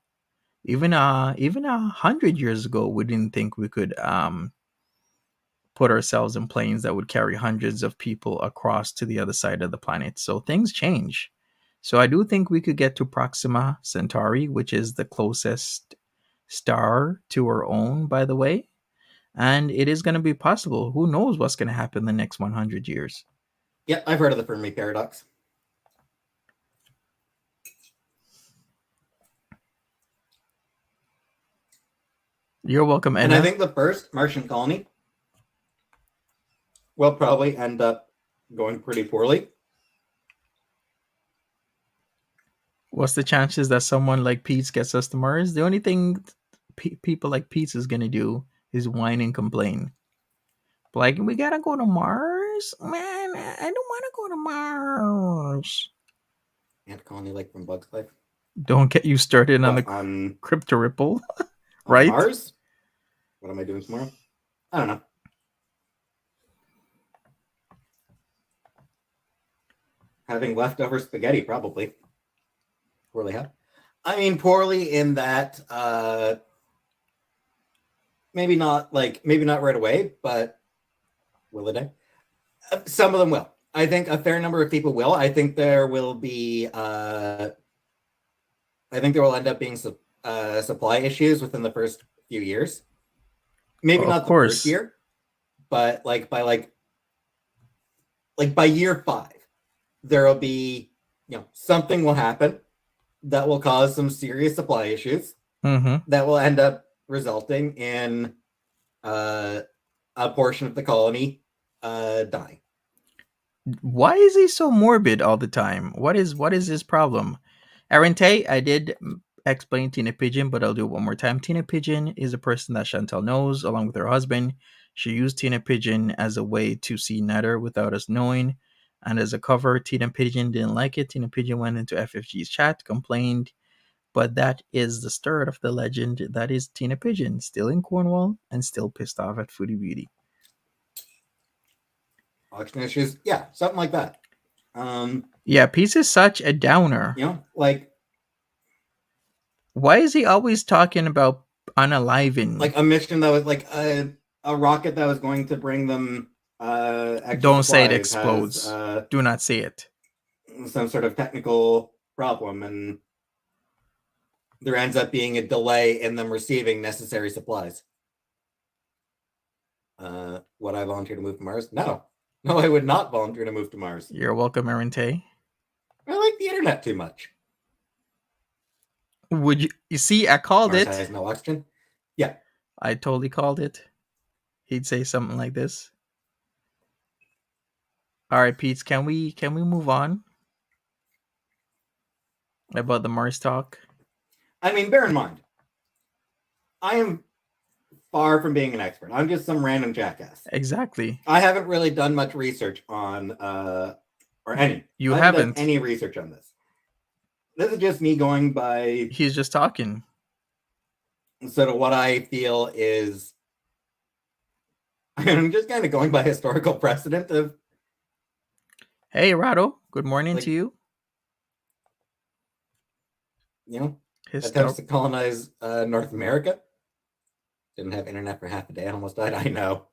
Even 100 years ago, we didn't think we could put ourselves in planes that would carry hundreds of people across to the other side of the planet. So things change. So I do think we could get to Proxima Centauri, which is the closest star to our own, by the way. And it is going to be possible. Who knows what's going to happen in the next 100 years? Yeah, I've heard of the Fermi paradox. You're welcome, Edna. And I think the first Martian colony will probably end up going pretty poorly. What's the chances that someone like Peetz gets us to Mars? The only thing people like Peetz is going to do is whine and complain. Like, we got to go to Mars? Man, I don't want to go to Mars. Ant colony like from Bug's Life. Don't get you started on What, the on crypto ripple, on right? Mars? What am I doing tomorrow? I don't know. Having leftover spaghetti, probably. Poorly how? I mean, poorly in that maybe not right away, but will it? Some of them will. I think a fair number of people will. I think there will be. I think there will end up being supply issues within the first few years. Maybe Of not the course. first year, but by year 5, there will be, something will happen that will cause some serious supply issues that will end up resulting in a portion of the colony dying. Why is he so morbid all the time? What is his problem? Arente, I did explain Tina Pigeon, but I'll do it one more time. Tina Pigeon is a person that Chantal knows, along with her husband. She used Tina Pigeon as a way to see Netter without us knowing. And as a cover, Tina Pigeon didn't like it. Tina Pigeon went into FFG's chat, complained. But that is the start of the legend. That is Tina Pigeon, still in Cornwall and still pissed off at Foodie Beauty. Auction issues, yeah, something like that. Yeah, Peetz is such a downer. Why is he always talking about unaliving? Like a mission that was like a rocket that was going to bring them extra Don't say it supplies explodes. Do not say it. Some sort of technical problem, and there ends up being a delay in them receiving necessary supplies. Would I volunteer to move to Mars? No, I would not volunteer to move to Mars. You're welcome, Arente. I like the internet too much. Would you? You see, I called Mars it. has no oxygen. Yeah, I totally called it. He'd say something like this. All right, Peetz, can we move on about the Mars talk? I mean, bear in mind, I am far from being an expert. I'm just some random jackass. Exactly. I haven't really done much research on or any. You I haven't done any research on this. This is just me going by. He's just talking. Sort of what I feel is. I'm just kind of going by historical precedent of. Hey, Rado. Good morning to you. Attempts to colonize North America. Didn't have internet for half a day. I almost died. I know.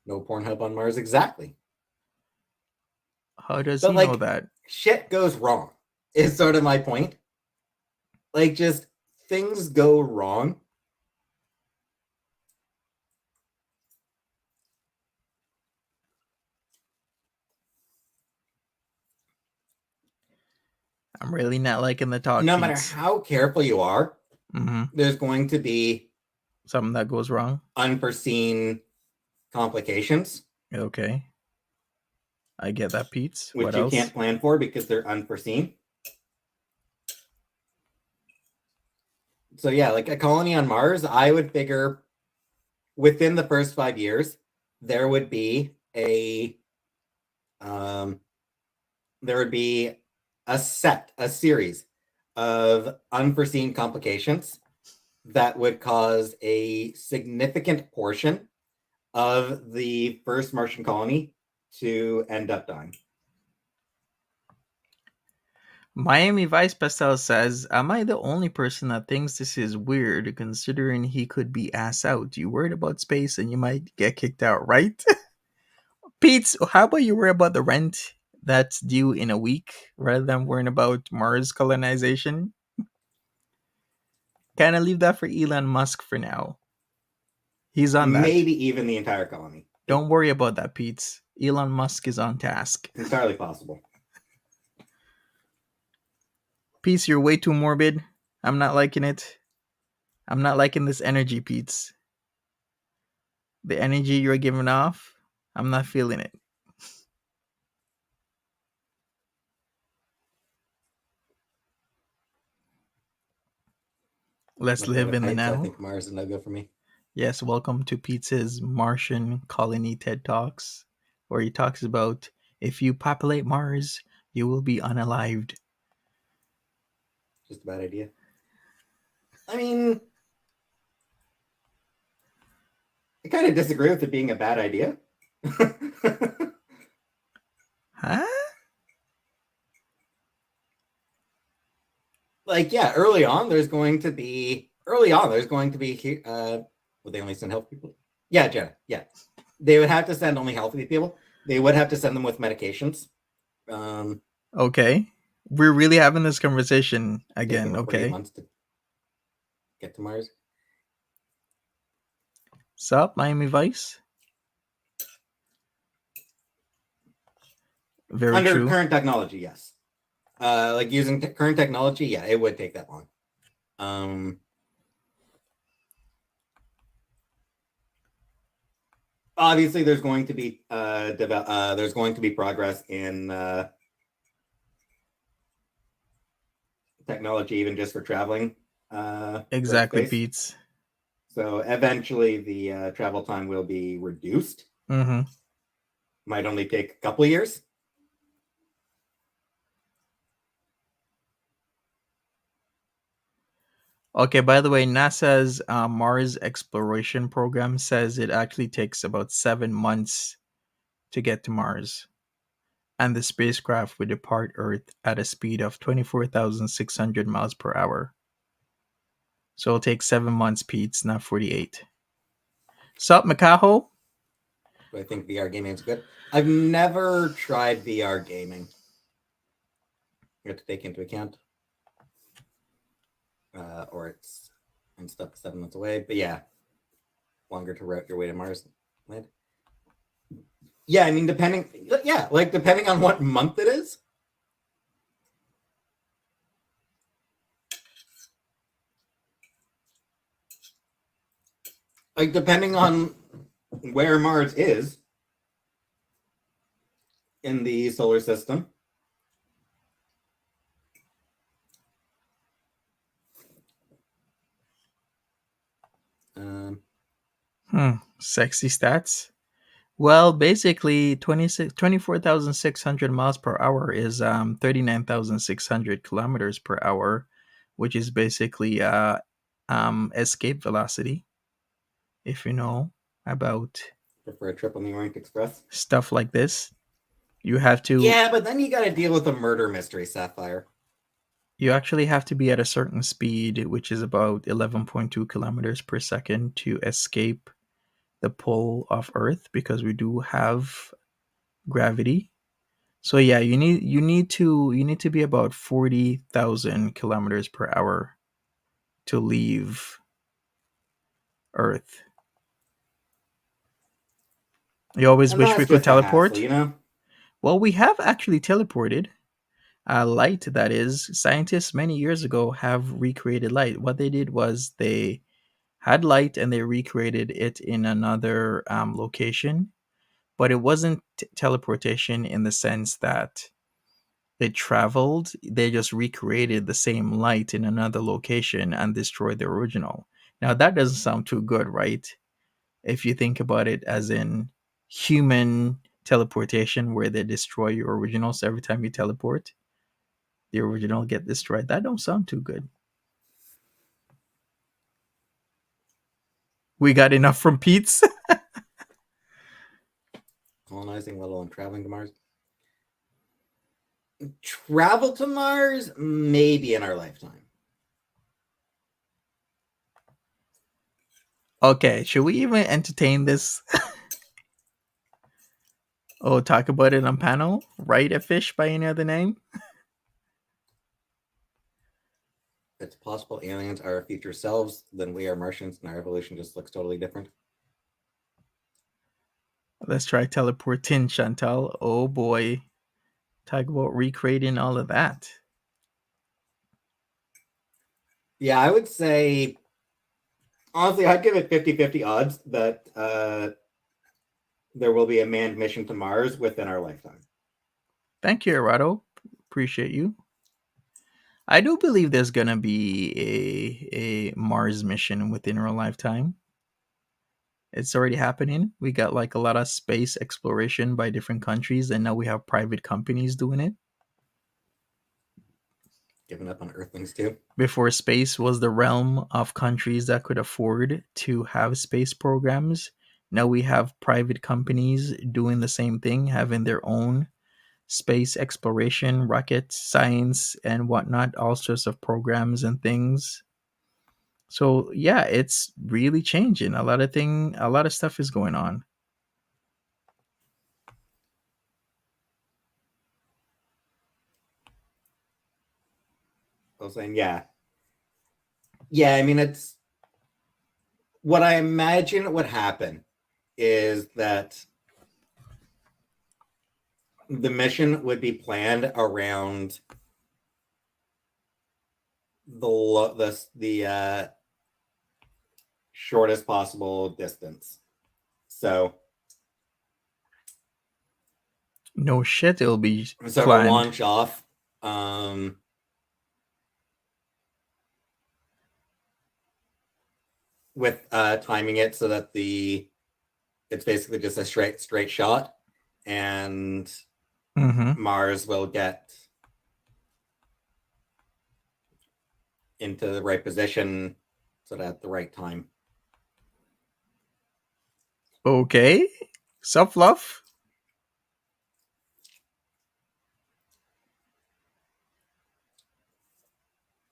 No Pornhub on Mars. Exactly. How does he know that? Shit goes wrong is sort of my point. Just things go wrong. I'm really not liking the talk. No matter how careful you are, there's going to be something that goes wrong. Unforeseen complications. Okay. I get that, Peetz. Which you can't plan for because they're unforeseen. So yeah, like a colony on Mars, I would figure within the first 5 years, there would be a series of unforeseen complications that would cause a significant portion of the first Martian colony to end up dying. Miami Vice Pastel says, am I the only person that thinks this is weird considering he could be ass out? You worried about space and you might get kicked out, right? Peetz, how about you worry about the rent that's due in a week rather than worrying about Mars colonization? Kind of leave that for Elon Musk for now. He's on that. Maybe even the entire colony. Don't worry about that, Peetz. Elon Musk is on task. Entirely possible. Peetz, you're way too morbid. I'm not liking it. I'm not liking this energy, Peetz. The energy you're giving off, I'm not feeling it. Let's live in the now. I think Mars is no good for me. Yes, welcome to Peetz's Martian Colony TED Talks, where he talks about if you populate Mars, you will be unalived. Just a bad idea. I mean, I kind of disagree with it being a bad idea. Huh? Like, yeah, early on, there's going to be. Will they only send healthy people? Yeah, Jenna. Yeah, they would have to send only healthy people. They would have to send them with medications. Okay. We're really having this conversation Take again. about 48 Okay. months to get to Mars. Sup, Miami Vice? Very Under true. current technology, yes. Like using current technology, yeah, it would take that long. Obviously, there's going to be progress in technology, even just for traveling. Exactly, space. Peetz. So eventually, the travel time will be reduced. Mm-hmm. Might only take a couple of years. Okay, by the way, NASA's Mars exploration program says it actually takes about 7 months to get to Mars. And the spacecraft would depart Earth at a speed of 24,600 miles per hour. So it'll take 7 months, Pete's, not 48. Sup, Makaho? I think VR gaming is good. I've never tried VR gaming. You have to take into account, or it's and stuff 7 months away. But yeah, longer to route your way to Mars. Yeah, I mean, depending on what month it is. Like, depending on where Mars is in the solar system. Sexy stats. Well, basically, 24,600 miles per hour is 39,600 kilometers per hour, which is basically escape velocity. If you know about For a trip on the Orient Express. stuff like this, you have to. Yeah, but then you got to deal with a murder mystery, Sapphire. You actually have to be at a certain speed, which is about 11.2 kilometers per second, to escape the pull of Earth, because we do have gravity. So yeah, you need to be about 40,000 kilometers per hour to leave Earth. You always And wish that's we could just a teleport. hassle, you know? Well, we have actually teleported. Light, that is. Scientists many years ago have recreated light. What they did was they had light and they recreated it in another location, but it wasn't teleportation in the sense that it traveled. They just recreated the same light in another location and destroyed the original. Now, that doesn't sound too good, right? If you think about it as in human teleportation, where they destroy your original. So every time you teleport, the original get destroyed. That don't sound too good. We got enough from Peetz. Colonizing, let alone traveling to Mars. Travel to Mars, maybe in our lifetime. Okay, should we even entertain this? Oh, talk about it on panel? Write a fish by any other name? It's possible aliens are our future selves, then we are Martians, and our evolution just looks totally different. Let's try teleporting, Chantal. Oh boy. Talk about recreating all of that. Yeah, I would say, honestly, I'd give it 50-50 odds that there will be a manned mission to Mars within our lifetime. Thank you, Arado. Appreciate you. I do believe there's gonna be a Mars mission within our lifetime. It's already happening. We got like a lot of space exploration by different countries, and now we have private companies doing it. Giving up on Earthlings too. Before space was the realm of countries that could afford to have space programs, now we have private companies doing the same thing, having their own space exploration, rocket science, and whatnot, all sorts of programs and things. So yeah, it's really changing. A lot of stuff is going on. I was saying, yeah. Yeah, I mean, it's what I imagine would happen is that the mission would be planned around the shortest possible distance. So No shit, it'll be to planned. launch off, with timing it so that it's basically just a straight shot, and Mars will get into the right position so that at the right time. Okay, self love.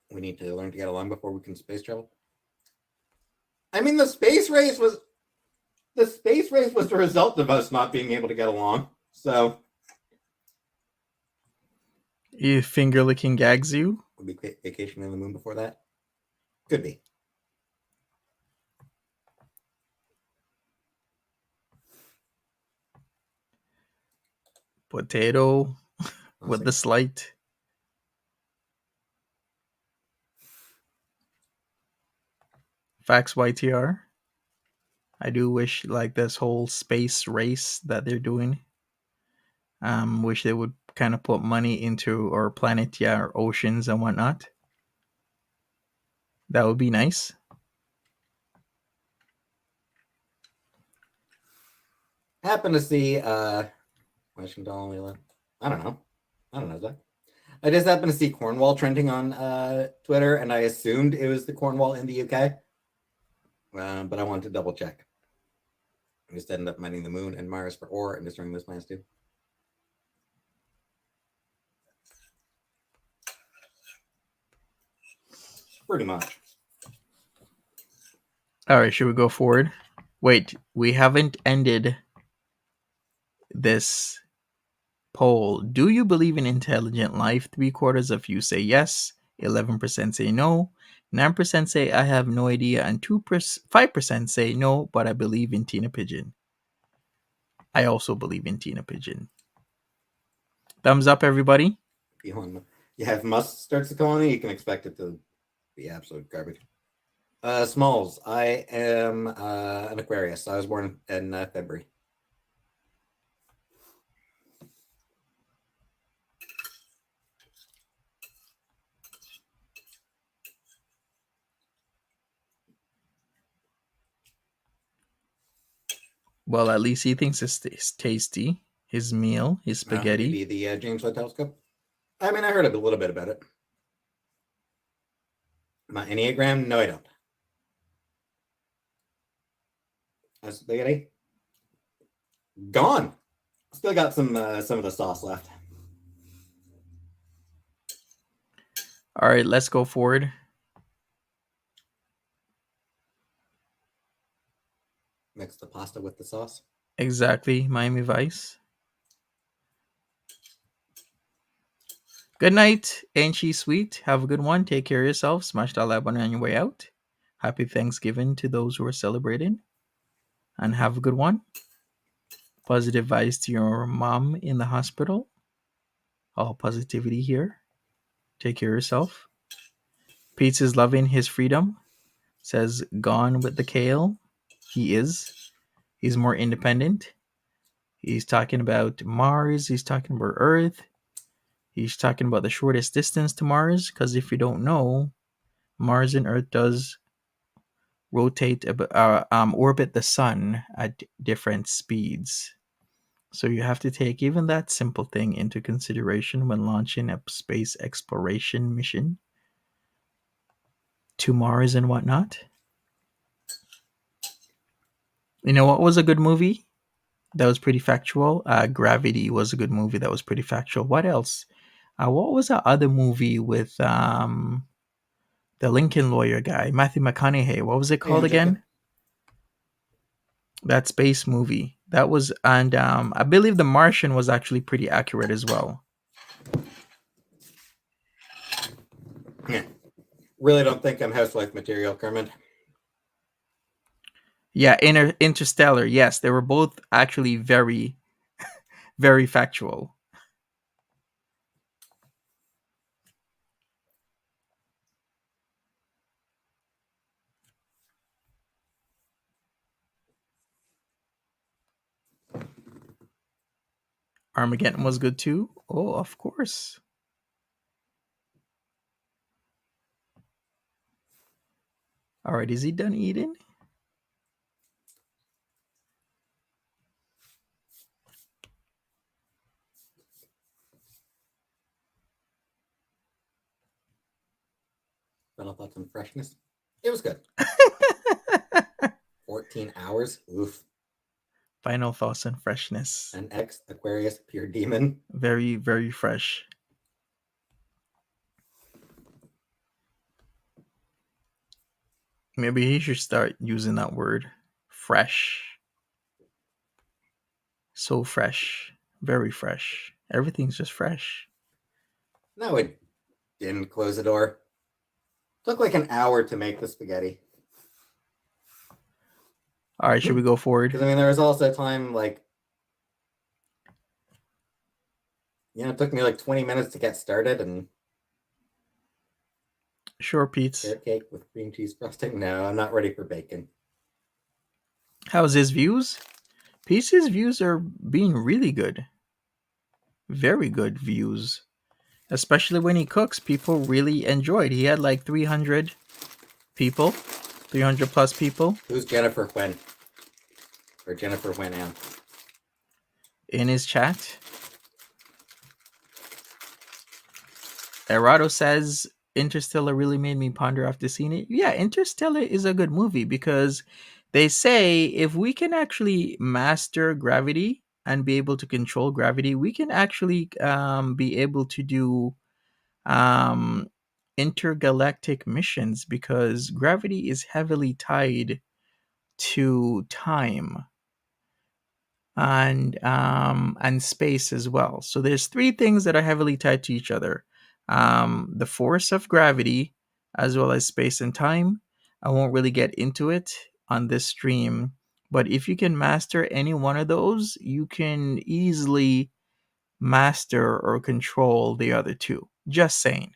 We need to learn to get along before we can space travel. I mean, the space race was the result of us not being able to get along. So You finger licking gags you. would be vacation on the moon before that. Could be. Potato with the slight. Facts YTR. I do wish like this whole space race that they're doing. Wish they would kind of put money into our planet, our oceans and whatnot. That would be nice. Happen to see Washington. I don't know, Zach. I just happened to see Cornwall trending on Twitter, and I assumed it was the Cornwall in the UK. But I wanted to double check. I just ended up mining the moon and Mars for ore and destroying those planets too. Pretty much. All right, should we go forward? Wait, we haven't ended this poll. Do you believe in intelligent life? 3/4 of you say yes, 11% say no, 9% say I have no idea, and 5% say no, but I believe in Tina Pigeon. I also believe in Tina Pigeon. Thumbs up, everybody. If Musk starts the colony, you can expect it to be absolute garbage. Smalls, I am an Aquarius. I was born in February. Well, at least he thinks it's tasty. His meal, his spaghetti. Maybe the James Webb Telescope. I mean, I heard a little bit about it. My Enneagram? No, I don't. Spaghetti? Gone. Still got some of the sauce left. All right, let's go forward. Mix the pasta with the sauce. Exactly, Miami Vice. Good night, ain't she sweet? Have a good one. Take care of yourself. Smash that like button on your way out. Happy Thanksgiving to those who are celebrating. And have a good one. Positive vibes to your mom in the hospital. All positivity here. Take care of yourself. Peetz is loving his freedom. Says gone with the kale. He is. He's more independent. He's talking about Mars. He's talking about Earth. He's talking about the shortest distance to Mars. Because if you don't know, Mars and Earth does rotate, orbit the sun at different speeds. So you have to take even that simple thing into consideration when launching a space exploration mission to Mars and whatnot. You know what was a good movie that was pretty factual? Gravity was a good movie that was pretty factual. What else? What was that other movie with the Lincoln lawyer guy, Matthew McConaughey? What was it Hey, called Angelica. again? That space movie. That was, and I believe The Martian was actually pretty accurate as well. Yeah. Really don't think I'm housewife material, Kermit. Yeah, Interstellar. Yes, they were both actually very, very factual. Armageddon was good too. Oh, of course. All right, is he done eating? Final thoughts on freshness? It was good. 14 hours. Oof. Final thoughts on freshness. An X Aquarius pure demon. Very, very fresh. Maybe he should start using that word. Fresh. So fresh. Very fresh. Everything's just fresh. No, it didn't close the door. Took like an hour to make the spaghetti. All right, should we go forward? Because I mean, there was also time like, it took me like 20 minutes to get started, and Sure, Peetz. carrot cake with cream cheese frosting. No, I'm not ready for bacon. How's his views? Peetz's views are being really good. Very good views. Especially when he cooks, people really enjoyed. He had like 300 people, 300 plus people Who's Jennifer Wen? Or Jennifer Wen Ann? in his chat. Erado says Interstellar really made me ponder after seeing it. Yeah, Interstellar is a good movie because they say if we can actually master gravity and be able to control gravity, we can actually be able to do intergalactic missions because gravity is heavily tied to time and space as well. So there's three things that are heavily tied to each other: the force of gravity, as well as space and time. I won't really get into it on this stream, but if you can master any one of those, you can easily master or control the other two. Just saying.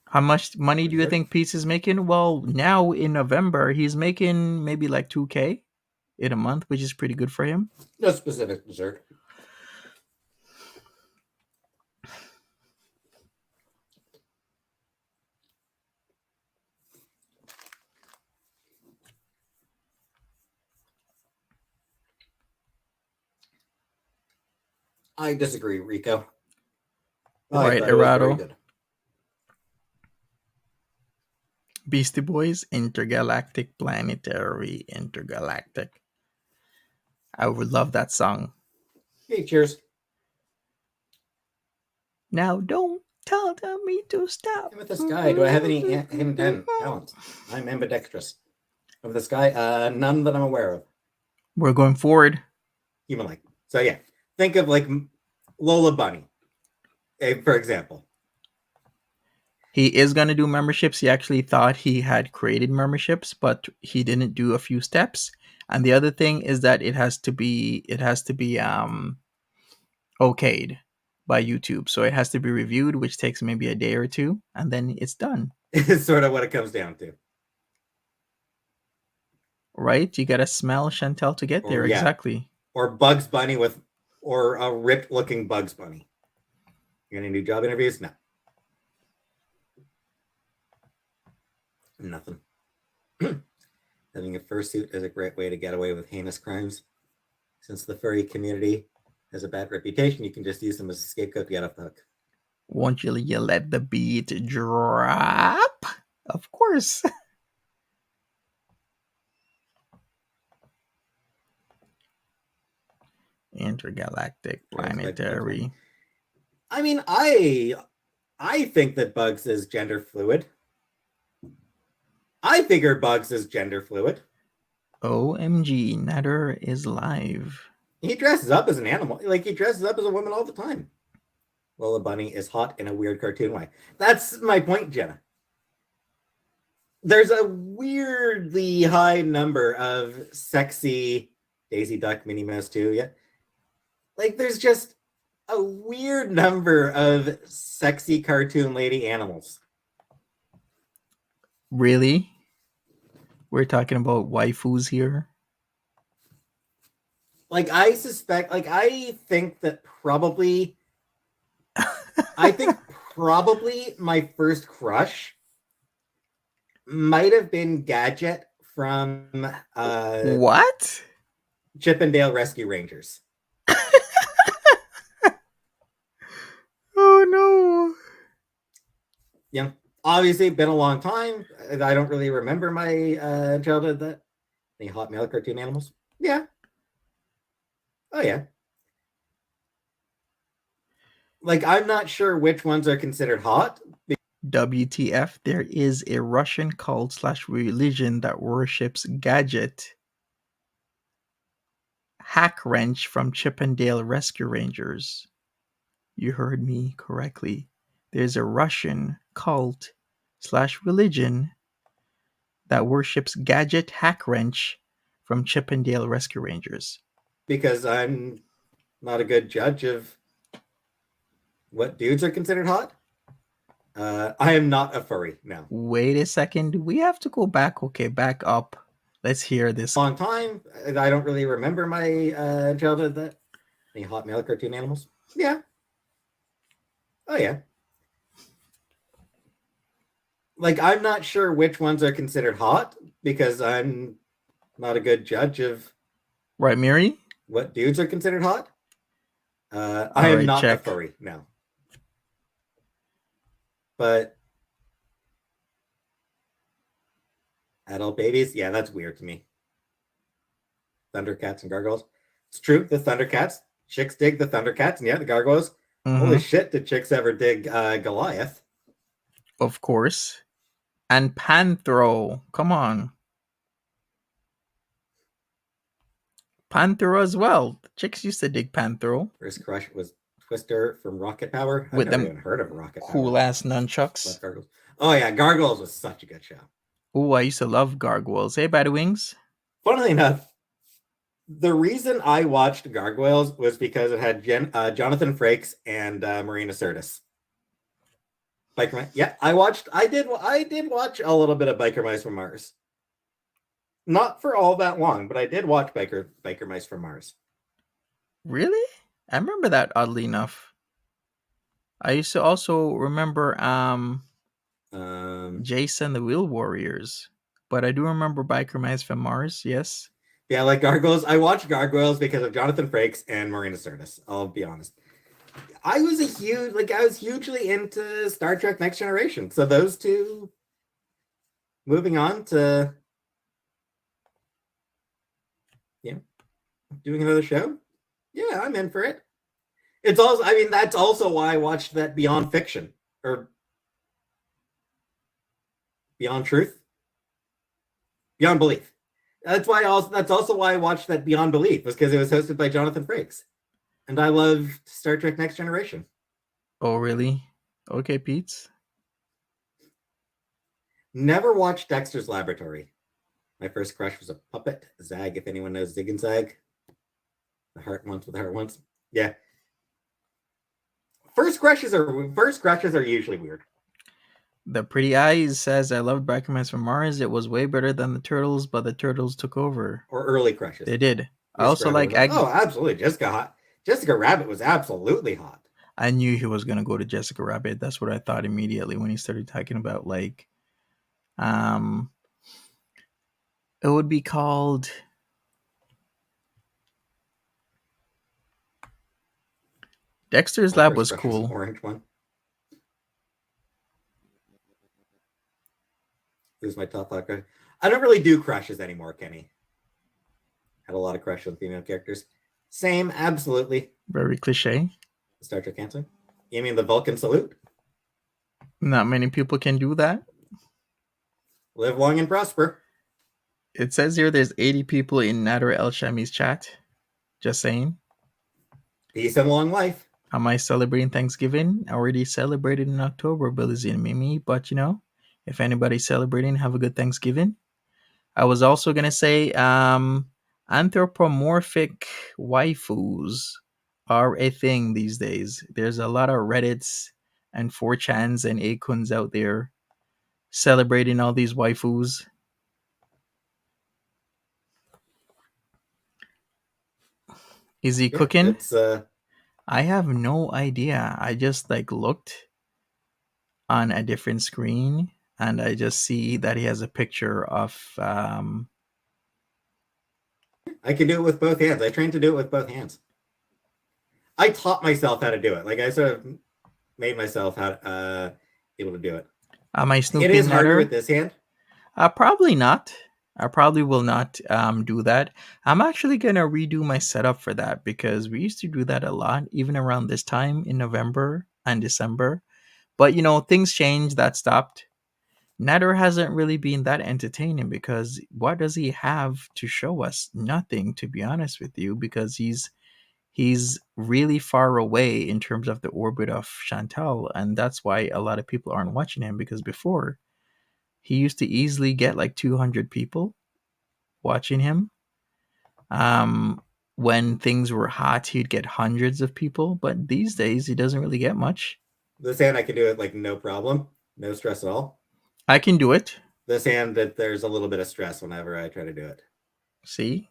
How much money do you think Peetz is making? Well, now in November, he's making maybe like 2K in a month, which is pretty good for him. No specific dessert. I disagree, Rico. Right, thought it was very Erado. good. Beastie Boys, Intergalactic, Planetary, Intergalactic. I would love that song. Hey, cheers. Now don't tell me to stop. With the sky, do I have any hidden talents? I'm ambidextrous. Of the sky, none that I'm aware of. We're going forward. Human-like. So yeah, think of like Lola Bunny, for example. He is going to do memberships. He actually thought he had created memberships, but he didn't do a few steps. And the other thing is that it has to be okayed by YouTube. So it has to be reviewed, which takes maybe a day or two, and then it's done. Is sort of what it comes down to. Right? You gotta smell Chantel to get there. Yeah. Exactly. Or Bugs Bunny or a ripped looking Bugs Bunny. You gonna do job interviews? No. Nothing. Having a fursuit is a great way to get away with heinous crimes. Since the furry community has a bad reputation, you can just use them as a scapegoat to get off the hook. Won't you let the beat drop? Of course. Intergalactic planetary. I mean, I think that Bugs is gender fluid. I figure Bugs is gender fluid. OMG, Netter is live. He dresses up as an animal. Like, he dresses up as a woman all the time. Lola Bunny is hot in a weird cartoon way. That's my point, Jenna. There's a weirdly high number of sexy Daisy Duck, Minnie Mouse too. Yeah. Like, there's just a weird number of sexy cartoon lady animals. Really? We're talking about waifus here? Like, I think probably my first crush might have been Gadget from What? Chip and Dale Rescue Rangers. Oh no. Yeah. Obviously, been a long time. I don't really remember my childhood. That any hot male cartoon animals? Yeah. Oh yeah. Like, I'm not sure which ones are considered hot. WTF, there is a Russian cult / religion that worships Gadget, Hack Wrench from Chip and Dale Rescue Rangers. You heard me correctly. There's a Russian cult / religion that worships Gadget, Hack Wrench from Chip and Dale Rescue Rangers. Because I'm not a good judge of what dudes are considered hot. I am not a furry now. Wait a second. We have to go back. Okay, back up. Let's hear this. Long time. I don't really remember my childhood. That any hot male cartoon animals? Yeah. Oh yeah. Like, I'm not sure which ones are considered hot because I'm not a good judge of Right, Mary? what dudes are considered hot. I am not a furry now. But adult babies, yeah, that's weird to me. Thundercats and gargoyles. It's true, the Thundercats. Chicks dig the Thundercats, and yeah, the gargoyles. Mm-hmm. Holy shit, did chicks ever dig Goliath? Of course. And Panthro. Come on. Panthro as well. The chicks used to dig Panthro. First crush was Twister from Rocket Power. I've With never them even heard of Rocket cool Power. ass nunchucks. Gargoyles. Oh yeah, Gargoyles was such a good show. Oh, I used to love gargoyles. Hey, Bad Wings. Funnily enough, the reason I watched Gargoyles was because it had Jonathan Frakes and Marina Sirtis. Biker Mice. Yeah, I did watch a little bit of Biker Mice from Mars. Not for all that long, but I did watch Biker Mice from Mars. Really? I remember that, oddly enough. I used to also remember Jason the Wheel Warriors. But I do remember Biker Mice from Mars, yes. Yeah, like Gargoyles. I watched Gargoyles because of Jonathan Frakes and Marina Sirtis. I'll be honest. I was hugely into Star Trek Next Generation. So those two, moving on to doing another show. Yeah, I'm in for it. It's also, I mean, that's also why I watched that Beyond Fiction or Beyond Truth, Beyond Belief. That's also why I watched that Beyond Belief, was because it was hosted by Jonathan Frakes, and I love Star Trek Next Generation. Oh, really? Okay, Peetz. Never watched Dexter's Laboratory. My first crush was a puppet, Zag. If anyone knows Zig and Zag, the heart ones with the heart ones. Yeah. First crushes are usually weird. The Pretty Eyes says, I loved Biker Mice from Mars. It was way better than the Turtles, but the Turtles took over. Or early crushes. They did. I also like Aggie. Oh, absolutely. Jessica Rabbit was absolutely hot. I knew he was going to go to Jessica Rabbit. That's what I thought immediately when he started talking about, like, it would be called Dexter's My Lab first was crush was an cool. orange one. Who's my top thought crush? I don't really do crushes anymore, Kenny. Had a lot of crushes on female characters. Same, absolutely. Very cliche. Star Trek answer. You mean the Vulcan salute? Not many people can do that. Live long and prosper. It says here there's 80 people in Nader El Shami's chat. Just saying. Peace and long life. Am I celebrating Thanksgiving? I already celebrated in October, Billy and Mimi. But if anybody's celebrating, have a good Thanksgiving. I was also gonna say, anthropomorphic waifus are a thing these days. There's a lot of Reddits and 4chans and Akuns out there celebrating all these waifus. Is he cooking? It's I have no idea. I just looked on a different screen and I just see that he has a picture of I can do it with both hands. I trained to do it with both hands. I taught myself how to do it. Like I sort of made myself how able to do it. am I snooping? It is harder Nader? with this hand. Probably not. I probably will not do that. I'm actually gonna redo my setup for that because we used to do that a lot, even around this time in November and December. But things changed. That stopped. Nader hasn't really been that entertaining because what does he have to show us? Nothing, to be honest with you, because he's really far away in terms of the orbit of Chantal, and that's why a lot of people aren't watching him, because before he used to easily get like 200 people watching him. When things were hot, he'd get hundreds of people, but these days he doesn't really get much. This hand I can do it like no problem, no stress at all. I can do it. This hand that there's a little bit of stress whenever I try to do it. See?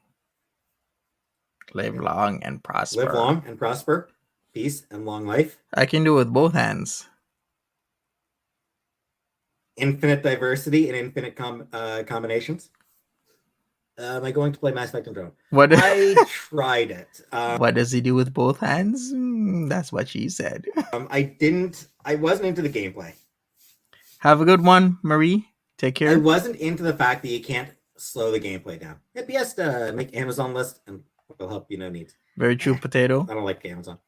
Live long and prosper. Live long and prosper. Peace and long life. I can do it with both hands. Infinite diversity and infinite combinations. Am I going to play Mass Effect and Drone? What? I tried it. What does he do with both hands? That's what she said. I wasn't into the gameplay. Have a good one, Marie. Take care. I wasn't into the fact that you can't slow the gameplay down. Hit PS to make Amazon list and it'll help needs. Very true, potato. I don't like Amazon.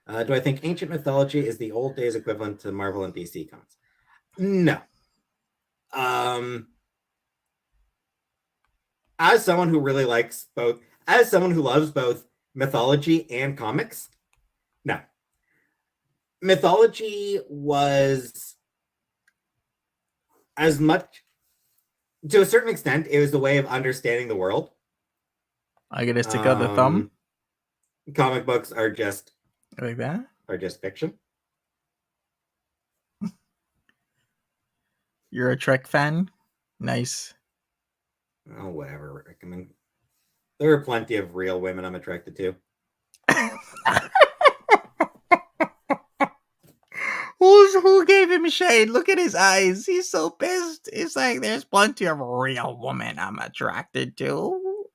Do I think ancient mythology is the old days equivalent to Marvel and DC comics? No. As someone who really likes both, as someone who loves both mythology and comics, no. Mythology was as much, to a certain extent, it was the way of understanding the world. I gotta stick out the thumb. Comic books are just like that. Are just fiction. You're a Trek fan? Nice. Oh, whatever. I mean, there are plenty of real women I'm attracted to. Who gave him shade? Look at his eyes. He's so pissed. It's like there's plenty of real women I'm attracted to.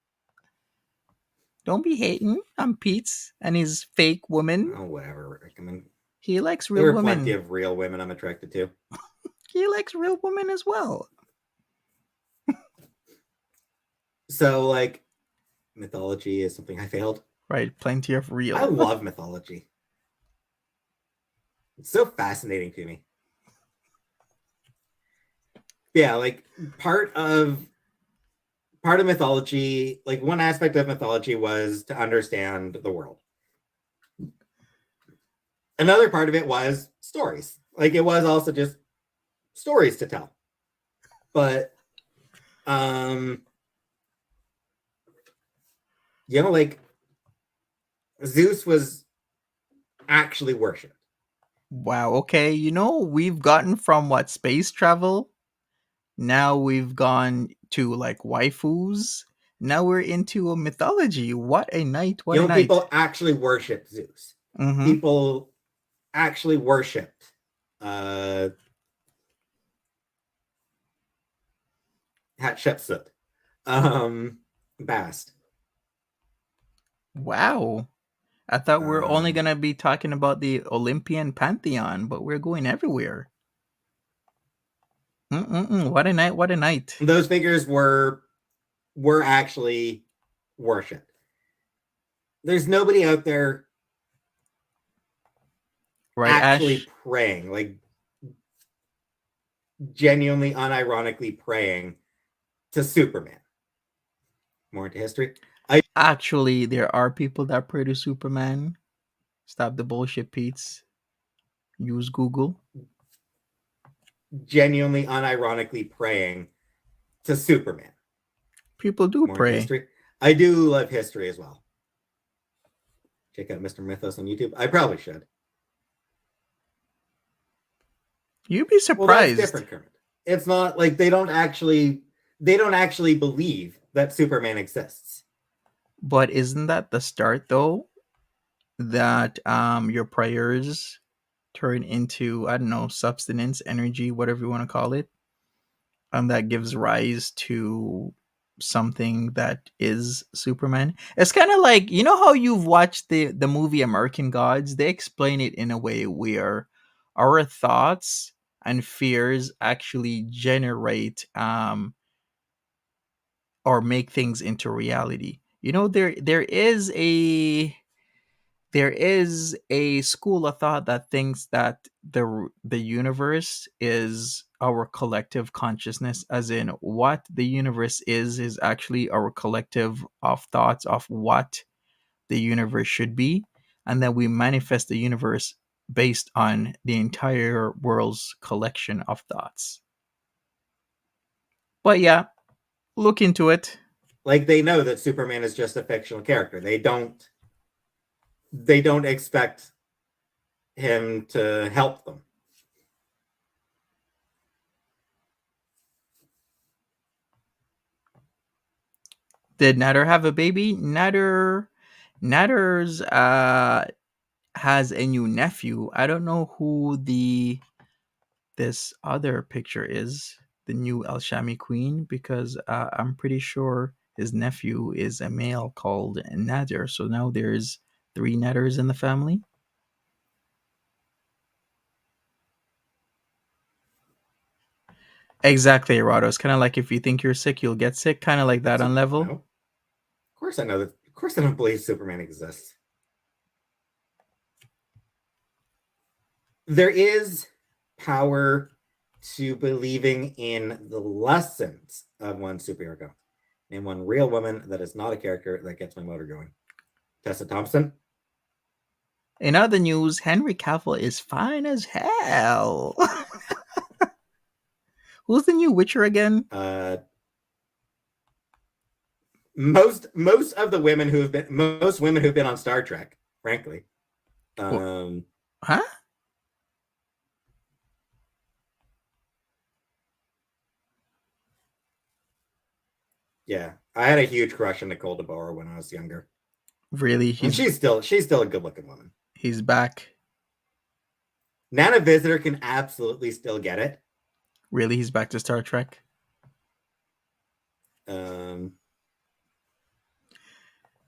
Don't be hating. I'm Peetz and his fake woman. Oh, whatever. I mean, he likes real women. There are plenty of real women I'm attracted to. He likes real women as well. So, like, mythology is something I failed. Right, plenty of real. I love mythology. It's so fascinating to me. Yeah, like part of mythology, like one aspect of mythology was to understand the world. Another part of it was stories. Like it was also just stories to tell. But like Zeus was actually worshipped. Wow, okay. We've gotten from what, space travel? Now we've gone to like waifus. Now we're into a mythology. What a night. What a night. People actually worshipped Zeus. Mm-hmm. People actually worshipped Hatshepsut. Bast. Wow. I thought we're only gonna be talking about the Olympian pantheon, but we're going everywhere. What a night! What a night! Those figures were actually worshipped. There's nobody out there Right, actually Ash? praying, like genuinely, unironically praying to Superman. More into history. Actually, there are people that pray to Superman. Stop the bullshit, Peetz. Use Google. Genuinely, unironically praying to Superman. People do More into pray. history. I do love history as well. Check out Mr. Mythos on YouTube. I probably should. You'd be Well, surprised. that's different, Kermit. It's not like they don't actually believe that Superman exists. But isn't that the start, though? That your prayers turn into, I don't know, substance, energy, whatever you want to call it, and that gives rise to something that is Superman. It's kind of like, you know how you've watched the movie American Gods? They explain it in a way where our thoughts and fears actually generate or make things into reality. You know, there is a school of thought that thinks that the universe is our collective consciousness, as in what the universe is actually our collective of thoughts of what the universe should be, and that we manifest the universe based on the entire world's collection of thoughts. But yeah, look into it. Like they know that Superman is just a fictional character. They don't expect him to help them. Did Natter have a baby? Natter's has a new nephew. I don't know who this other picture is, the new El Shami queen, because I'm pretty sure his nephew is a male called Natter. So now there's 3 Natters in the family. Exactly, Rado. It's kind of like if you think you're sick, you'll get sick. Kind of like that on level. No. Of course I know that. Of course I don't believe Superman exists. There is power to believing in the lessons of one superhero. Name one real woman that is not a character that gets my motor going. Tessa Thompson. In other news, Henry Cavill is fine as hell. Who's the new Witcher again? Most of the women who've been on Star Trek, frankly. Huh? Yeah, I had a huge crush on Nicole DeBoer when I was younger. Really? And she's still a good-looking woman. He's back. Nana Visitor can absolutely still get it. Really? He's back to Star Trek?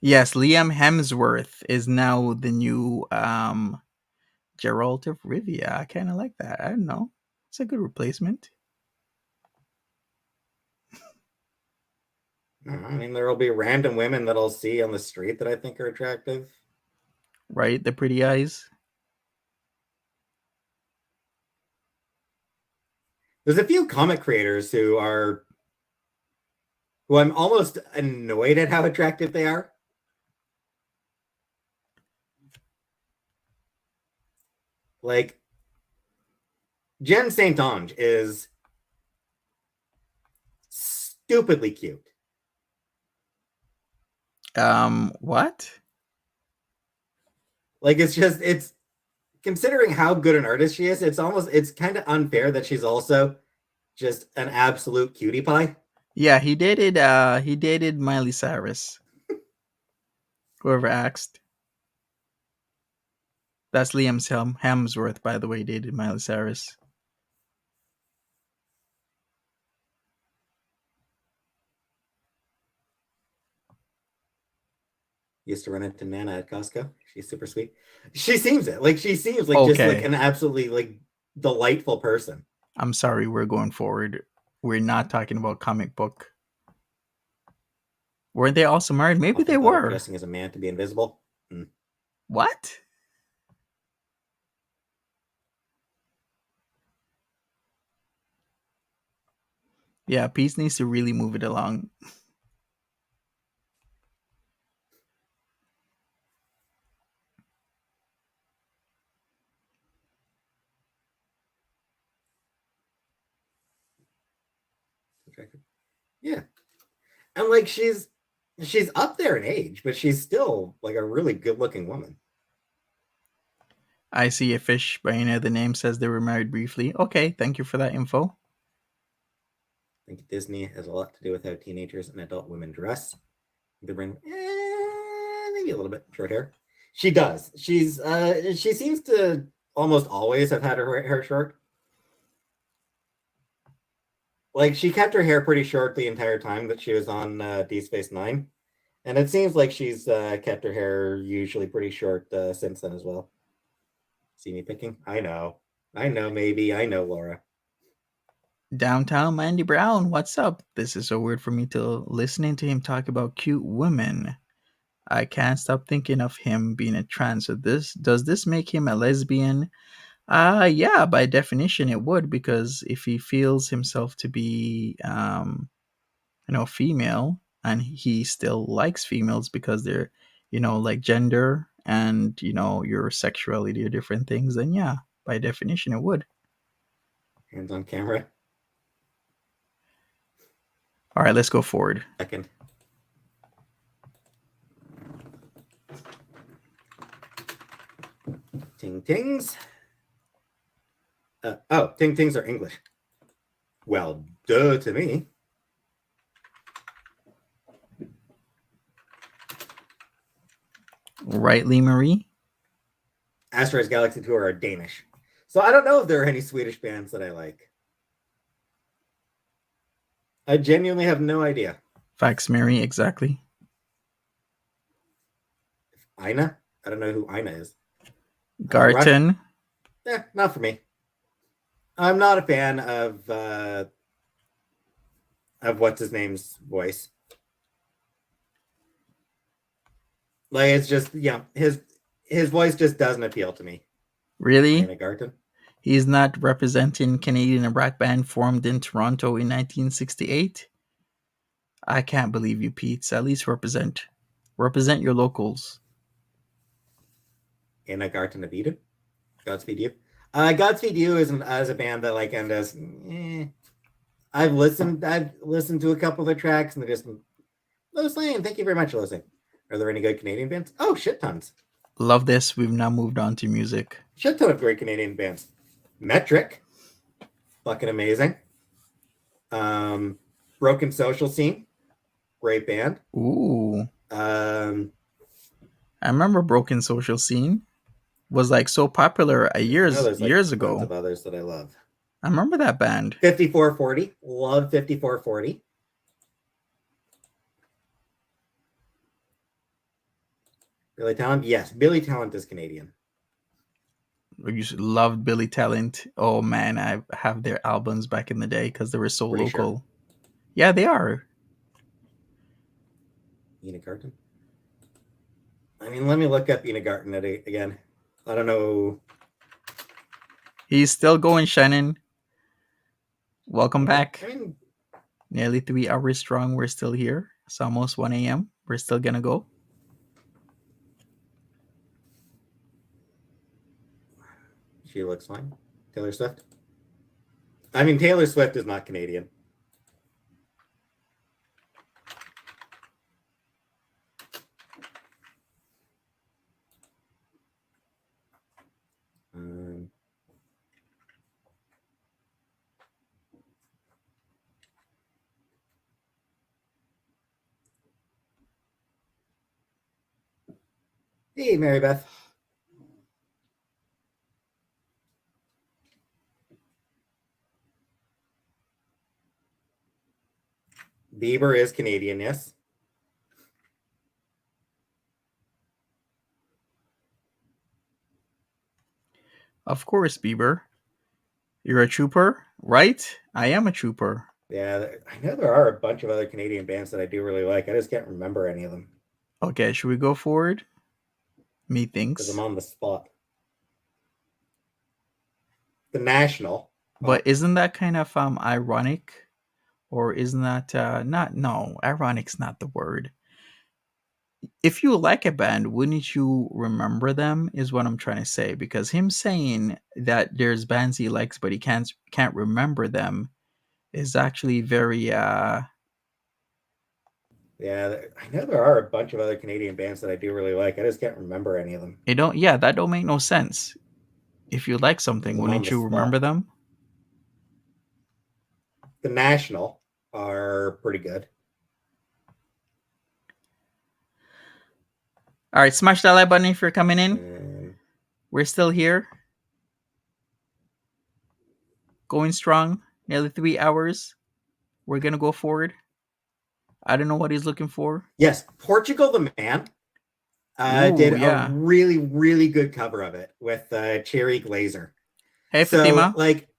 Yes, Liam Hemsworth is now the new Geralt of Rivia. I kind of like that. I don't know. It's a good replacement. I mean, there will be random women that I'll see on the street that I think are attractive. Right? The pretty eyes. There's a few comic creators who I'm almost annoyed at how attractive they are. Like, Jen St. Ange is stupidly cute. What? Like, it's considering how good an artist she is, it's kind of unfair that she's also just an absolute cutie pie. Yeah, he dated Miley Cyrus. Whoever asked. That's Liam Hemsworth, by the way, dated Miley Cyrus. Used to run into Nana at Costco. She's super sweet. She seems it. Like she seems like just like Okay. an absolutely like delightful person. I'm sorry, we're going forward. We're not talking about comic book. Weren't they also married? Maybe Often they thought of were. dressing as a man to be invisible. What? Yeah, Peetz needs to really move it along. Yeah. And like she's up there in age, but she's still like a really good looking woman. I see a fish by any other name says they were married briefly. Okay, thank you for that info. I think Disney has a lot to do with how teenagers and adult women dress. They bring maybe a little bit short hair. She does. She seems to almost always have had her hair short. Like she kept her hair pretty short the entire time that she was on D Space Nine, and it seems like she's kept her hair usually pretty short since then as well. See me picking? I know, maybe I know, Laura. Downtown Mandy Brown, what's up? This is so weird for me to listening to him talk about cute women. I can't stop thinking of him being a trans. So does this make him a lesbian? Yeah, by definition it would, because if he feels himself to be female, and he still likes females because they're, like gender and, your sexuality or different things, then yeah, by definition it would. Hands on camera. All right, let's go forward. Second. Ting tings. Ting tings are English. Well, duh to me. Right, Lee Marie? Asteroids Galaxy Tour are Danish. So I don't know if there are any Swedish bands that I like. I genuinely have no idea. Facts, Mary, exactly. Ina? I don't know who Ina is. Garten. Not for me. I'm not a fan of what's his name's voice. Like it's just his voice just doesn't appeal to me. Really? Ina Garten. He's not representing Canadian rock band formed in Toronto in 1968? I can't believe you, Peetz. At least represent your locals. Ina Garten of Eden. Godspeed You. Godspeed You is a band that like and as I've listened to a couple of their tracks and they're just Lois Lane. Thank you very much for listening. Are there any good Canadian bands? Oh, shit tons. Love this. We've now moved on to music. Shit ton of great Canadian bands. Metric, fucking amazing. Broken Social Scene, great band. Ooh. I remember Broken Social Scene was like so popular years ago. Tons of others that I love. I remember that band. 5440, love 5440. Billy Talent, yes, Billy Talent is Canadian. I used to love Billy Talent. Oh man, I have their albums back in the day because they were so Pretty local. Sure. Yeah, they are. Ina Garten. I mean, let me look up Ina Garten again. I don't know. He's still going, Shannon. Welcome back. I mean, nearly 3 hours strong. We're still here. It's almost 1 a.m. We're still gonna go. She looks fine. Taylor Swift. I mean, Taylor Swift is not Canadian. Hey, Mary Beth. Bieber is Canadian, yes. Of course, Bieber. You're a trooper, right? I am a trooper. Yeah, I know there are a bunch of other Canadian bands that I do really like. I just can't remember any of them Okay, should we go forward? because Methinks. I'm on the spot. The National. But isn't that kind of ironic? Or isn't that not no, ironic's not the word. If you like a band, wouldn't you remember them is what I'm trying to say, because him saying that there's bands he likes but he can't remember them is actually very Yeah, I know there are a bunch of other Canadian bands that I do really like. I just can't remember any of them that don't make no sense. If you like something, because I'm on wouldn't the you spot. remember them? The National are pretty good. All right, smash that like button if you're coming in. We're still here. Going strong. Nearly 3 hours. We're going to go forward. I don't know what he's looking for. Yes, Portugal the Man did a really, really good cover of it with Cherry Glazer. Hey, so, Fatima. Like,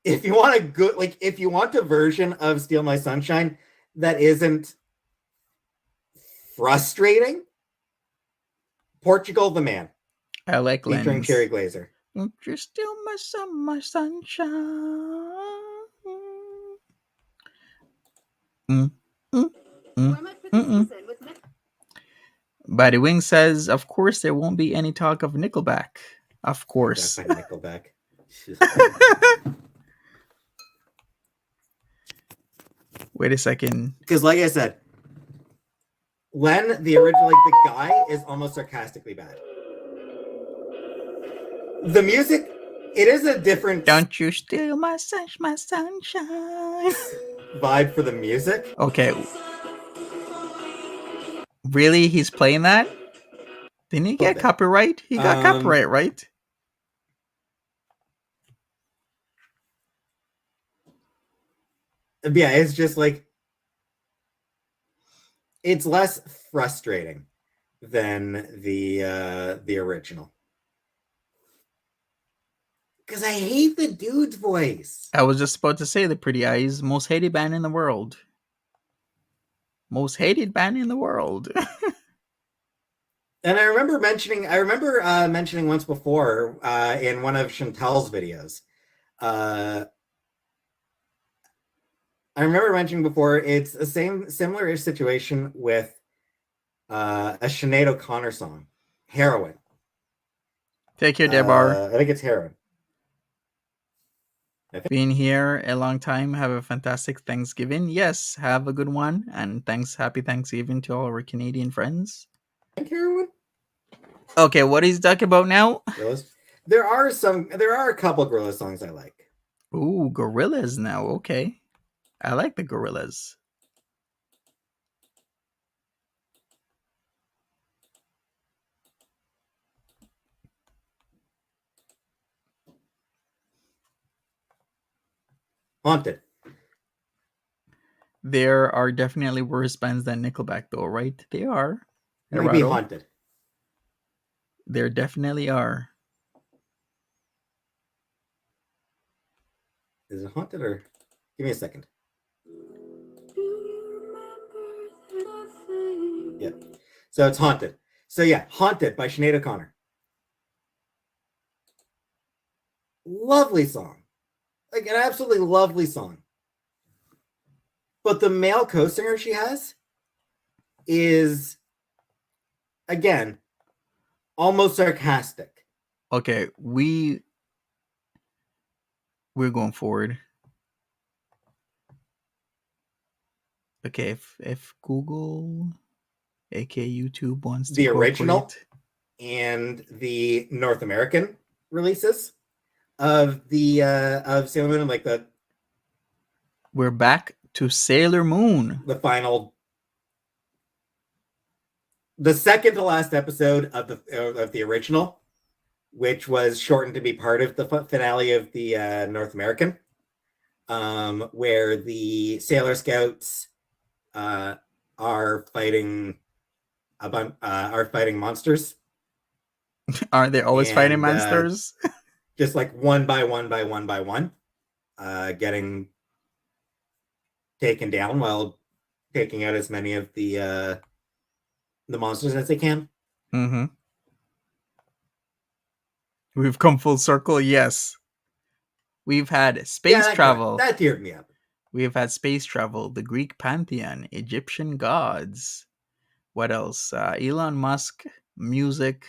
if you want a good, like, if you want a version of Steal My Sunshine that isn't frustrating, Portugal the Man. I like featuring Cherry Glazer. Just steal my sunshine. Buddy Wing says, of course, there won't be any talk of Nickelback. Of course. Nickelback. Wait a second. Because, like I said, Len, the original, like the guy, is almost sarcastically bad. The music, it is a different. Don't you steal my sunshine. Vibe for the music. Okay. Really? He's playing that? Didn't he get copyright? He got copyright, right? Yeah, it's just like it's less frustrating than the original. Because I hate the dude's voice. I was just about to say the Pretty Eyes, most hated band in the world. Most hated band in the world. And I remember mentioning once before in one of Chantal's videos. I remember mentioning before it's a similar situation with a Sinead O'Connor song, Heroin. Take care, Debar. I think it's Heroin. Being here a long time. Have a fantastic Thanksgiving. Yes, have a good one. And happy Thanksgiving to all our Canadian friends. Heroin? Okay, what is he talking about now? There are a couple Gorillaz songs I like. Ooh, Gorillaz now. Okay. I like the Gorillaz. Haunted. There are definitely worse bands than Nickelback, though, right? They are. Maybe Haunted. There definitely are. Is it Haunted or? Give me a second. Yeah. So it's Haunted. So yeah, Haunted by Sinead O'Connor. Lovely song. Like an absolutely lovely song. But the male co-singer she has is, again, almost sarcastic. Okay, we're going forward. Okay, if Google, aka YouTube, wants to the original and the North American releases of Sailor Moon, like we're back to Sailor Moon, the second to last episode of the original, which was shortened to be part of the finale of the North American, where the Sailor Scouts are fighting monsters. Aren't they always fighting monsters? just like one by one, getting taken down while taking out as many of the monsters as they can. Mm-hmm. We've come full circle. Yes, we've had space travel. That teared me up. We've had space travel, the Greek pantheon, Egyptian gods. What else? Elon Musk, music,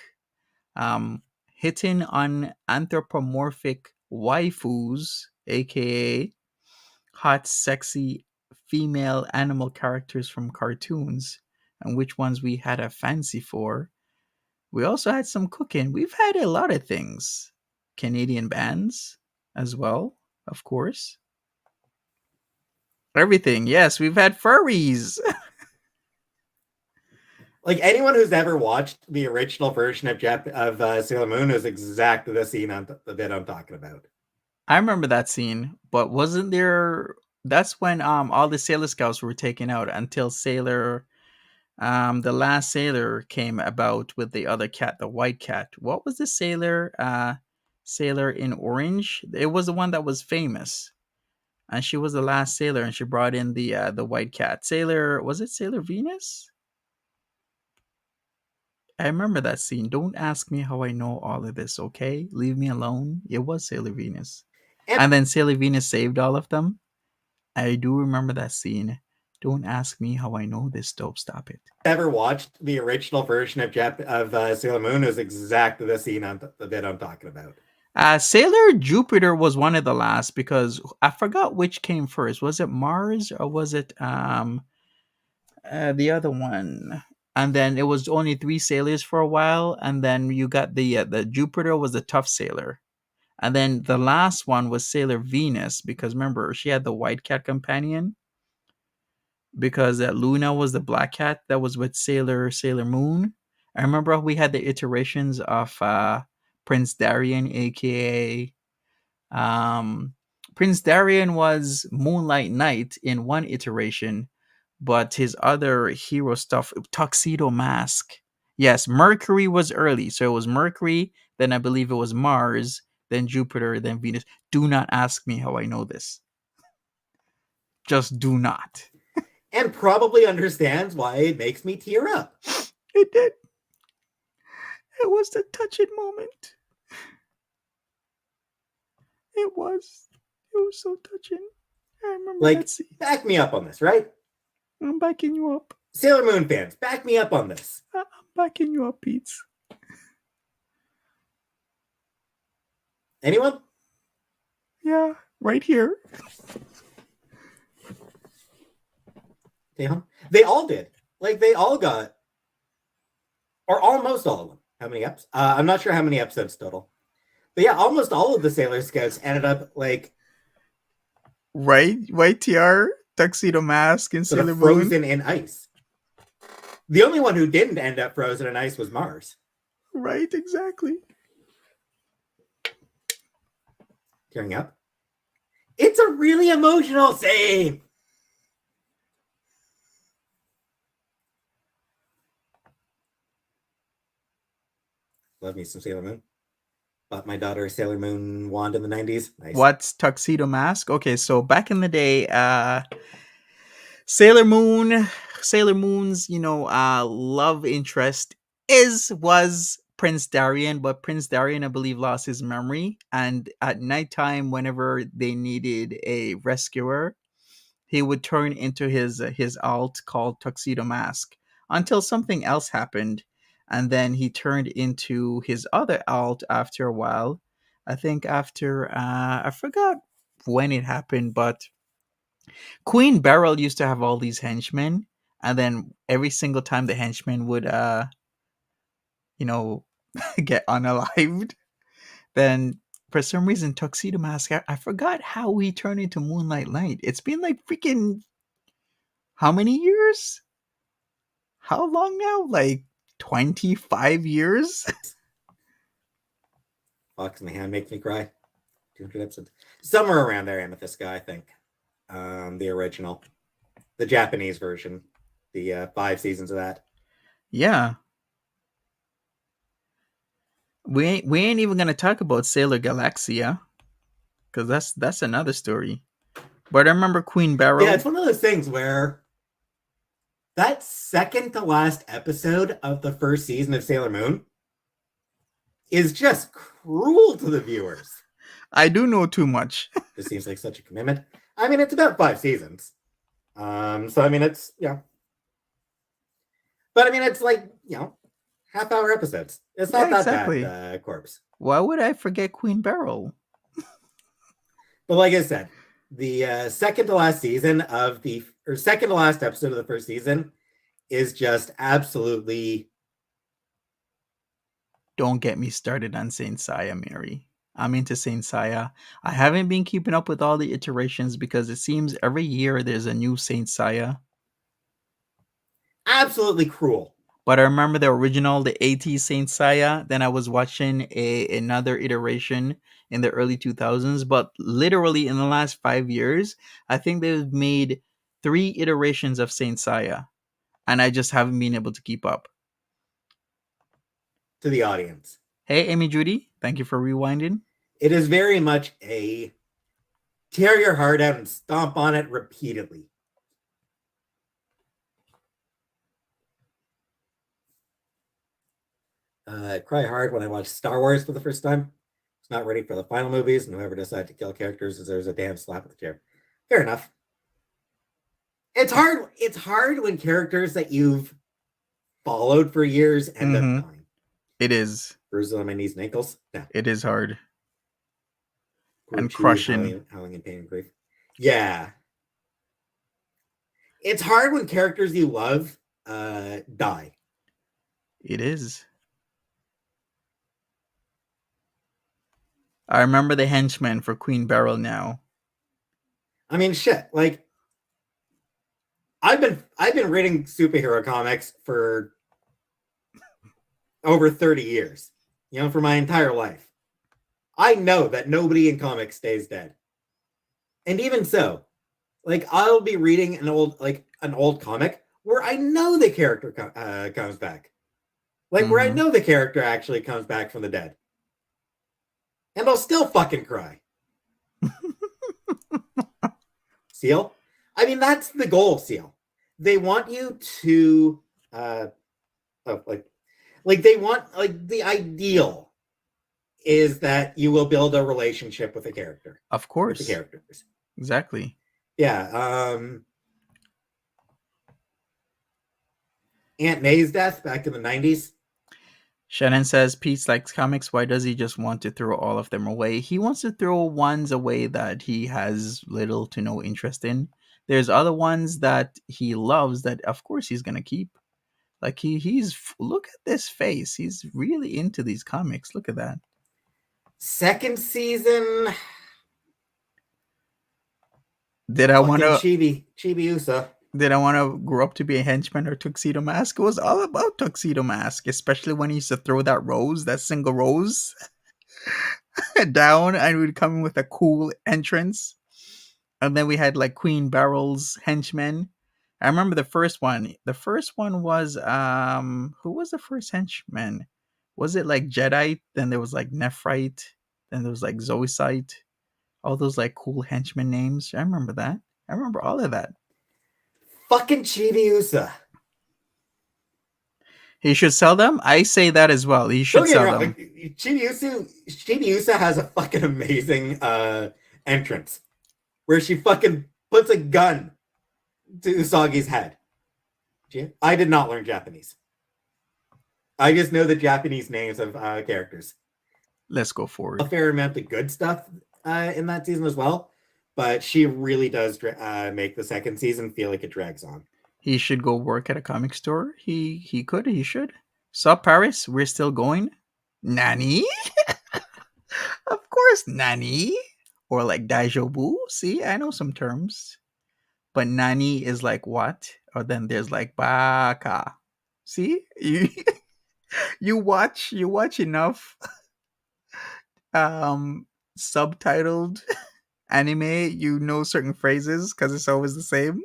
hitting on anthropomorphic waifus, aka hot, sexy female animal characters from cartoons, and which ones we had a fancy for. We also had some cooking. We've had a lot of things. Canadian bands as well, of course. Everything. Yes, we've had furries. Like anyone who's ever watched the original version of Sailor Moon knows exactly the scene that I'm talking about. I remember that scene, but wasn't there? That's when all the Sailor Scouts were taken out until Sailor, the last Sailor came about with the other cat, the white cat. What was the Sailor? Sailor in orange. It was the one that was famous, and she was the last Sailor, and she brought in the white cat. Sailor, was it Sailor Venus? I remember that scene. Don't ask me how I know all of this, okay? Leave me alone. It was Sailor Venus. And then Sailor Venus saved all of them. I do remember that scene. Don't ask me how I know this, dope. Stop it. Ever watched the original version of Sailor Moon knows exactly the scene that I'm talking about. Sailor Jupiter was one of the last because I forgot which came first. Was it Mars or was it the other one? And then it was only 3 sailors for a while, and then you got the Jupiter was the tough sailor, and then the last one was Sailor Venus because remember she had the white cat companion because Luna was the black cat that was with Sailor Moon. I remember we had the iterations of Prince Darien, aka Prince Darien was Moonlight Knight in one iteration, but his other hero stuff, Tuxedo Mask. Yes, Mercury was early. So it was Mercury, then I believe it was Mars, then Jupiter, then Venus. Do not ask me how I know this. Just do not. And probably understands why it makes me tear up. It did. It was the touching moment. It was so touching. I remember that scene. Back me up on this, right? I'm backing you up. Sailor Moon fans, back me up on this. I'm backing you up, Peetz. Anyone? Yeah, right here. Damn. They all did. Like, they all got, or almost all of them. How many episodes? I'm not sure how many episodes total. But yeah, almost all of the Sailor Scouts ended up like... Right? White tiara, tuxedo mask, and sort Sailor of Moon. frozen in ice. The only one who didn't end up frozen in ice was Mars. Right, exactly. Tearing up. It's a really emotional scene. Love me some Sailor Moon. Bought my daughter a Sailor Moon wand in the 90s. Nice. What's tuxedo mask? Okay, so back in the day, Sailor Moon's, love interest was Prince Darien, but Prince Darien, I believe, lost his memory. And at nighttime, whenever they needed a rescuer, he would turn into his alt called Tuxedo Mask until something else happened. And then he turned into his other alt after a while. I think after, I forgot when it happened, but Queen Beryl used to have all these henchmen. And then every single time the henchmen would, get unalived, then for some reason, Tuxedo Mask, I forgot how he turned into Moonlight Knight. It's been like freaking, how many years? How long now? Like 25 years? Fox in the Hand makes me cry. 200 episodes. Somewhere around there, Amethyst Guy, I think. The original. The Japanese version. The 5 seasons of that. Yeah. We ain't even gonna talk about Sailor Galaxia, because that's another story. But I remember Queen Barrel. Yeah, it's one of those things where that second to last episode of the first season of Sailor Moon is just cruel to the viewers. I do know too much. This seems like such a commitment. I mean, it's about 5 seasons. So I mean, it's but I mean, it's like half-hour episodes. It's not that exactly. bad, Corpse. Why would I forget Queen Barrel? But like I said, the second to last season of second to last episode of the first season is just absolutely. Don't get me started on Saint Seiya, Mary. I'm into Saint Seiya. I haven't been keeping up with all the iterations because it seems every year there's a new Saint Seiya. Absolutely cruel. But I remember the original, the AT Saint Seiya. Then I was watching another iteration in the early 2000s. But literally in the last 5 years, I think they've made 3 iterations of Saint Seiya. And I just haven't been able to keep up. To the audience. Hey, Amy Judy. Thank you for rewinding. It is very much a tear your heart out and stomp on it repeatedly. Cry hard when I watched Star Wars for the first time. It's not ready for the final movies, and whoever decided to kill characters deserves a damn slap at the chair. Fair enough. It's hard. It's hard when characters that you've followed for years end up dying. It is. Bruises on my knees and ankles. No. It is hard. And Chewy, crushing. howling in pain and grief. Yeah. It's hard when characters you love die. It is. I remember the henchman for Queen Beryl now. I mean, shit. Like, I've been reading superhero comics for over 30 years. For my entire life. I know that nobody in comics stays dead. And even so, like, I'll be reading an old comic where I know the character comes back. Like, where I know the character actually comes back from the dead. And I'll still fucking cry. Seal? I mean, that's the goal, Seal. They want you to they want, like, the ideal is that you will build a relationship with a character. Of course. With the characters. Exactly. Yeah. Aunt May's death back in the 90s. Shannon says, Peetz likes comics. Why does he just want to throw all of them away? He wants to throw ones away that he has little to no interest in. There's other ones that he loves that, of course, he's going to keep. Like, he's look at this face. He's really into these comics. Look at that. Second season. Did I want to Chibi Usa? Did I want to grow up to be a henchman or Tuxedo Mask? It was all about Tuxedo Mask, especially when he used to throw that single rose down, and we'd come in with a cool entrance. And then we had like Queen Barrel's henchmen. I remember the first one. The first one was who was the first henchman? Was it like Jedi? Then there was like Nephrite. Then there was like Zoisite. All those like cool henchmen names. I remember that. I remember all of that. Fucking Chibi Usa. He should sell them? I say that as well. He should sell them. Chibi Usa has a fucking amazing entrance where she fucking puts a gun to Usagi's head. I did not learn Japanese. I just know the Japanese names of characters. Let's go forward. A fair amount of good stuff in that season as well. But she really does make the second season feel like it drags on. He should go work at a comic store. He should. Sup, Paris? We're still going? Nani? Of course, Nani. Or like Daijobu. See, I know some terms. But Nani is like what? Or then there's like Baka. See? You watch enough subtitled anime, you know certain phrases because it's always the same.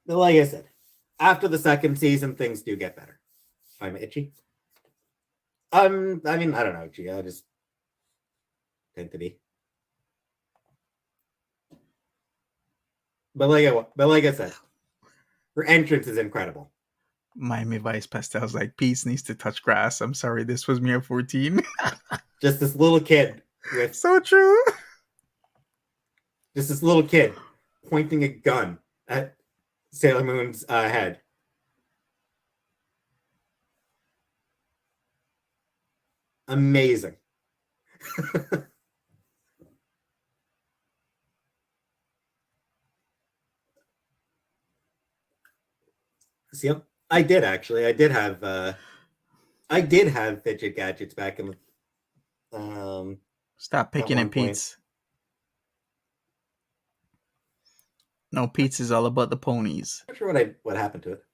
But like I said, after the second season, things do get better. I'm itchy. I mean, I don't know, G. I just tend to be. But like I said, her entrance is incredible. Miami Vice Pastel's like, Peetz needs to touch grass. I'm sorry, this was me at 14. Just this little kid with So true. just this little kid pointing a gun at Sailor Moon's head. Amazing. See, I did actually. I did have fidget gadgets back in the Stop picking one at point. Peetz. No, Peetz is all about the ponies. I'm not sure what happened to it.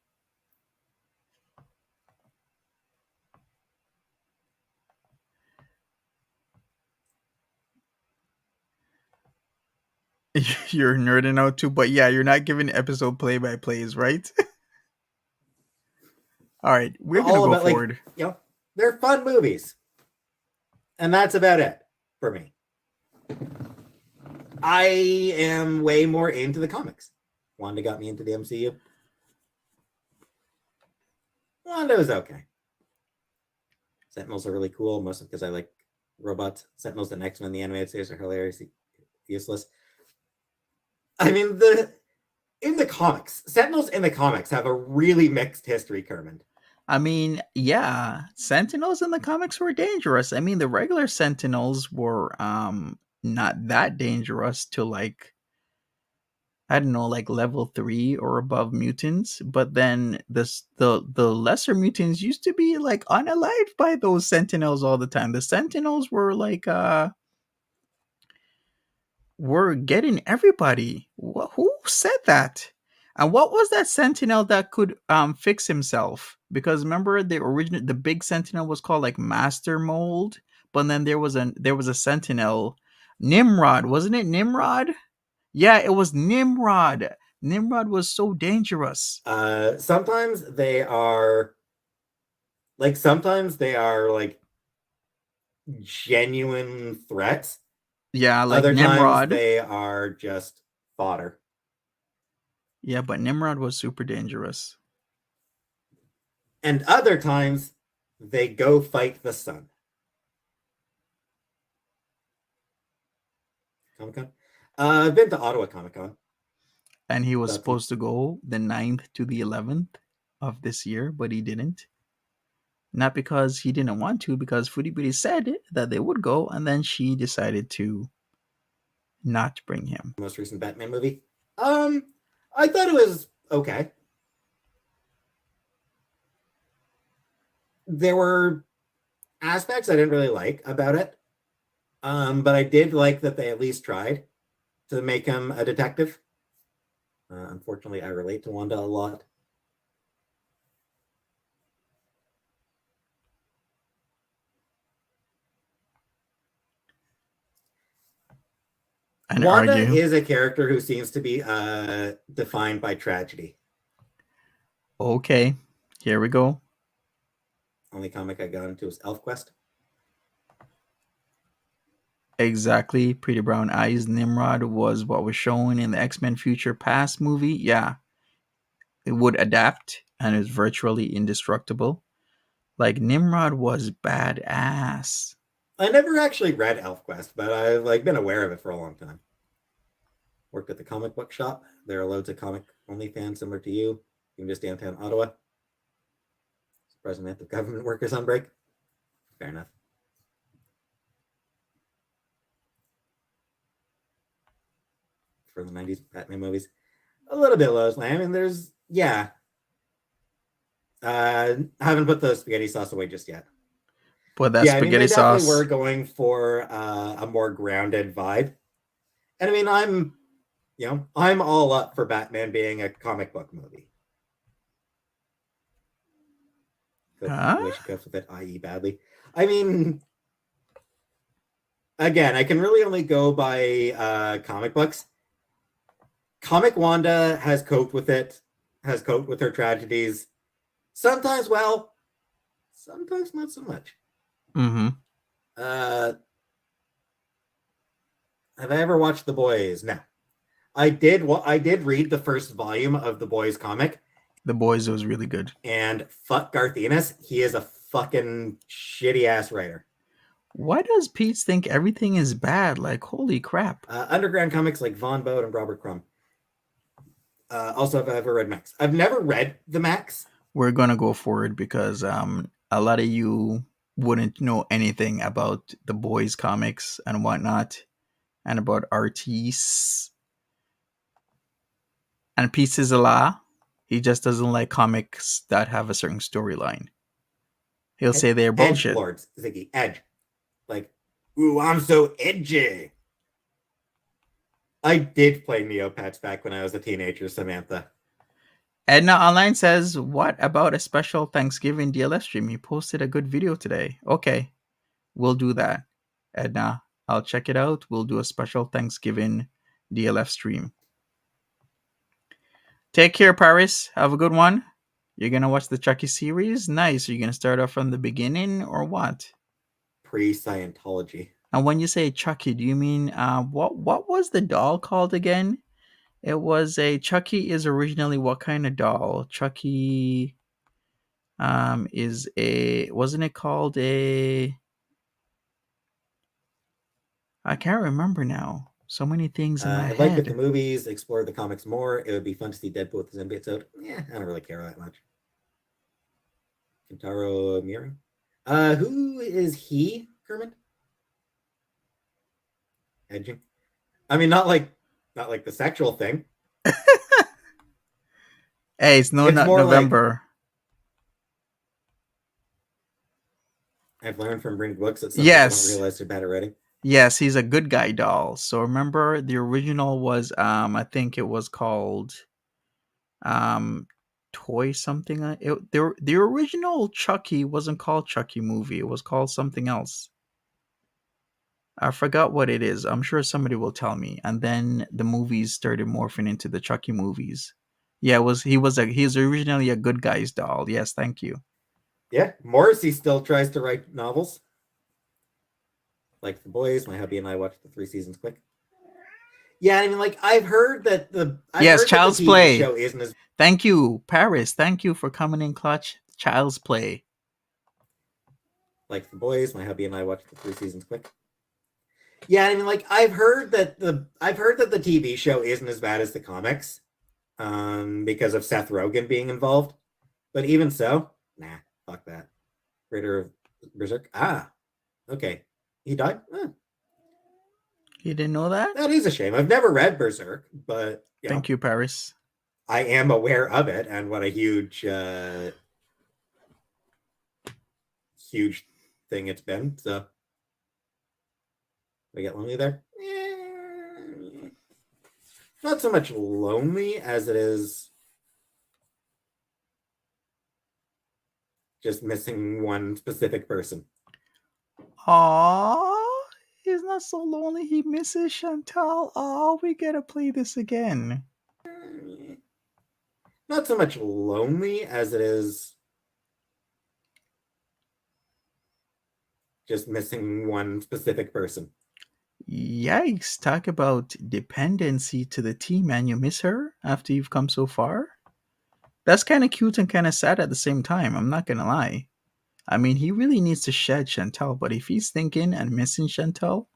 You're nerding out too, but yeah, you're not giving episode play-by-plays, right? All right, we're gonna go forward. They're fun movies, and that's about it for me. I am way more into the comics. Wanda got me into the MCU. Wanda was okay. Sentinels are really cool, mostly because I like robots. Sentinels and X-Men in the animated series are hilariously useless. I mean, in the comics, Sentinels in the comics have a really mixed history, Kermit. I mean, yeah, Sentinels in the comics were dangerous. I mean, the regular Sentinels were not that dangerous to like, I don't know, like level 3 or above mutants, but then the lesser mutants used to be like unalived by those Sentinels all the time. The Sentinels were like were getting everybody. Who said that? And what was that Sentinel that could fix himself? Because remember the big Sentinel was called like Master Mold, but then there was a Sentinel, Nimrod, wasn't it Nimrod? Yeah, it was Nimrod. Nimrod was so dangerous. Sometimes they are like genuine threats. Yeah, like Other Nimrod. times they are just fodder. Yeah, but Nimrod was super dangerous. And other times they go fight the sun. Comic-Con? I've been to Ottawa Comic-Con. And he was supposed to go the 9th to the 11th of this year, but he didn't. Not because he didn't want to, because Foodie Booty said that they would go, and then she decided to not bring him. Most recent Batman movie. I thought it was okay. There were aspects I didn't really like about it. But I did like that they at least tried to make him a detective. Unfortunately, I relate to Wanda a lot. And Wanda argue. is a character who seems to be defined by tragedy. Okay, here we go. Only comic I got into was ElfQuest. Exactly. Pretty Brown Eyes Nimrod was what was shown in the X-Men Future Past movie. Yeah. It would adapt and is virtually indestructible. Like Nimrod was badass. I never actually read ElfQuest, but I've been aware of it for a long time. Worked at the comic book shop. There are loads of comic-only fans similar to you. Even just downtown Ottawa. Surprisingly, the government workers on break. Fair enough. For the 90s Batman movies. A little bit low. I mean, there's, yeah. Haven't put the spaghetti sauce away just yet. But that spaghetti sauce. Definitely were going for a more grounded vibe. And I mean, I'm all up for Batman being a comic book movie. But the way she copes with it, i.e. badly. I mean, again, I can really only go by comic books. Comic Wanda has coped with it has coped with her tragedies. Sometimes well, sometimes not so much. Mm-hmm. Have I ever watched The Boys? No. I did read the first volume of The Boys comic. The Boys was really good. And fuck Garth Ennis. He is a fucking shitty ass writer. Why does Peetz think everything is bad? Like, holy crap. Underground comics like Von Boat and Robert Crumb. Also, have I ever read Max? I've never read the Max. We're going to go forward because a lot of you wouldn't know anything about the Boys comics and whatnot, and about artists. And Peetz is a law. He just doesn't like comics that have a certain storyline. He'll say they're bullshit. Edge Lords, Ziggy, Edge. Like, ooh, I'm so edgy. I did play Neopets back when I was a teenager, Samantha. Edna Online says, what about a special Thanksgiving DLF stream? You posted a good video today. Okay, we'll do that. Edna, I'll check it out. We'll do a special Thanksgiving DLF stream. Take care, Paris. Have a good one. You're going to watch the Chucky series? Nice. Are you going to start off from the beginning or what? Pre-Scientology. And when you say Chucky, do you mean, what was the doll called again? It was a, Chucky is originally what kind of doll? Chucky is a, wasn't it called a, I can't remember now. So many things in my I'd like head. if the movies explored the comics more. It would be fun to see Deadpool with the symbiote out. Yeah, I don't really care that much. Kentaro Miura. Who is he, Kermit? Edging. I mean, not like the sexual thing. Hey, it's not November. I've learned from reading books that some Yes. people don't realize they're bad at writing. Yes, he's a good guy doll. So remember, the original was I think it was called Toy something. The original Chucky wasn't called Chucky movie. It was called something else. I forgot what it is. I'm sure somebody will tell me. And then the movies started morphing into the Chucky movies. Yeah, he's originally a good guy's doll. Yes, thank you. Yeah, Morrissey still tries to write novels. Like The Boys, my hubby and I watched the 3 seasons quick. Yeah, I mean, like, I've heard that Child's the TV Play show isn't as... Thank you, Paris. Thank you for coming in clutch. Child's Play. Like The Boys, my hubby and I watched the 3 seasons quick. Yeah, I mean, like, I've heard that the TV show isn't as bad as the comics, because of Seth Rogen being involved. But even so, nah, fuck that. Creator of Berserk. Okay. He died? You didn't know that? That is a shame. I've never read Berserk, but thank you, Paris. I am aware of it and what a huge thing it's been. So, I get lonely there? Not so much lonely as it is just missing one specific person. Aww, he's not so lonely. He misses Chantal. Oh, we gotta play this again. Not so much lonely as it is just missing one specific person. Yikes, talk about dependency to the team, man. You miss her after you've come so far? That's kind of cute and kind of sad at the same time, I'm not gonna lie. I mean, he really needs to shed Chantal, but if he's thinking and missing Chantal,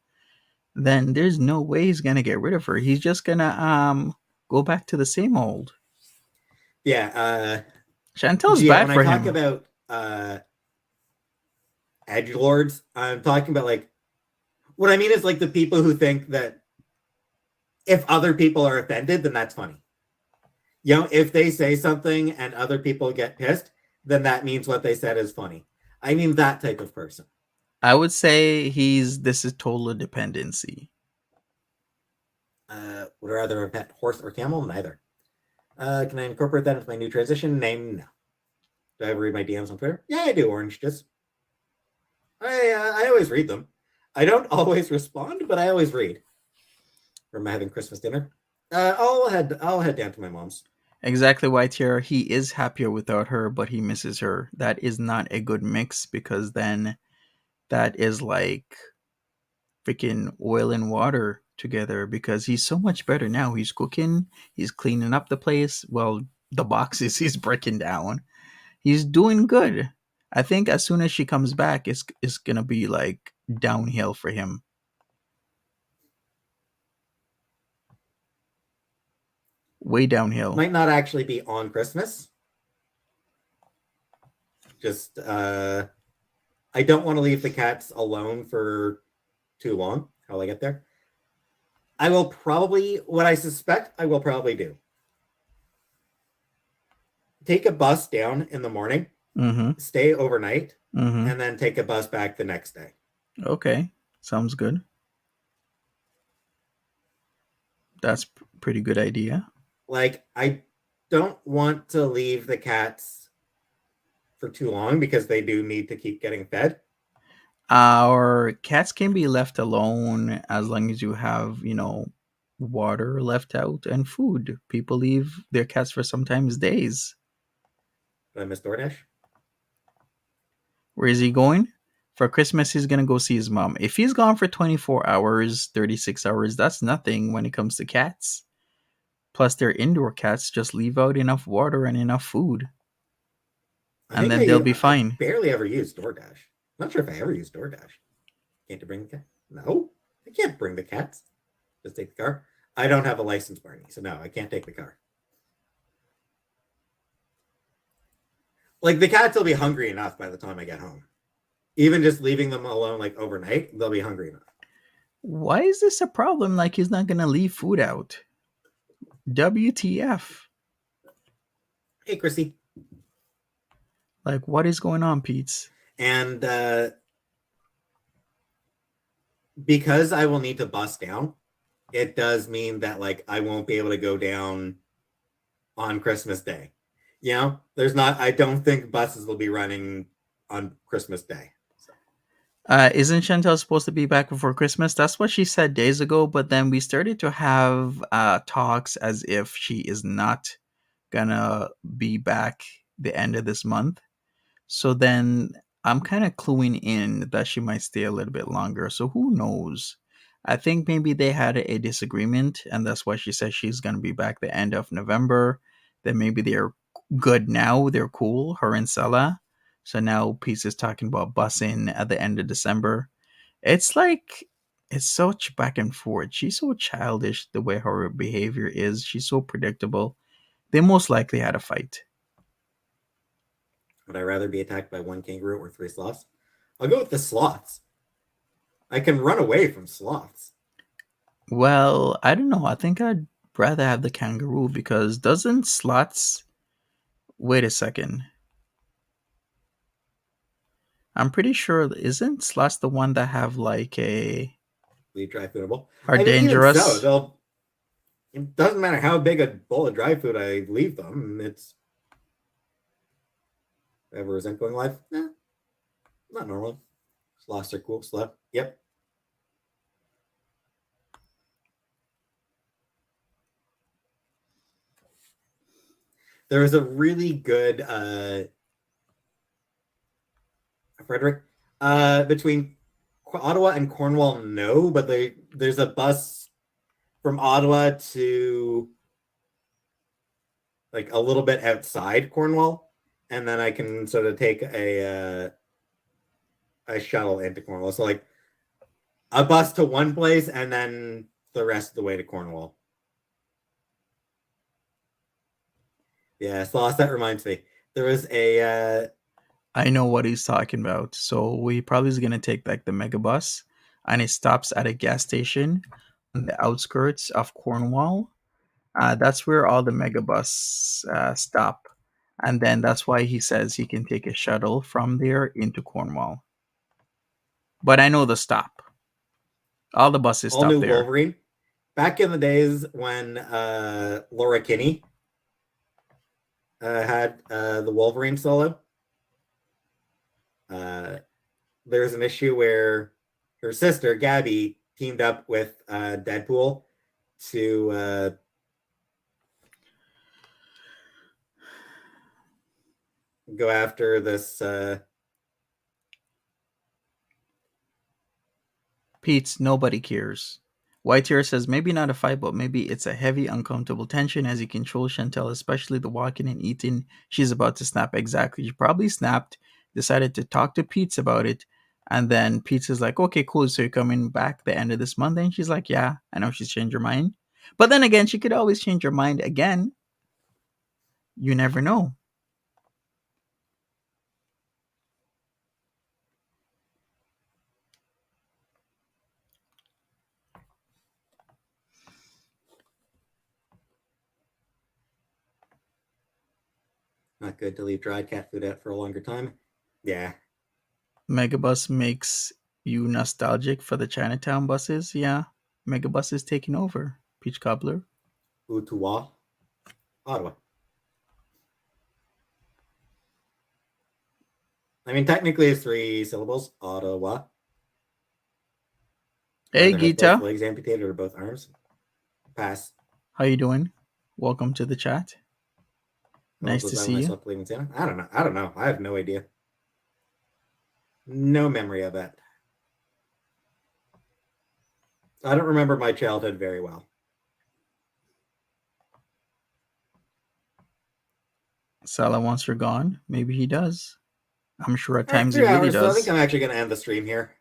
then there's no way he's gonna get rid of her. He's just gonna go back to the same old. Yeah, Chantal's bad for him. When I talk about edgelords, I'm talking about, like, what I mean is, like, the people who think that if other people are offended, then that's funny. You know, if they say something and other people get pissed, then that means what they said is funny. I mean, that type of person. I would say this is total dependency. Would I rather a pet horse or camel? Neither. Can I incorporate that into my new transition name? No. Do I ever read my DMs on Twitter? Yeah, I do, Orange. Just I always read them. I don't always respond, but I always read. From having Christmas dinner. I'll head down to my mom's. Exactly why, Tiara. He is happier without her, but he misses her. That is not a good mix because then that is like freaking oil and water together because he's so much better now. He's cooking, he's cleaning up the place. Well, the boxes he's breaking down. He's doing good. I think as soon as she comes back, it's gonna be like downhill for him. Way downhill. Might not actually be on Christmas. Just I don't want to leave the cats alone for too long. How will I get there? I will probably, what I suspect I will probably do, take a bus down in the morning, Mm-hmm. stay overnight, Mm-hmm. and then take a bus back the next day. Okay. Sounds good. That's pretty good idea. Like, I don't want to leave the cats for too long because they do need to keep getting fed. Our cats can be left alone as long as you have, water left out and food. People leave their cats for sometimes days. Did I miss DoorDash? Where is he going? For Christmas, he's going to go see his mom. If he's gone for 24 hours, 36 hours, that's nothing when it comes to cats. Plus, they're indoor cats. Just leave out enough water and enough food. And then they'll be fine. I barely ever use DoorDash. Not sure if I ever use DoorDash. Can't you bring the cat? No, I can't bring the cats. Just take the car. I don't have a license, Barney, so no, I can't take the car. Like, the cats will be hungry enough by the time I get home. Even just leaving them alone, like, overnight, they'll be hungry enough. Why is this a problem? Like, he's not going to leave food out. WTF? Hey, Chrissy. Like, what is going on, Peetz? And because I will need to bus down, it does mean that, like, I won't be able to go down on Christmas Day. You know, I don't think buses will be running on Christmas Day. So. Isn't Chantel supposed to be back before Christmas? That's what she said days ago, but then we started to have talks as if she is not gonna be back the end of this month. So then I'm kind of cluing in that she might stay a little bit longer. So who knows? I think maybe they had a disagreement, and that's why she said she's gonna be back the end of November. Then maybe they're good now. They're cool, her and Sella. So now Peace is talking about busing at the end of December. It's like it's such back and forth. She's so childish the way her behavior is. She's so predictable. They most likely had a fight. Would I rather be attacked by one kangaroo or 3 sloths? I'll go with the sloths. I can run away from sloths. Well, I don't know. I think I'd rather have the kangaroo because doesn't sloths. Wait a second. I'm pretty sure isn't sloths the one that have like a Leave dry foodable. are dangerous? Even so, it doesn't matter how big a bowl of dry food I leave them. It's ever isn't going live. Not normal. Sloths are cool. Sloth. Yep. There was a really good Frederick between Ottawa and Cornwall. No, but there's a bus from Ottawa to like a little bit outside Cornwall, and then I can sort of take a shuttle into Cornwall. So like a bus to one place and then the rest of the way to Cornwall. Yeah, Sloss, that reminds me. There was a I know what he's talking about. So we probably is gonna take like the megabus, and it stops at a gas station on the outskirts of Cornwall. That's where all the megabus stop, and then that's why he says he can take a shuttle from there into Cornwall. But I know the stop. All the buses all stop new there. Wolverine. Back in the days when Laura Kinney had the Wolverine solo, there's an issue where her sister Gabby teamed up with Deadpool to go after this. Peetz, nobody cares. White Hair says maybe not a fight, but maybe it's a heavy, uncomfortable tension as he controls Chantel, especially the walking and eating. She's about to snap. Exactly. She probably snapped, decided to talk to Peetz about it, and then Peetz is like, okay, cool. So you're coming back the end of this month? And she's like, yeah, I know she's changed her mind. But then again, she could always change her mind again. You never know. Not good to leave dried cat food out for a longer time. Yeah. Megabus makes you nostalgic for the Chinatown buses. Yeah, Megabus is taking over. Peach Cobbler. Ottawa. Ottawa. I mean, technically it's 3 syllables. Ottawa. Hey, Either has both Gita. legs amputated or both arms. Pass. How you doing? Welcome to the chat. Nice to see you. I don't know. I don't know. I have no idea. No memory of that. I don't remember my childhood very well. Salah wants her gone. Maybe he does. I'm sure at times he 3 really hours, so I does. think I'm actually going to end the stream here.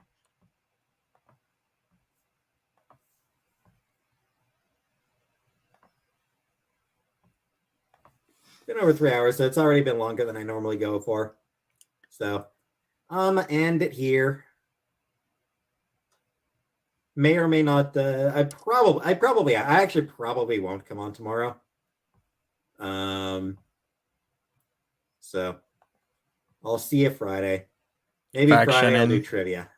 Been over 3 hours, so it's already been longer than I normally go for. So, end it here. May or may not. I actually probably won't come on tomorrow. So I'll see you Friday. Maybe Fact Friday I'll Shannon. do trivia.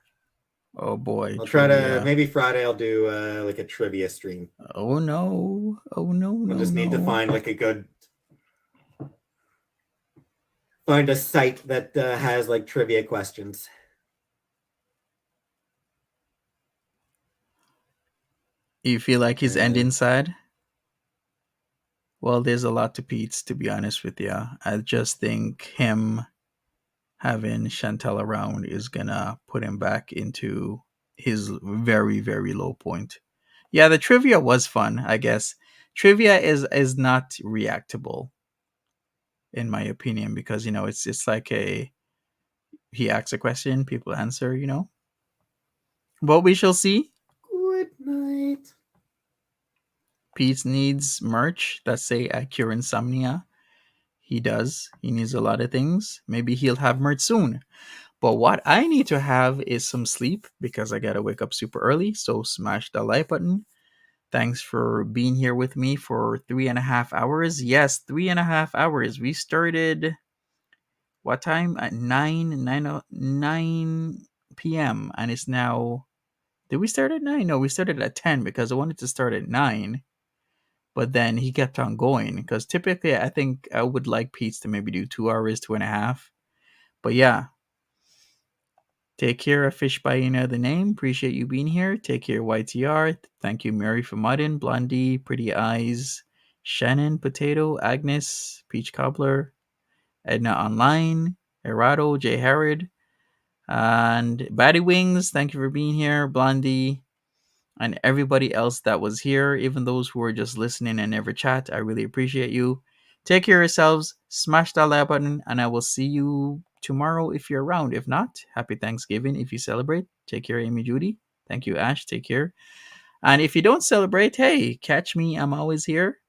Oh boy. I'll trivia. try to. Maybe Friday I'll do like a trivia stream. Oh no. Oh no. I'll just need to find like a good. Find a site that has like trivia questions. You feel like he's ending sad? Well, there's a lot to Pete's, to be honest with you. I just think him having Chantel around is gonna put him back into his very, very low point. Yeah, the trivia was fun, I guess. Trivia is not reactable, in my opinion, because it's like he asks a question, people answer, But we shall see. Good night. Pete needs merch that say Cure Insomnia. He does. He needs a lot of things. Maybe he'll have merch soon. But what I need to have is some sleep because I gotta wake up super early. So smash the like button. Thanks for being here with me for 3.5 hours. Yes, 3.5 hours. We started what time? At 9 p.m. And it's now. Did we start at 9? No, we started at 10 because I wanted to start at 9. But then he kept on going because typically I think I would like Pete's to maybe do 2 hours, 2.5. But yeah. Take care of Fish by Another Name. Appreciate you being here. Take care, YTR. Thank you, Mary for mudding, Blondie, Pretty Eyes, Shannon, Potato, Agnes, Peach Cobbler, Edna Online, Erado, J. Harrod, and Batty Wings. Thank you for being here, Blondie, and everybody else that was here, even those who were just listening and never chat. I really appreciate you. Take care of yourselves. Smash that like button, and I will see you tomorrow if you're around. If not, happy Thanksgiving if you celebrate. Take care, Amy Judy. Thank you, Ash. Take care. And if you don't celebrate, hey, catch me. I'm always here.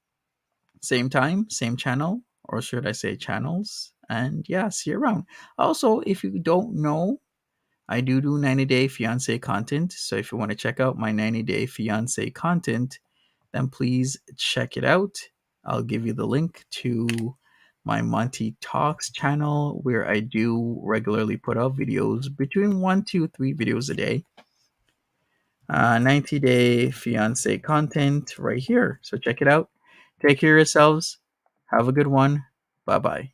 Same time, same channel, or should I say channels? And yeah, see you around. Also, if you don't know, I do 90-day fiance content. So if you want to check out my 90-day fiance content, then please check it out. I'll give you the link to my Monty Talks channel where I do regularly put out videos between 1 to 3 videos a day. 90-day fiance content right here. So check it out. Take care of yourselves. Have a good one. Bye-bye.